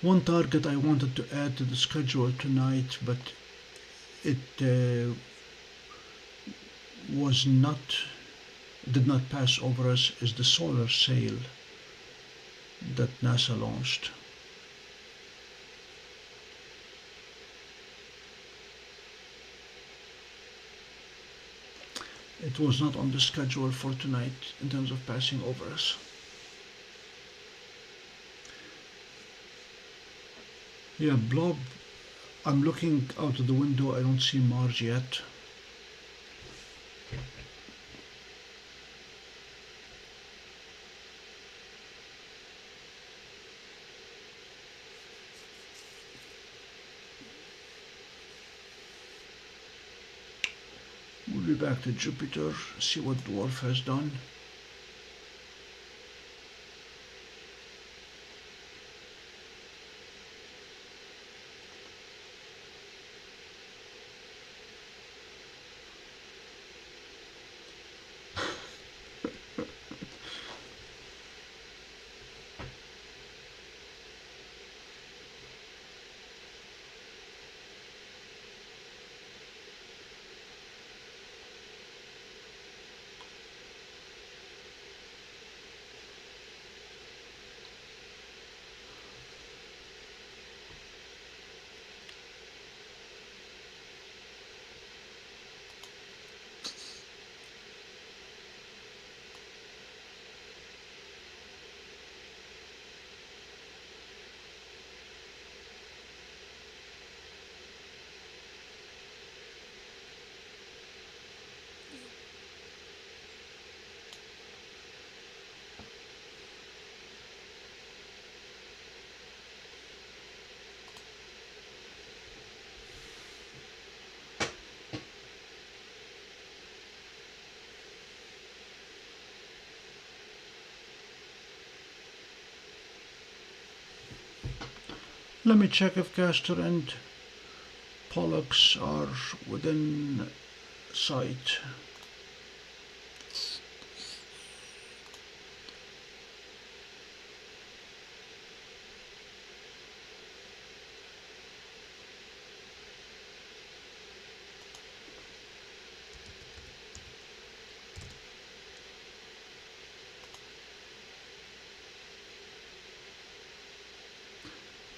[SPEAKER 1] One target I wanted to add to the schedule tonight, but it did not pass over us, is the solar sail that NASA launched. It was not on the schedule for tonight in terms of passing over us. Yeah, blob, I'm looking out of the window, I don't see Mars yet. We'll be back to Jupiter, see what Dwarf has done. Let me check if Castor and Pollux are within sight.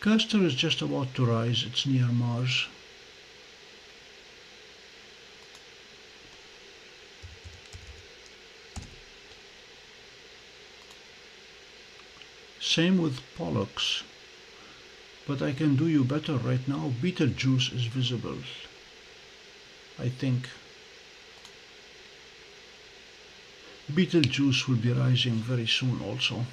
[SPEAKER 1] Castor is just about to rise, it's near Mars. Same with Pollux, but I can do you better right now. Betelgeuse is visible, I think. Betelgeuse will be rising very soon also.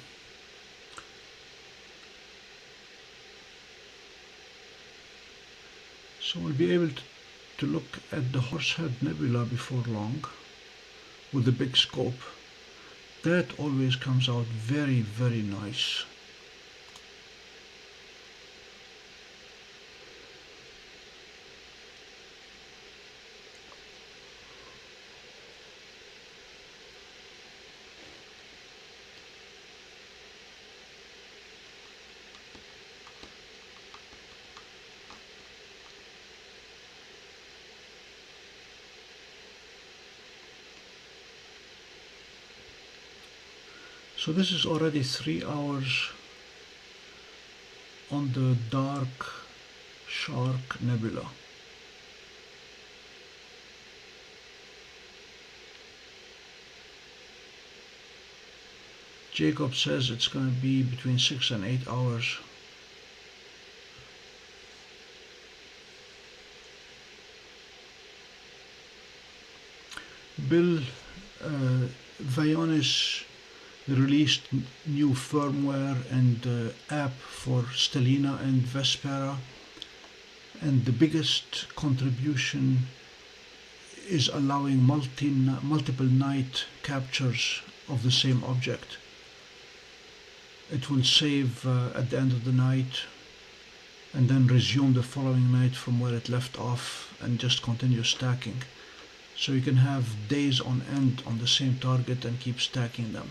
[SPEAKER 1] So we'll be able to look at the Horsehead Nebula before long with a big scope. That always comes out very, very nice. So this is already 3 hours on the dark Shark Nebula. Jacob says it's going to be between 6 and 8 hours. Bill, Vaonis released new firmware and app for Stellina and Vespera, and the biggest contribution is allowing multiple night captures of the same object. It will save at the end of the night and then resume the following night from where it left off and just continue stacking. So you can have days on end on the same target and keep stacking them.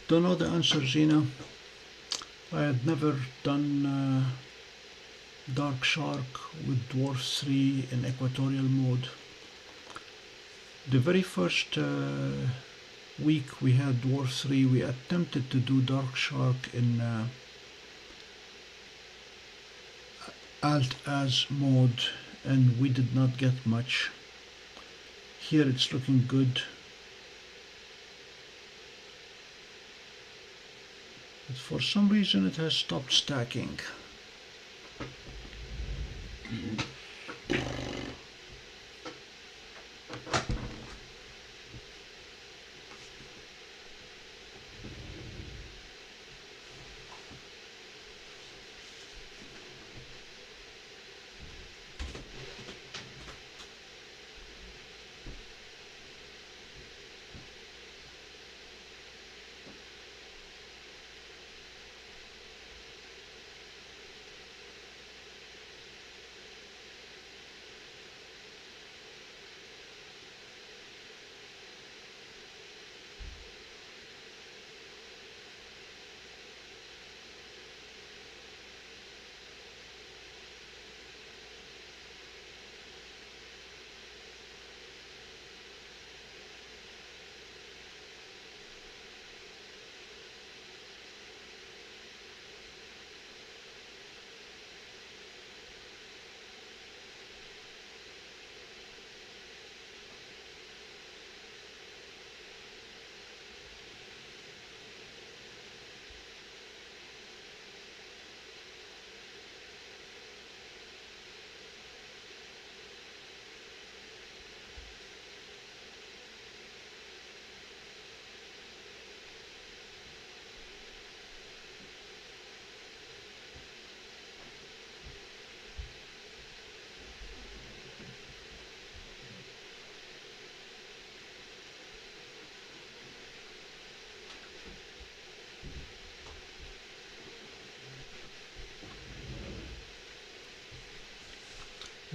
[SPEAKER 1] Don't know the answer, Zena. I had never done Dark Shark with Dwarf 3 in equatorial mode. The very first week we had Dwarf 3, we attempted to do Dark Shark in Alt-Az mode, and we did not get much. Here it's looking good. But for some reason it has stopped stacking.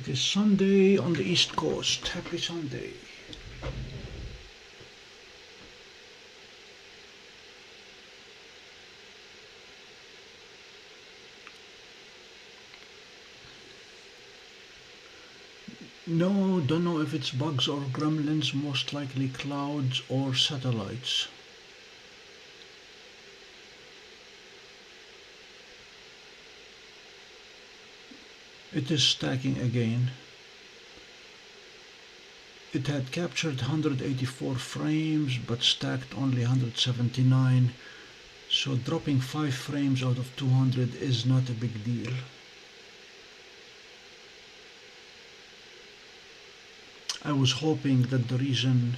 [SPEAKER 1] It is Sunday on the East Coast. Happy Sunday. No, don't know if it's bugs or gremlins, most likely clouds or satellites. It is stacking again. It had captured 184 frames but stacked only 179, so dropping 5 frames out of 200 is not a big deal. I was hoping that the reason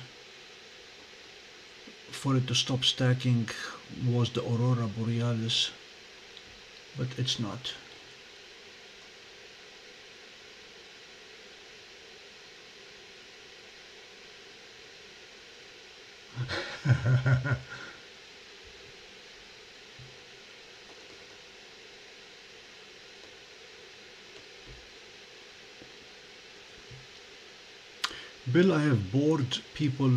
[SPEAKER 1] for it to stop stacking was the aurora borealis, but it's not. Bill, I have bored people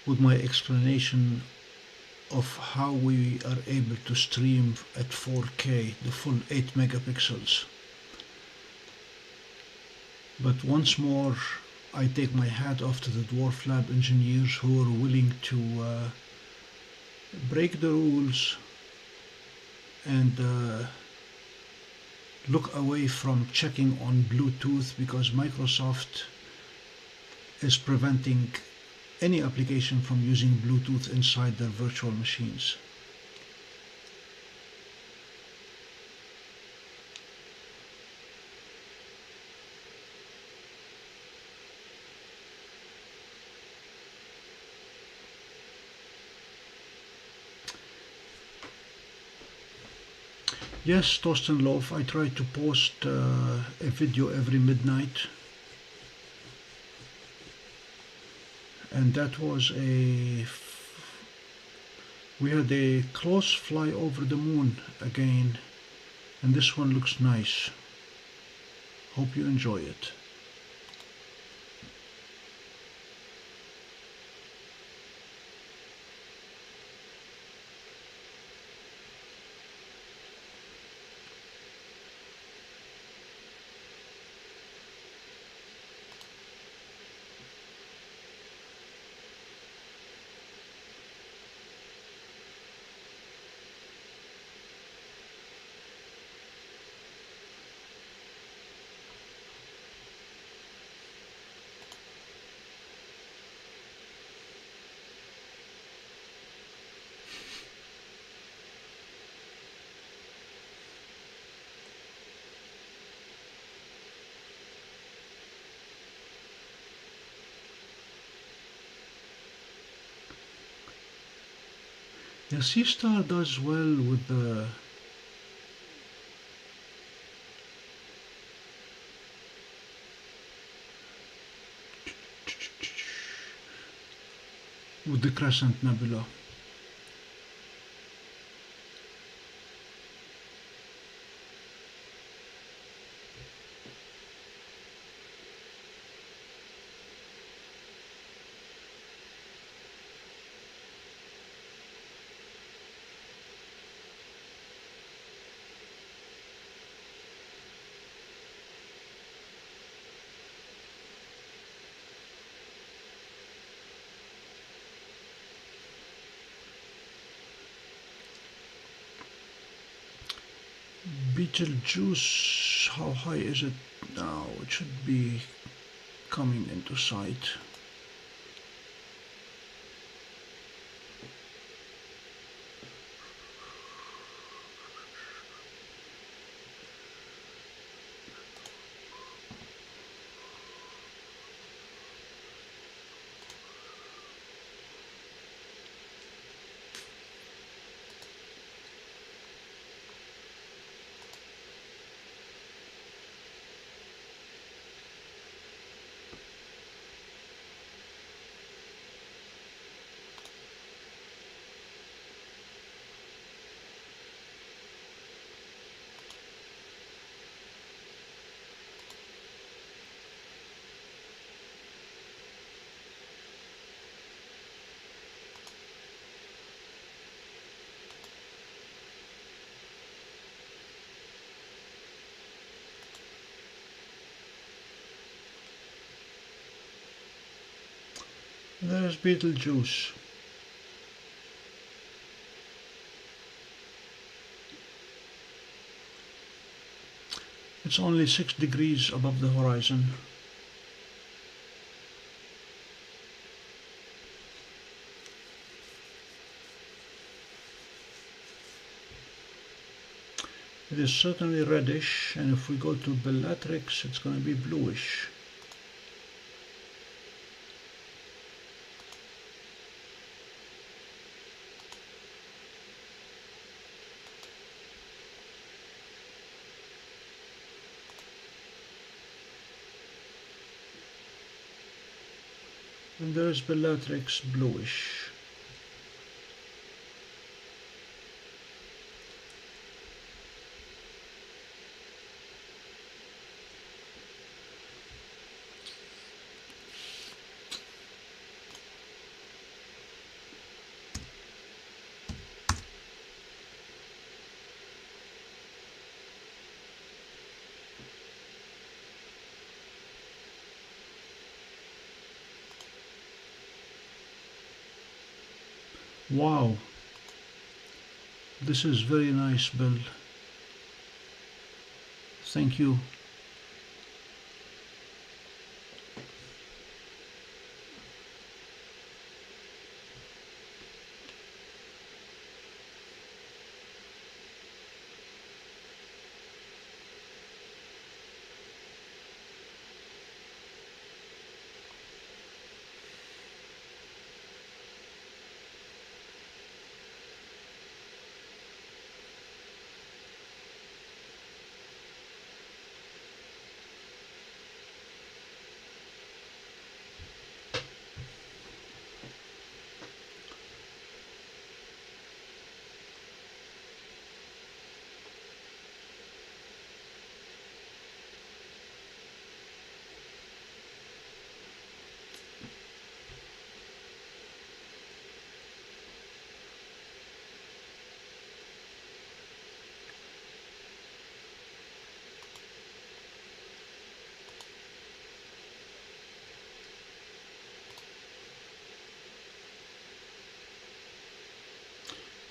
[SPEAKER 1] with my explanation of how we are able to stream at 4K, the full 8 megapixels. But once more, I take my hat off to the Dwarf Lab engineers who are willing to break the rules and look away from checking on Bluetooth, because Microsoft is preventing any application from using Bluetooth inside their virtual machines. Yes, Torsten Loaf, I try to post a video every midnight. And that was we had a close fly over the moon again, and this one looks nice. Hope you enjoy it. Yeah, Seestar does well with the Crescent Nebula. Betelgeuse, how high is it now? It should be coming into sight. There's Betelgeuse. It's only 6 degrees above the horizon. It is certainly reddish, and if we go to Bellatrix, it's going to be bluish. And there's Bellatrix bluish. Wow, this is very nice, Bill. Thank you.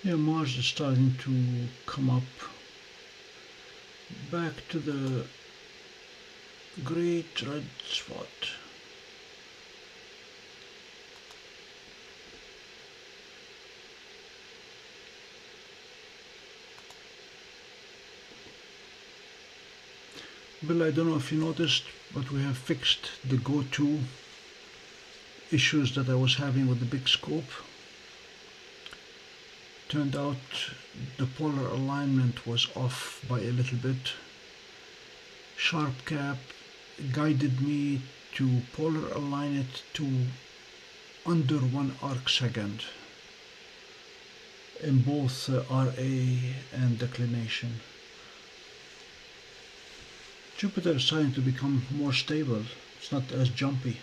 [SPEAKER 1] Yeah, Mars is starting to come up. Back to the great red spot. Bill, I don't know if you noticed, but we have fixed the go-to issues that I was having with the big scope. Turned out the polar alignment was off by a little bit. Sharp cap guided me to polar align it to under 1 arc second in both RA and declination. Jupiter is starting to become more stable. It's not as jumpy.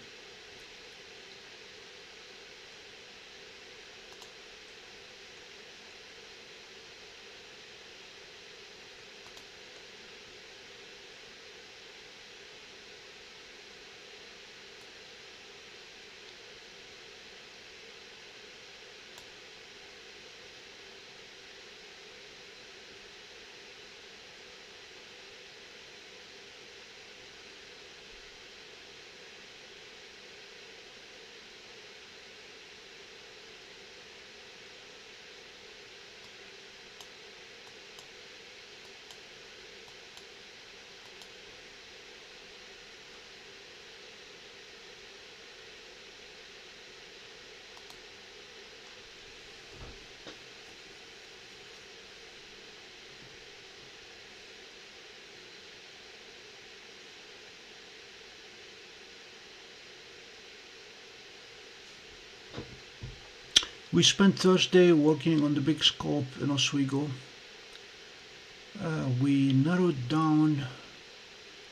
[SPEAKER 1] We spent Thursday working on the big scope in Oswego. We narrowed down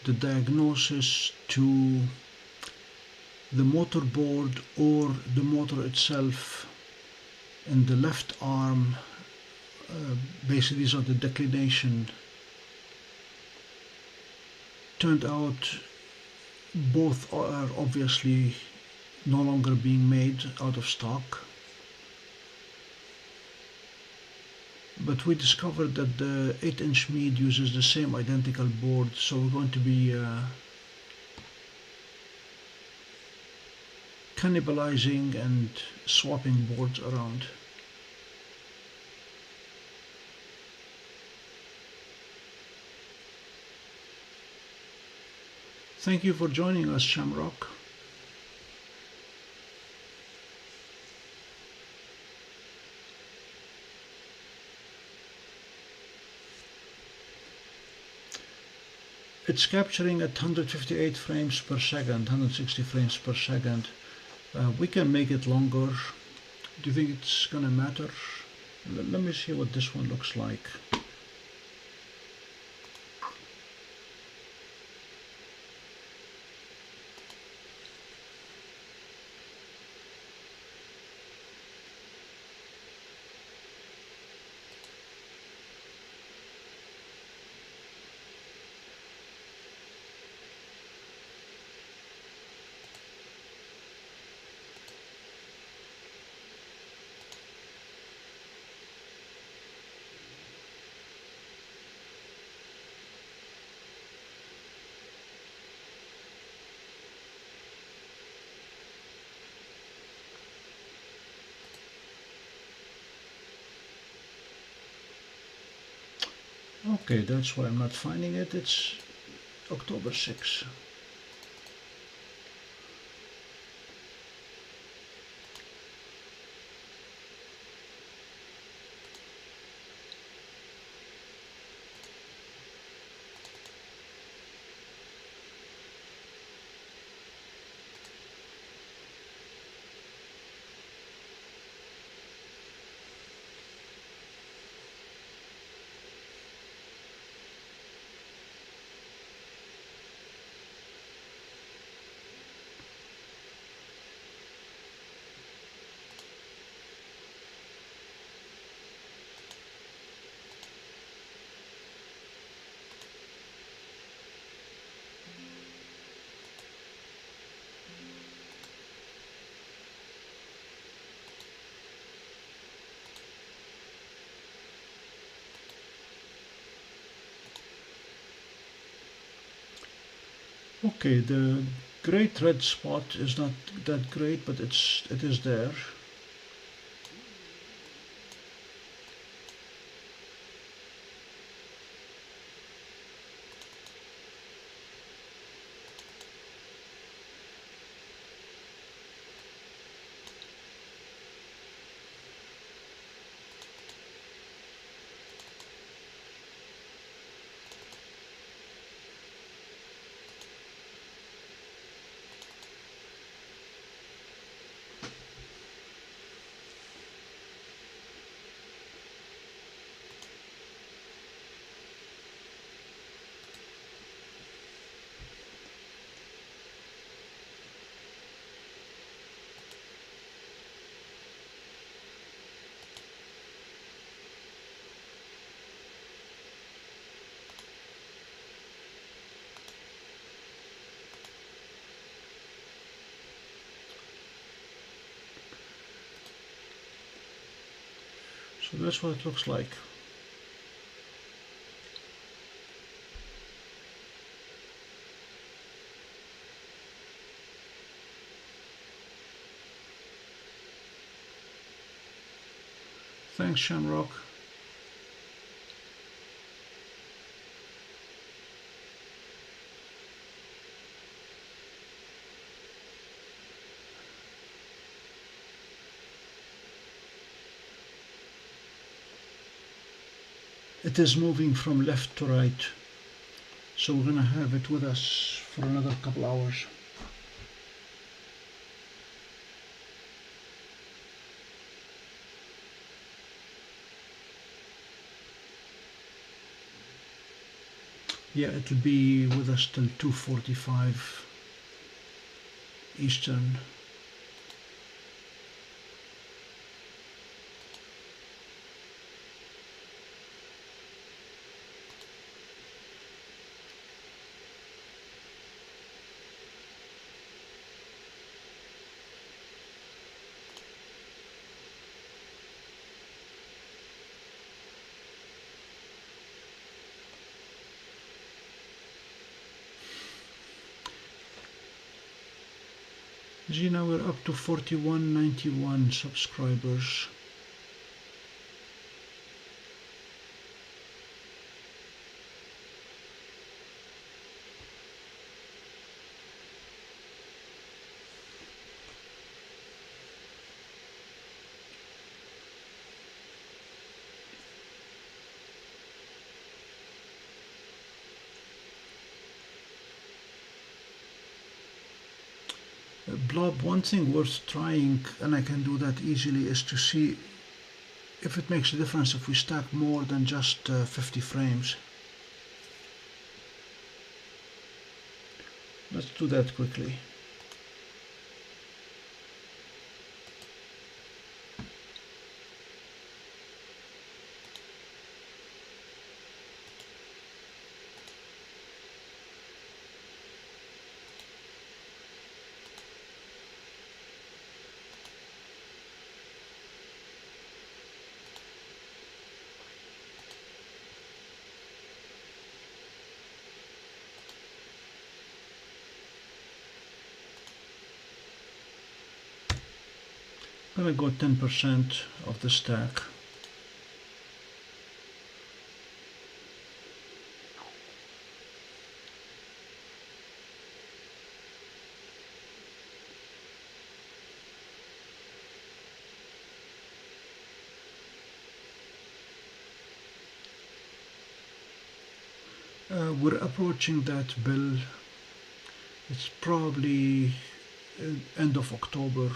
[SPEAKER 1] the diagnosis to the motor board or the motor itself in the left arm. Basically, these are the declination. Turned out both are obviously no longer being made, out of stock. But we discovered that the 8-inch Meade uses the same identical board, so we're going to be cannibalizing and swapping boards around. Thank you for joining us, Shamrock. It's capturing at 158 frames per second, 160 frames per second. We can make it longer. Do you think it's gonna matter? Let me see what this one looks like. Okay, that's why I'm not finding it. It's October 6th. Okay, the great red spot is not that great, but it is there. So that's what it looks like. Thanks, Shamrock. It is moving from left to right, so we're gonna have it with us for another couple hours. Yeah, it'll be with us till 2:45 Eastern. See, now we're up to 4191 subscribers. Blob, one thing worth trying, and I can do that easily, is to see if it makes a difference if we stack more than just 50 frames. Let's do that quickly. I'm gonna go 10% of the stack. We're approaching that bill. It's probably end of October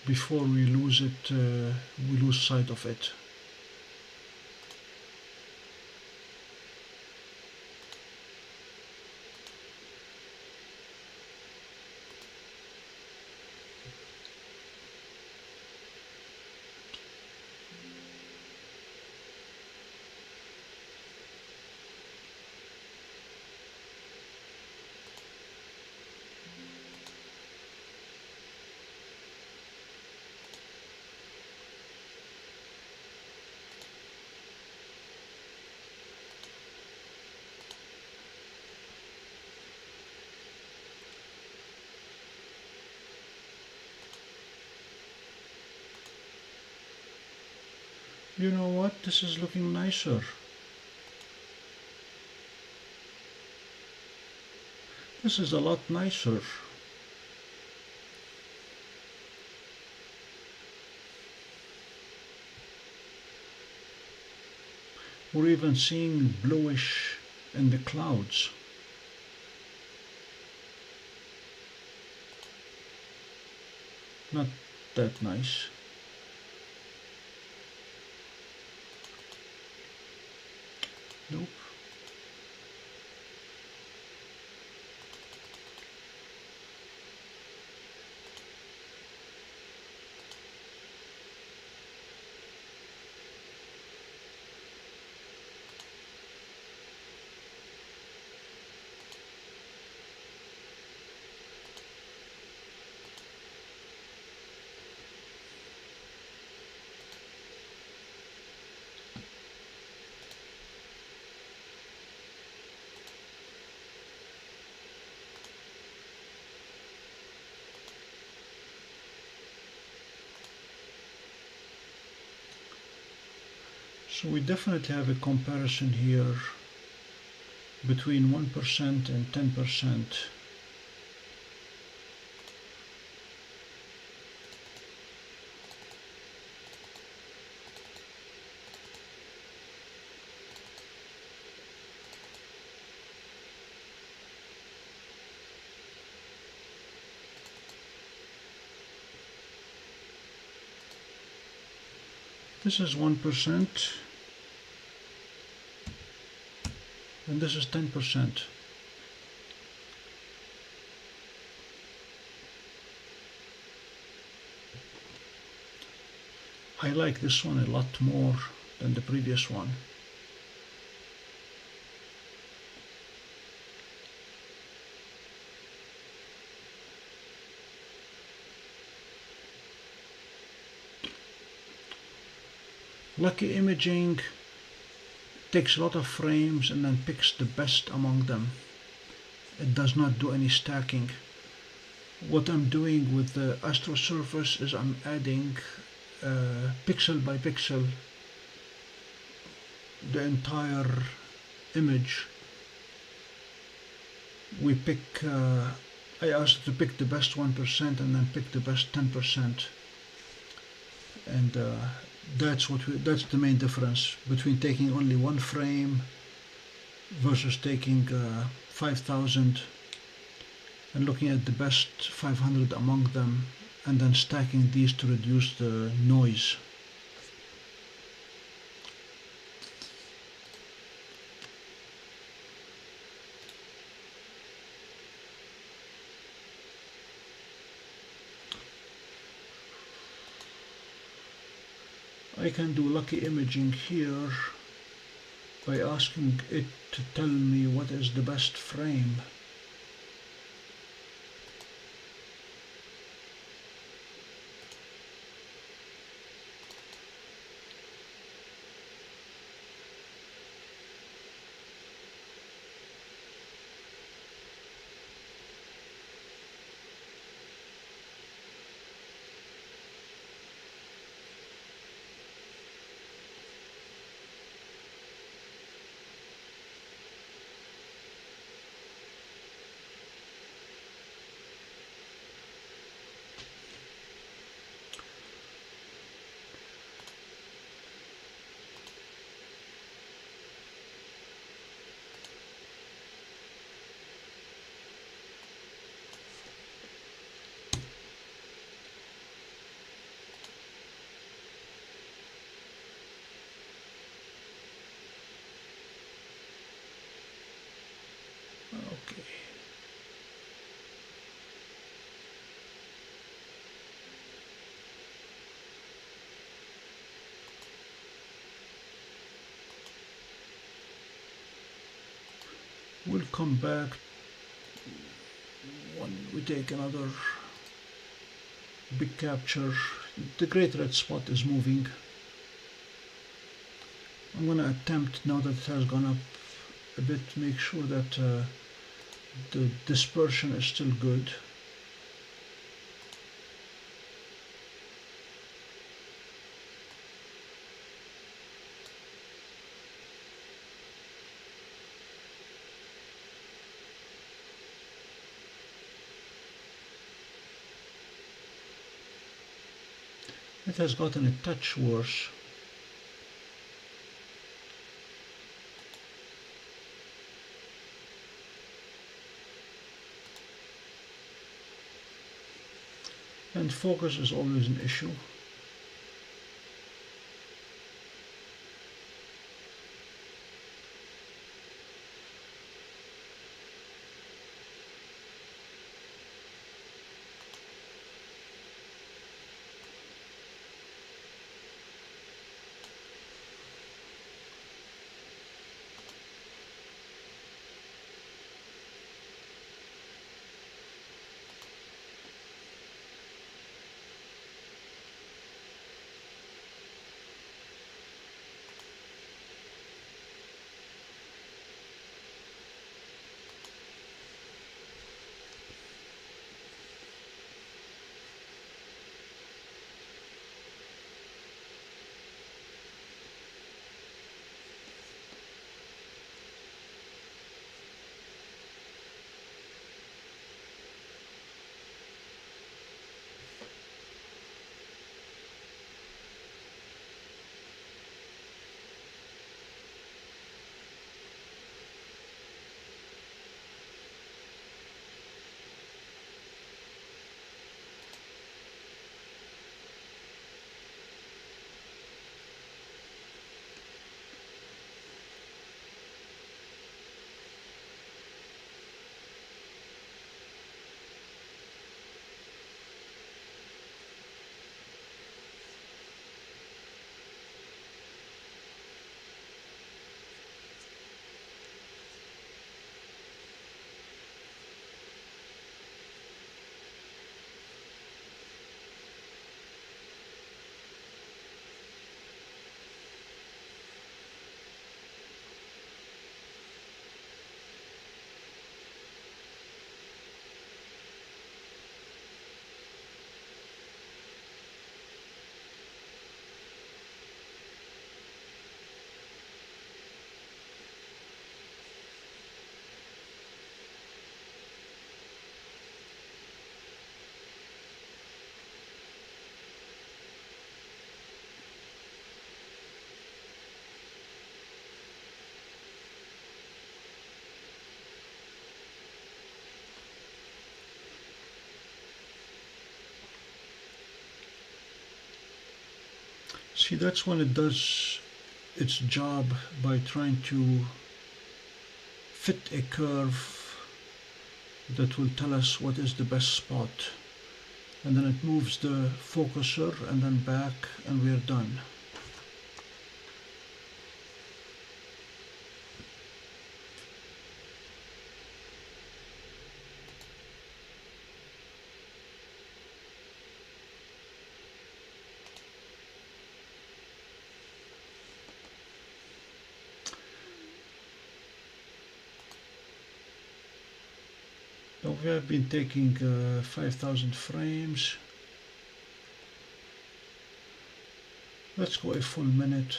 [SPEAKER 1] before we lose it, we lose sight of it. You know what? This is looking nicer. This is a lot nicer. We're even seeing bluish in the clouds. Not that nice. Nope. So we definitely have a comparison here between 1% and 10%. This is 1%. And this is 10%. I like this one a lot more than the previous one. Lucky Imaging takes a lot of frames and then picks the best among them. It does not do any stacking. What I'm doing with the astrosurface is I'm adding pixel by pixel the entire image. We pick, I asked to pick the best 1% and then pick the best 10%. And that's the main difference between taking only one frame versus taking 5,000 and looking at the best 500 among them and then stacking these to reduce the noise. I can do lucky imaging here by asking it to tell me what is the best frame. Okay. We'll come back when we take another big capture. The great red spot is moving. I'm going to attempt, now that it has gone up a bit, make sure that the dispersion is still good. It has gotten a touch worse. And focus is always an issue. See, that's when it does its job by trying to fit a curve that will tell us what is the best spot. And then it moves the focuser and then back, and we're done. Now we have been taking 5,000 frames. Let's go a full minute.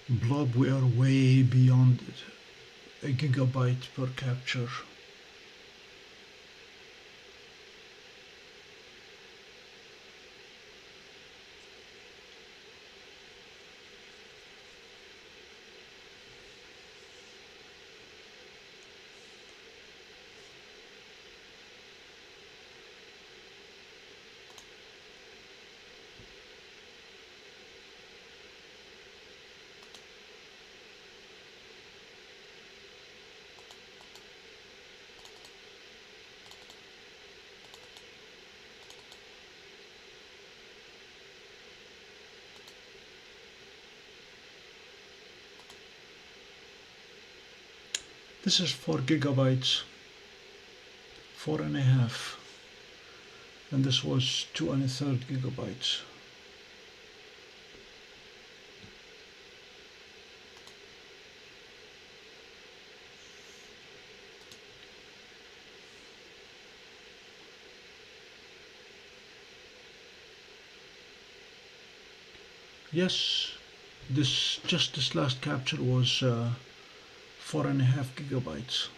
[SPEAKER 1] Blob, we are way beyond a gigabyte per capture. This is 4 gigabytes, 4.5, and this was 2 1/3 gigabytes. Yes, this last capture was 4.5 gigabytes.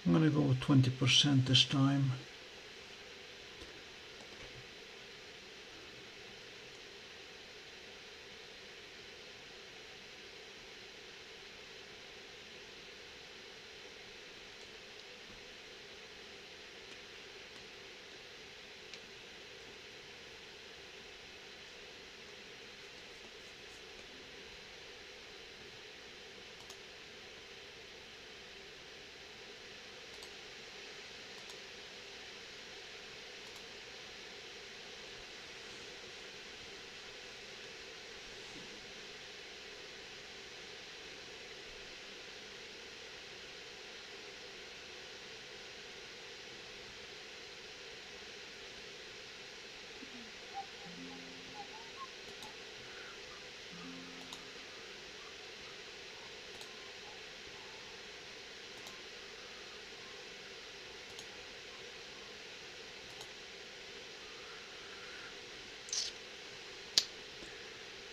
[SPEAKER 1] I'm going to go with 20% this time.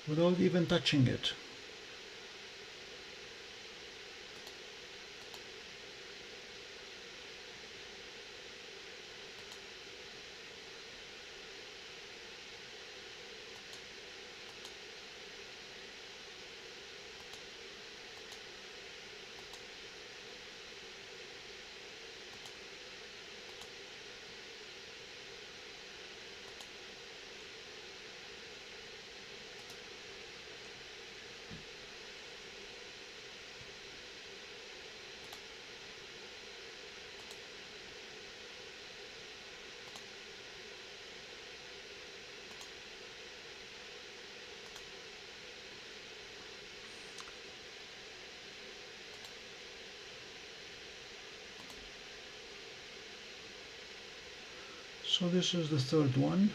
[SPEAKER 1] Without even touching it. So this is the third one.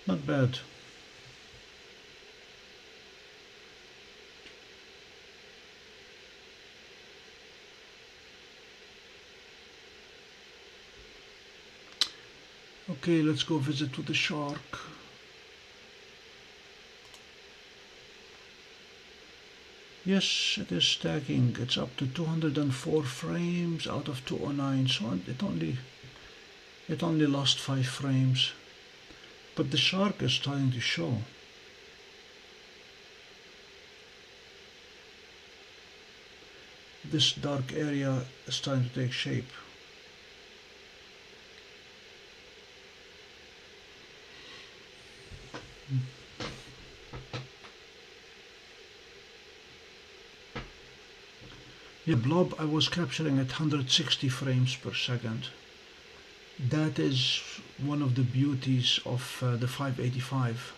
[SPEAKER 1] Not bad. Okay, let's go visit to the shark. Yes, it is stacking. It's up to 204 frames out of 209, so it only lost 5 frames. But the shark is starting to show. This dark area is starting to take shape. The blob I was capturing at 160 frames per second. That is one of the beauties of the 585.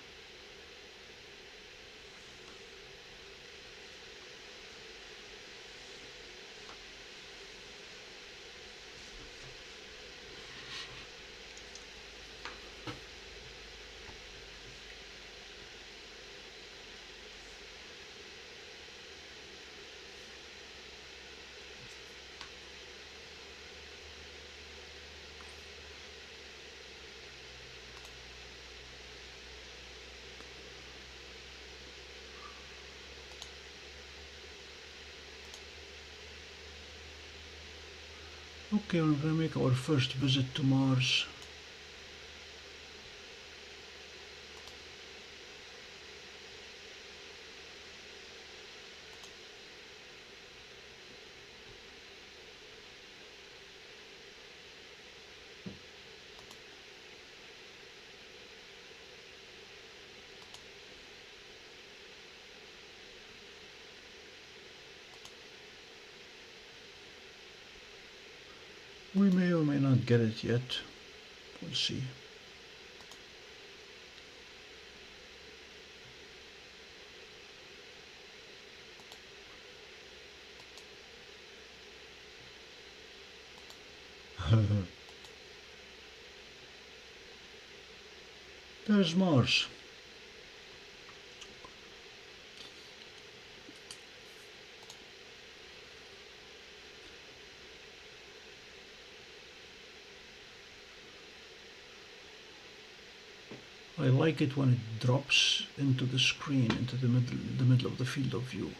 [SPEAKER 1] Okay, we're going to make our first visit to Mars. We may or may not get it yet. We'll see. There's Mars. I like it when it drops into the screen, into the middle of the field of view.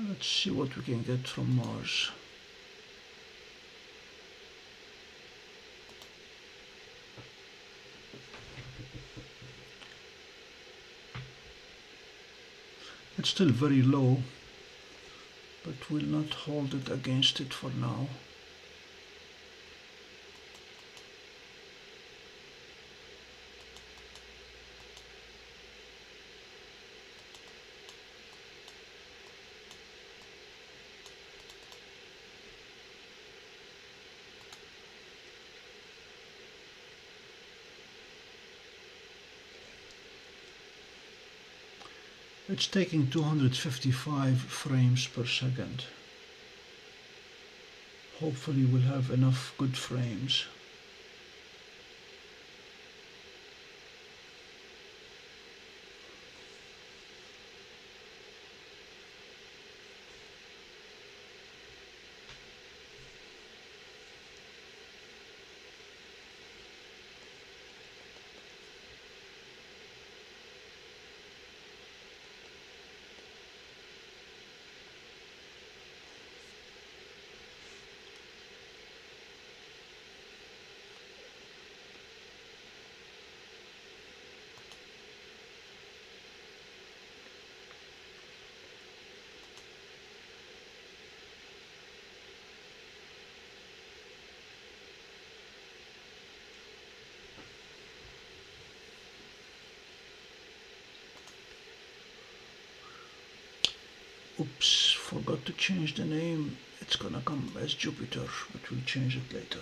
[SPEAKER 1] Let's see what we can get from Mars. It's still very low, but we'll not hold it against it for now. It's taking 255 frames per second. Hopefully we'll have enough good frames. Oops, forgot to change the name. It's gonna come as Jupiter, but we'll change it later.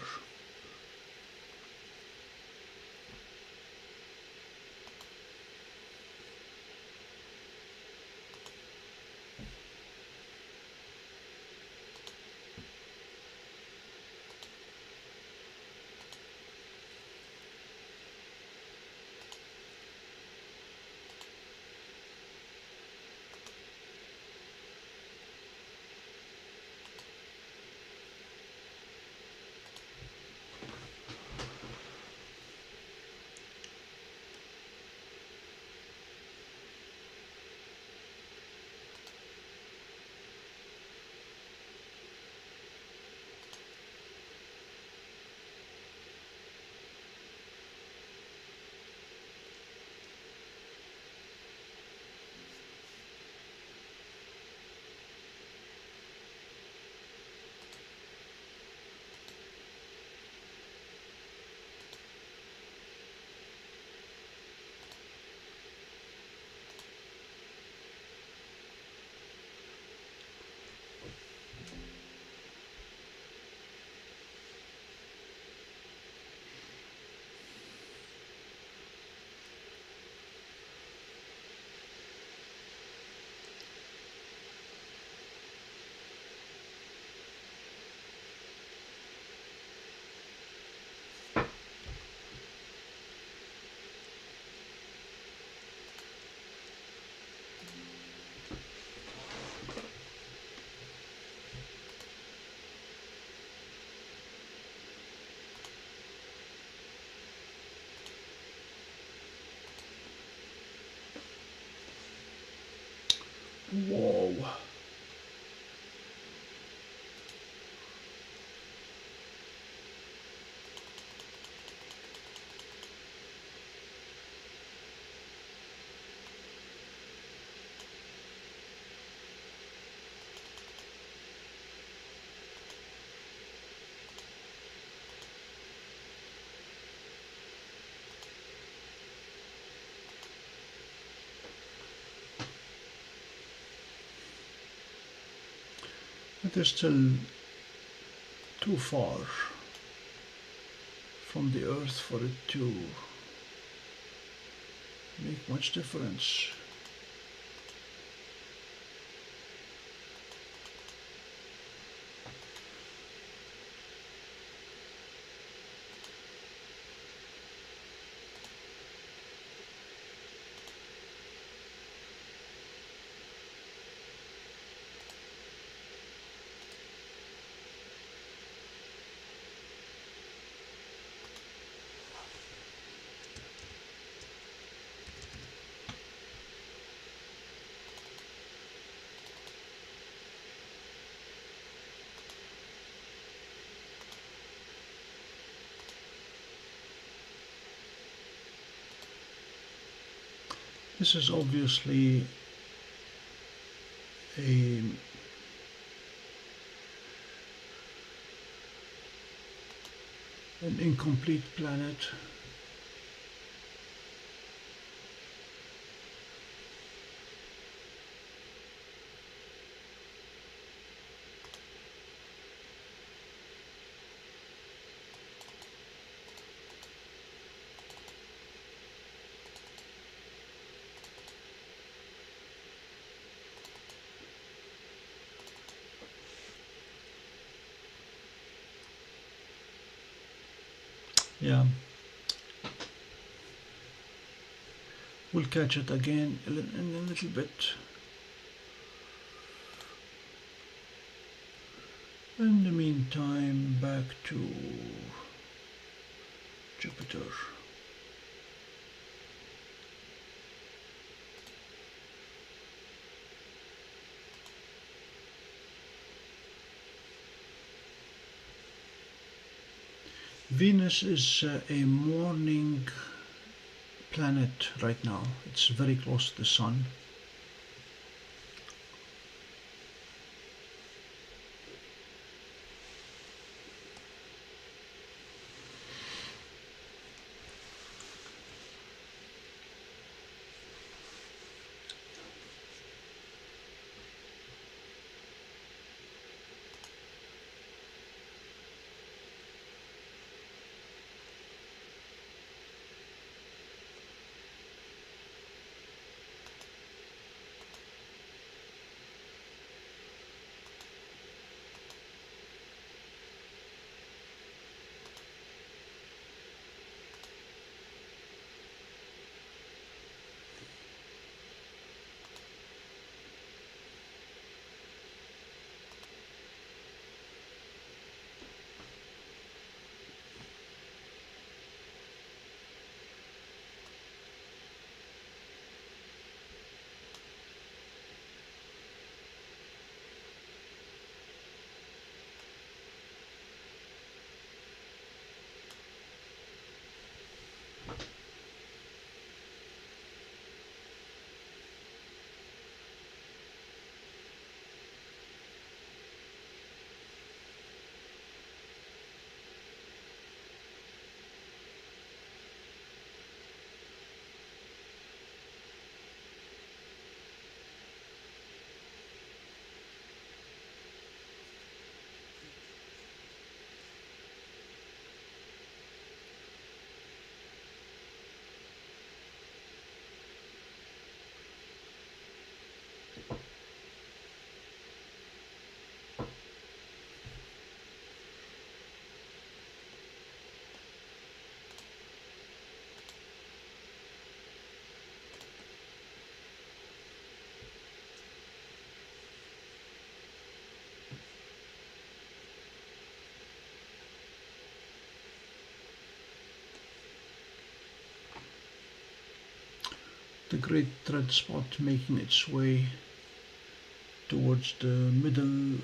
[SPEAKER 1] Whoa. It is still too far from the Earth for it to make much difference. This is obviously an incomplete planet. Yeah, we'll catch it again in a little bit. In the meantime, back to Jupiter. Venus is a morning planet right now. It's very close to the Sun. the great red spot making its way towards the middle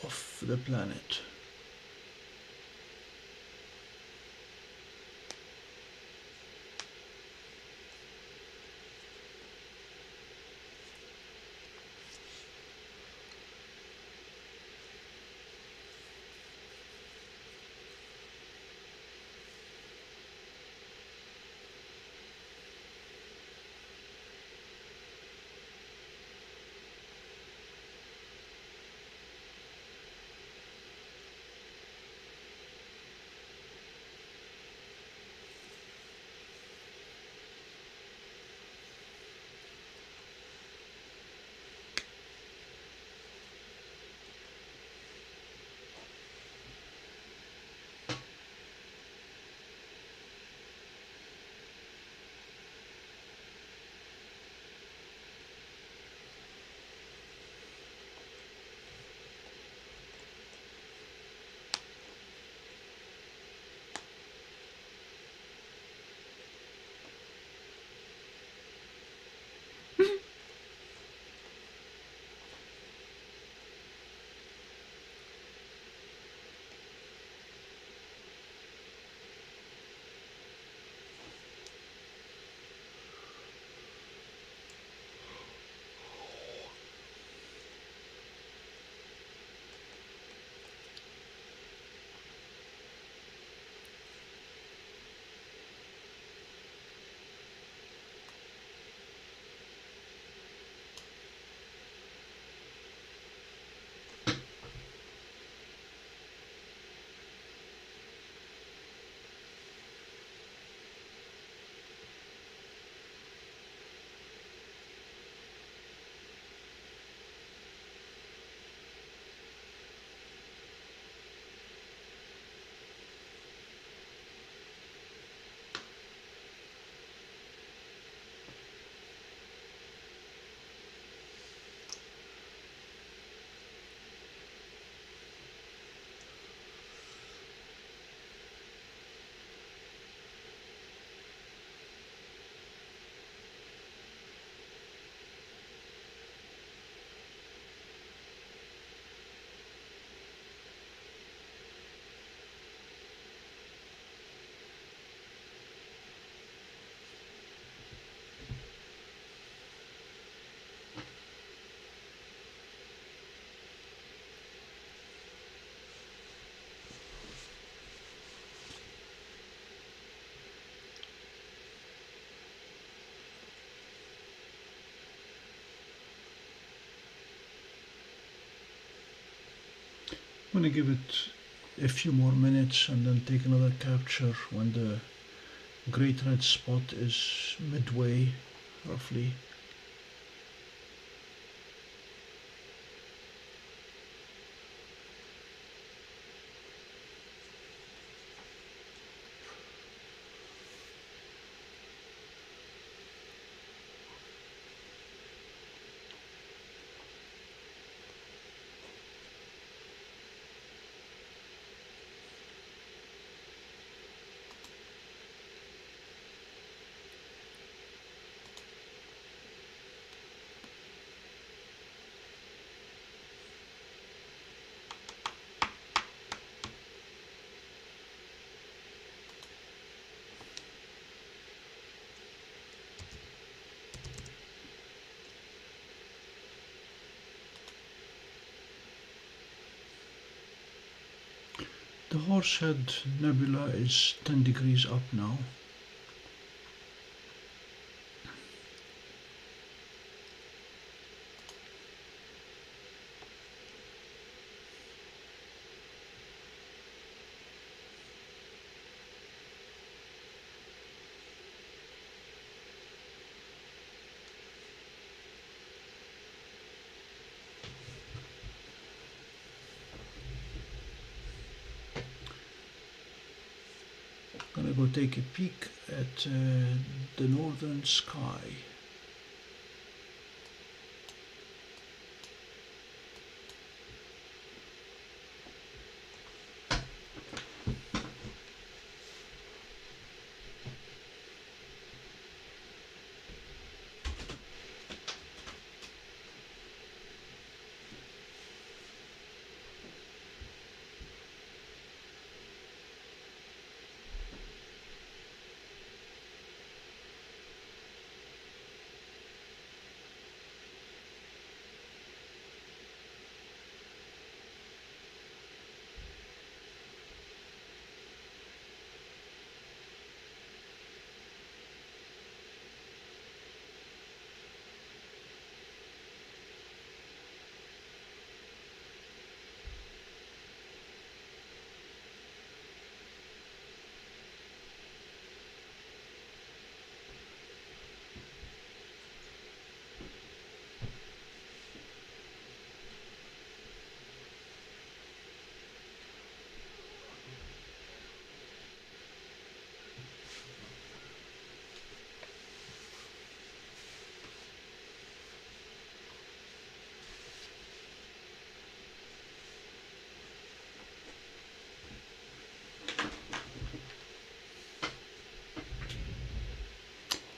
[SPEAKER 1] of the planet. I'm going to give it a few more minutes and then take another capture when the great red spot is midway, roughly. The Horsehead Nebula is 10 degrees up now. Gonna go take a peek at the northern sky.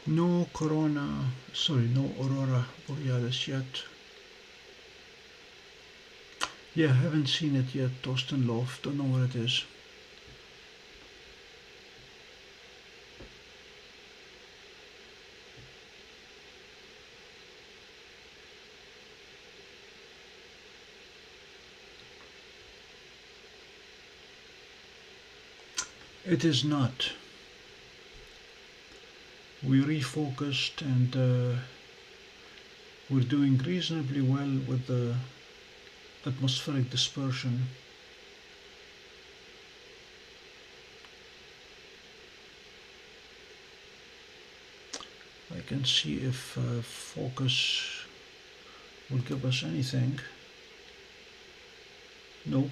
[SPEAKER 1] No no aurora borealis yet. Yeah, haven't seen it yet, Torsten Love, don't know where it is. It is not. We refocused and we're doing reasonably well with the atmospheric dispersion. I can see if focus will give us anything. Nope.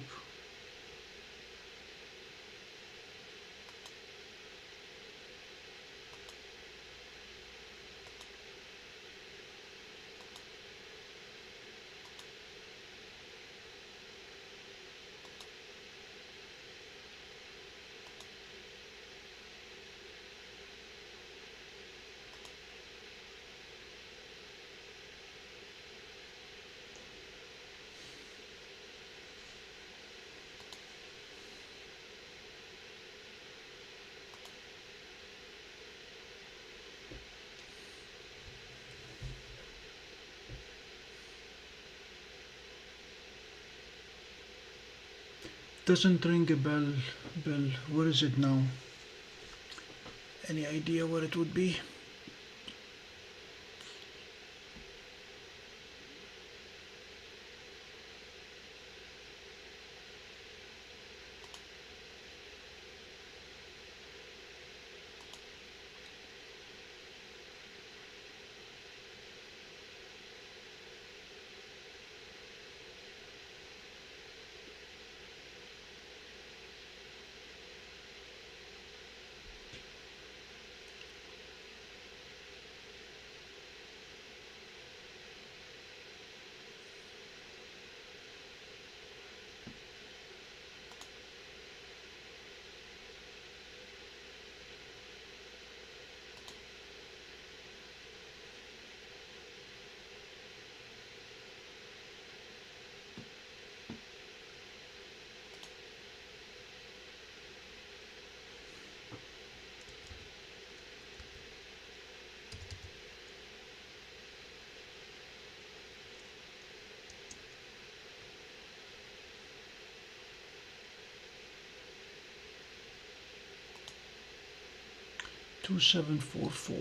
[SPEAKER 1] Doesn't ring a bell. Where is it now? Any idea where it would be? Two 744.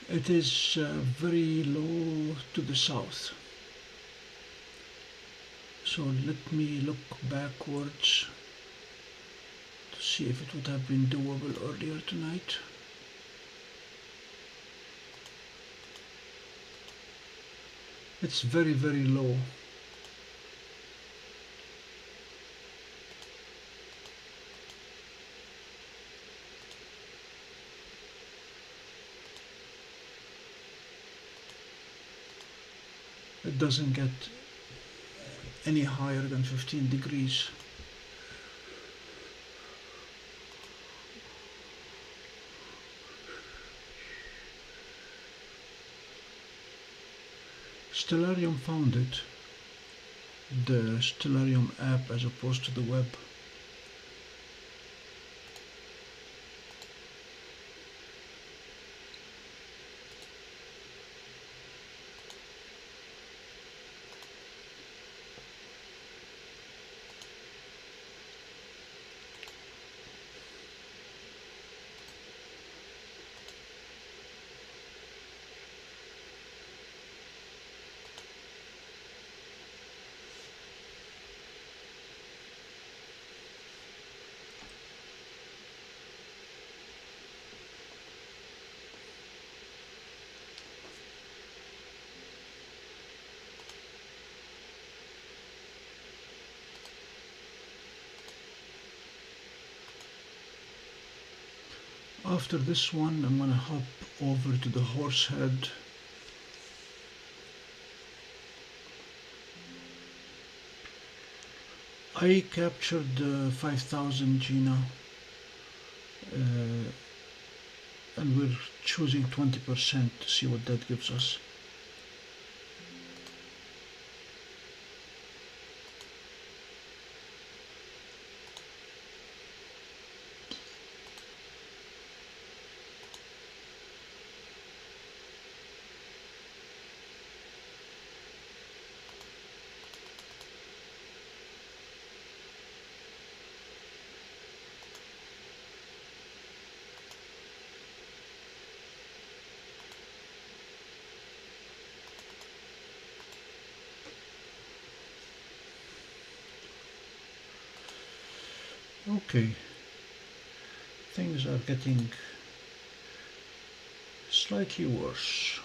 [SPEAKER 1] It is very low to the south. So let me look backwards to see if it would have been doable earlier tonight. It's very, very low. It doesn't get any higher than 15 degrees. Stellarium found it, the Stellarium app as opposed to the web. After this one, I'm gonna hop over to the Horsehead I captured 5000 G now, and we're choosing 20% to see what that gives us. Okay, things are getting slightly worse.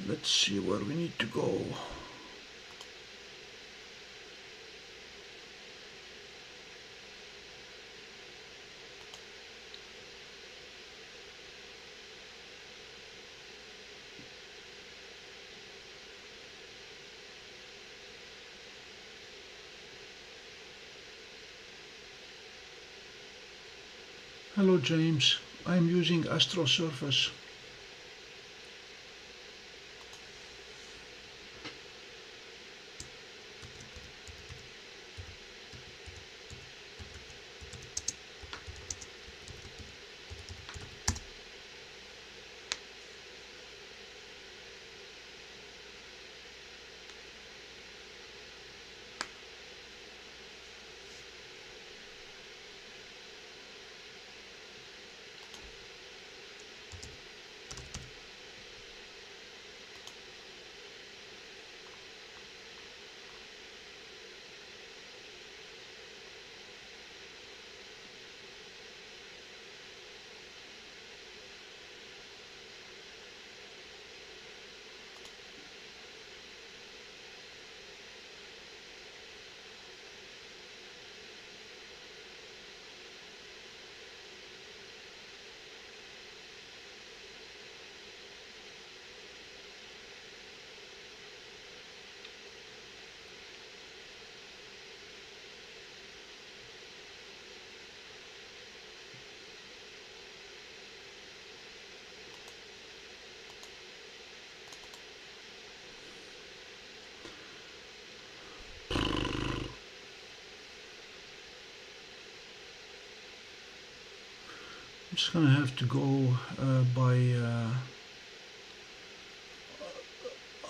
[SPEAKER 1] Let's see where we need to go. Hello James, I'm using AstroSurface. I'm just gonna have to go by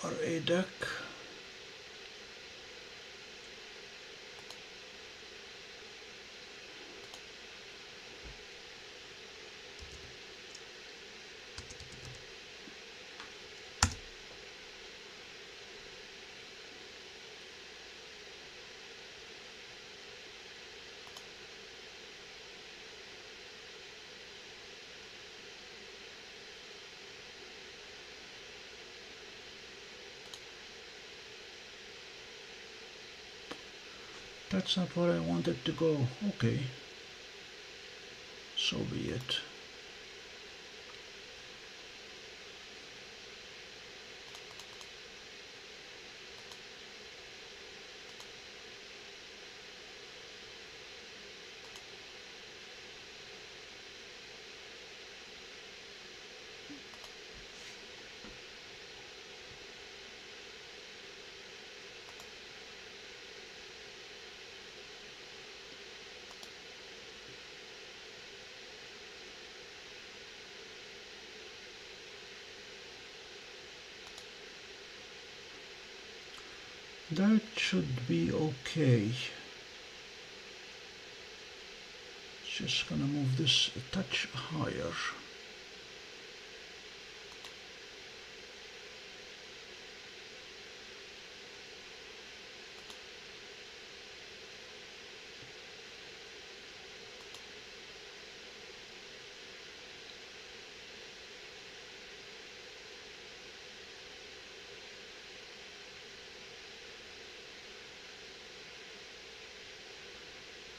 [SPEAKER 1] RA deck. That's not where I wanted to go. Okay. So be it. That should be okay. Just gonna move this a touch higher.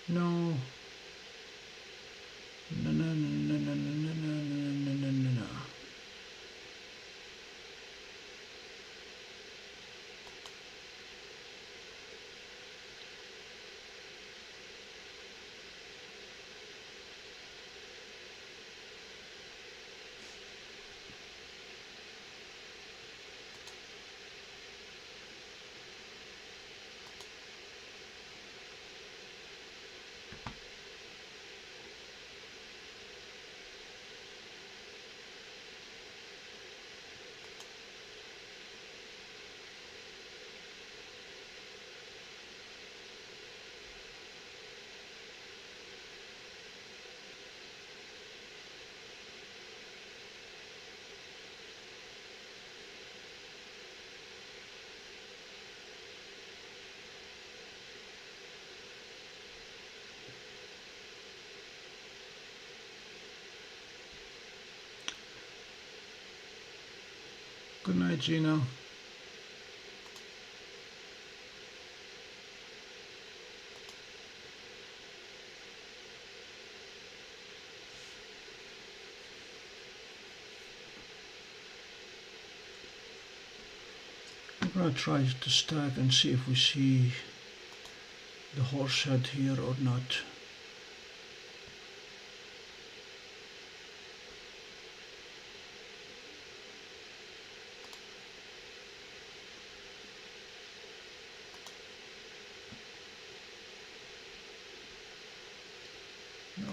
[SPEAKER 1] No. No, no, no, no, no, no, no, no, no, no, no. Good night, Gina. I'm gonna try to stack and see if we see the horse head here or not. No.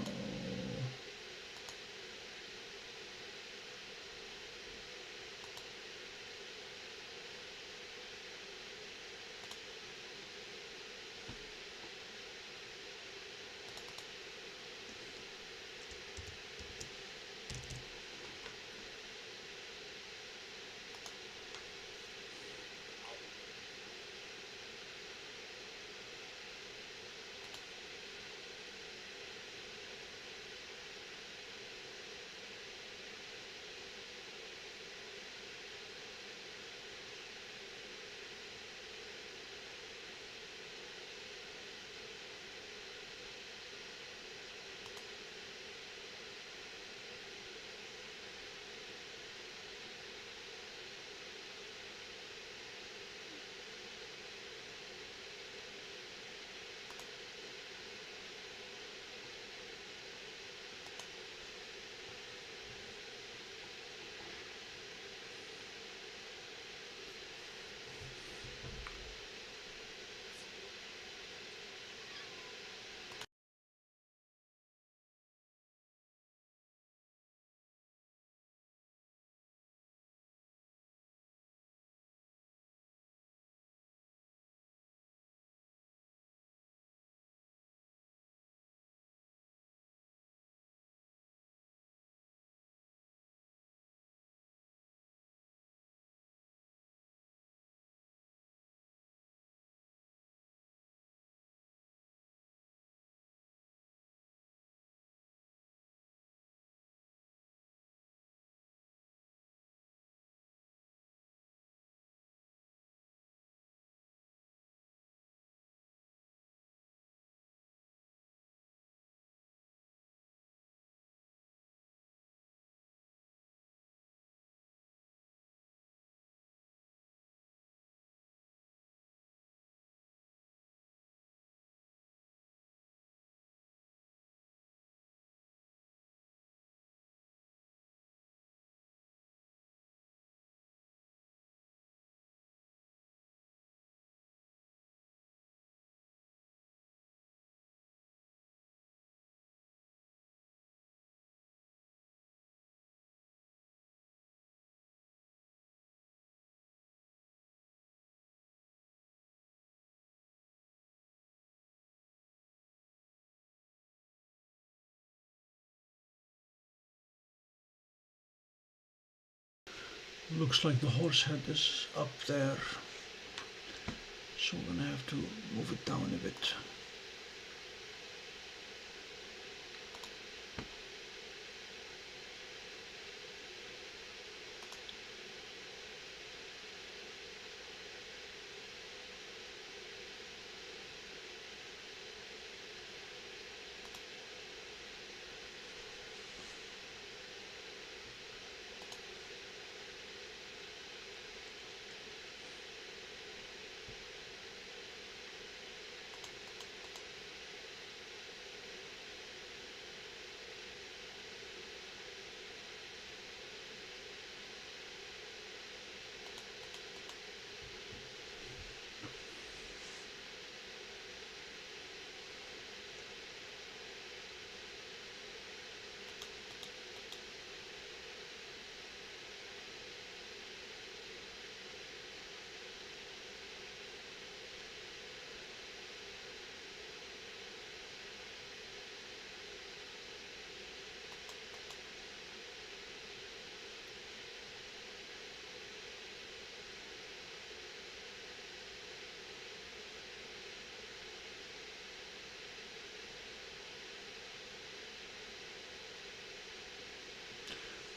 [SPEAKER 1] Looks like the horse head is up there, so we're gonna have to move it down a bit.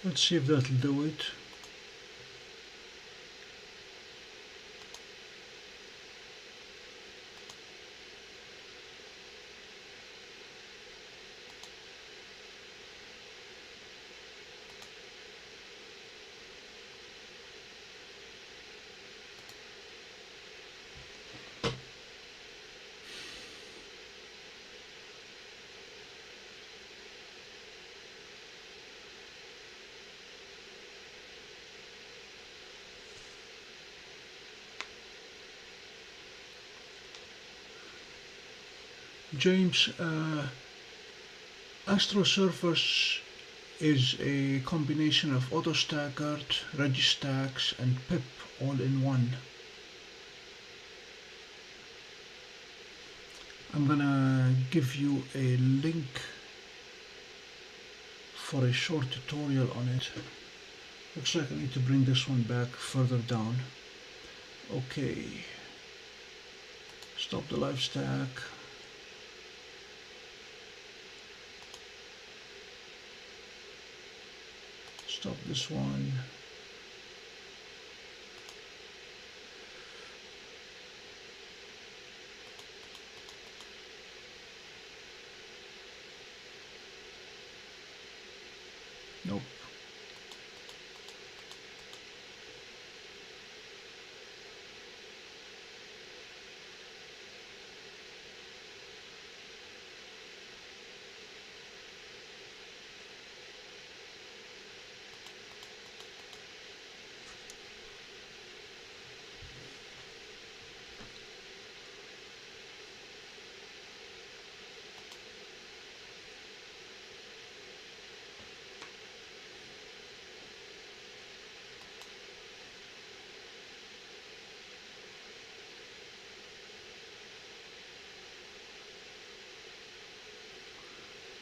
[SPEAKER 1] Let's see if that'll do it. James, AstroSurface is a combination of auto-staggered, Registacks and PIP all in one. I'm gonna give you a link for a short tutorial on it. Looks like I need to bring this one back further down. Okay, stop the live stack. Stop this one. Nope.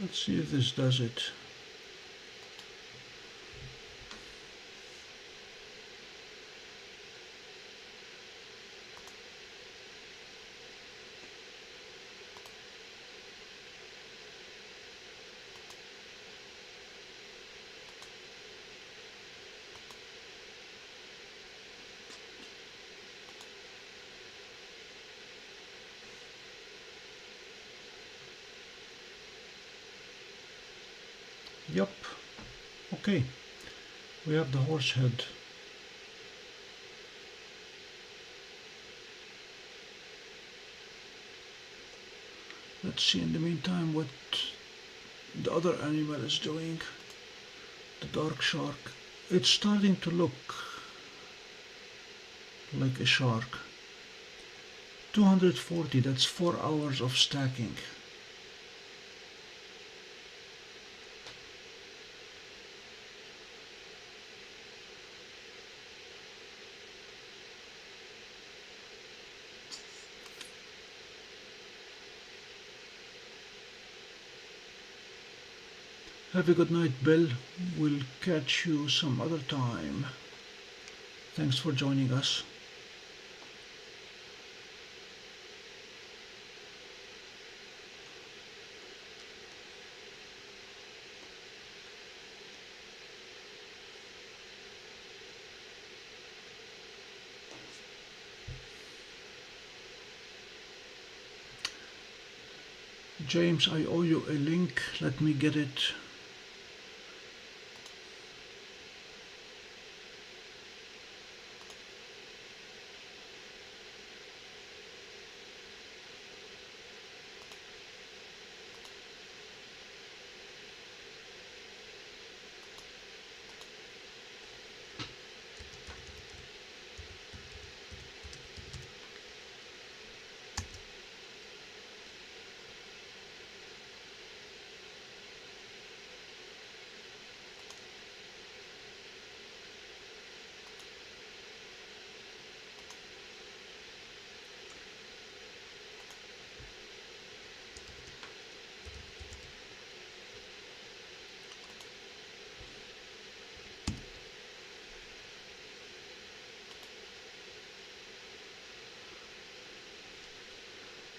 [SPEAKER 1] Let's see if this does it. Yep. Okay. We have the horse head. Let's see in the meantime what the other animal is doing. The dark shark. It's starting to look like a shark. 240, that's 4 hours of stacking. Have a good night, Bill. We'll catch you some other time. Thanks for joining us. James, I owe you a link. Let me get it.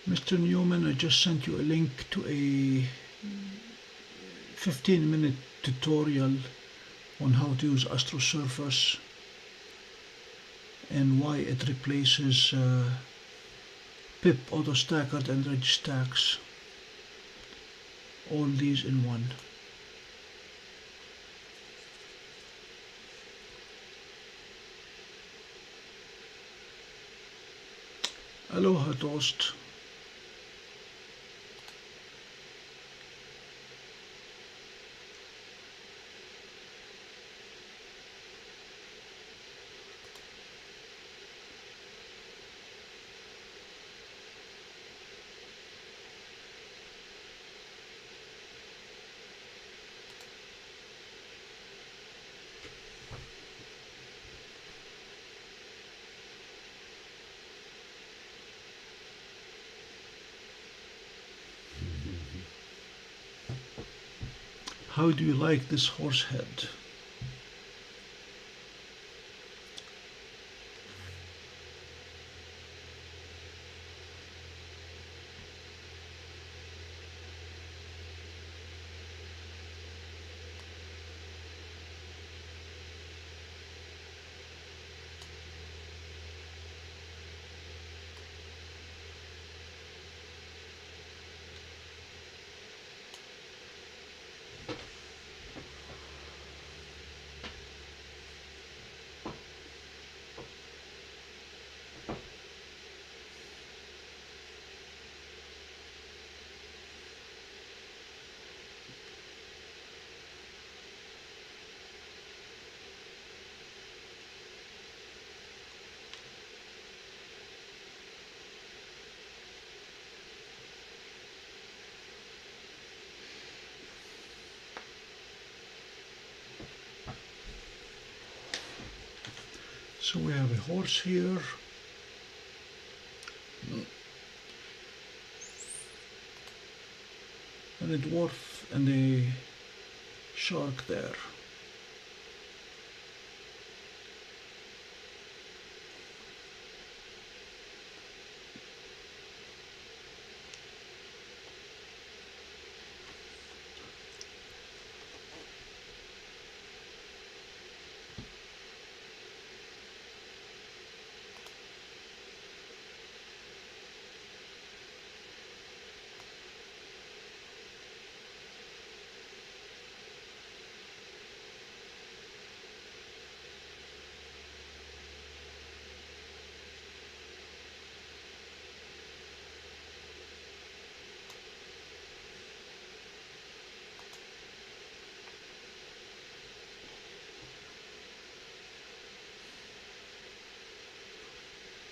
[SPEAKER 1] Mr. Newman, I just sent you a link to a 15-minute tutorial on how to use AstroSurface and why it replaces pip, auto-stackered and regstacks. All these in one. Aloha Toast. How do you like this horse head? So we have a horse here, and a dwarf and a shark there.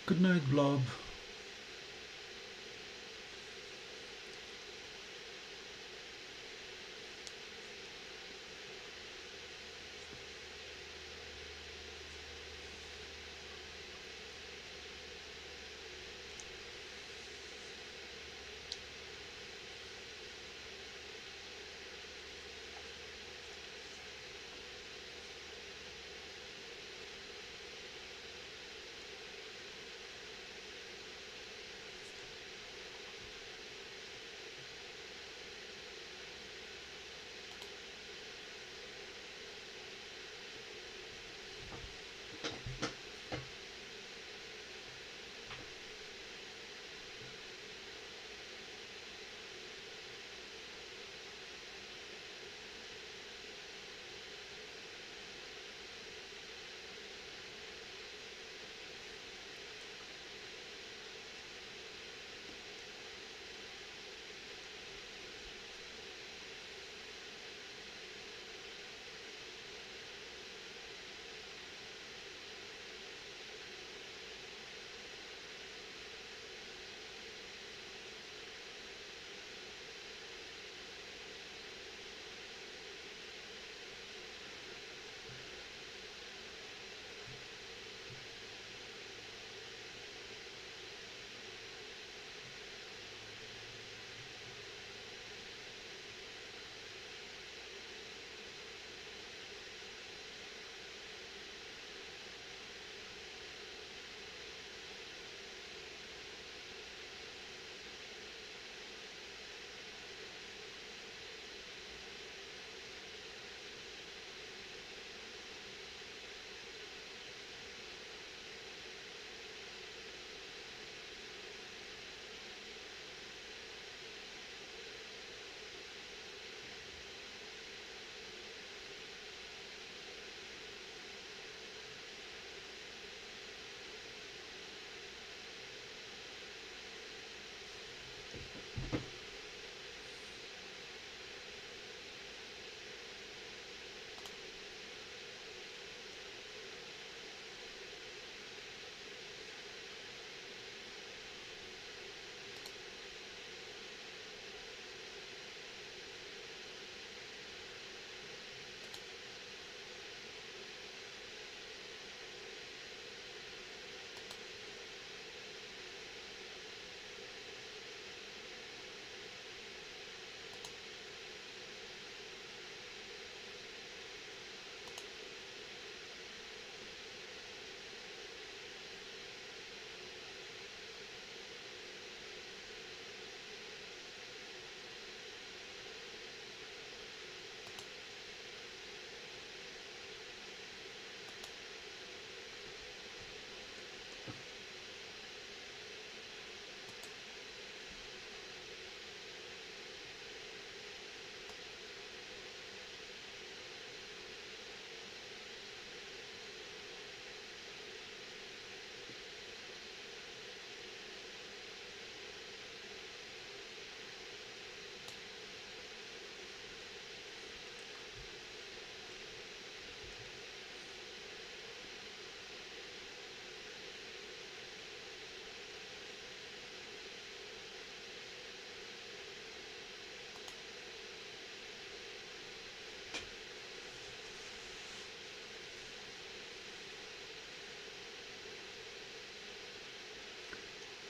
[SPEAKER 1] Good night, Blob.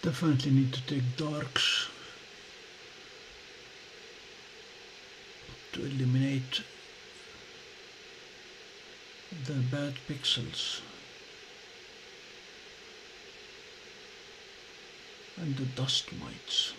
[SPEAKER 1] Definitely need to take darks to eliminate the bad pixels and the dust mites.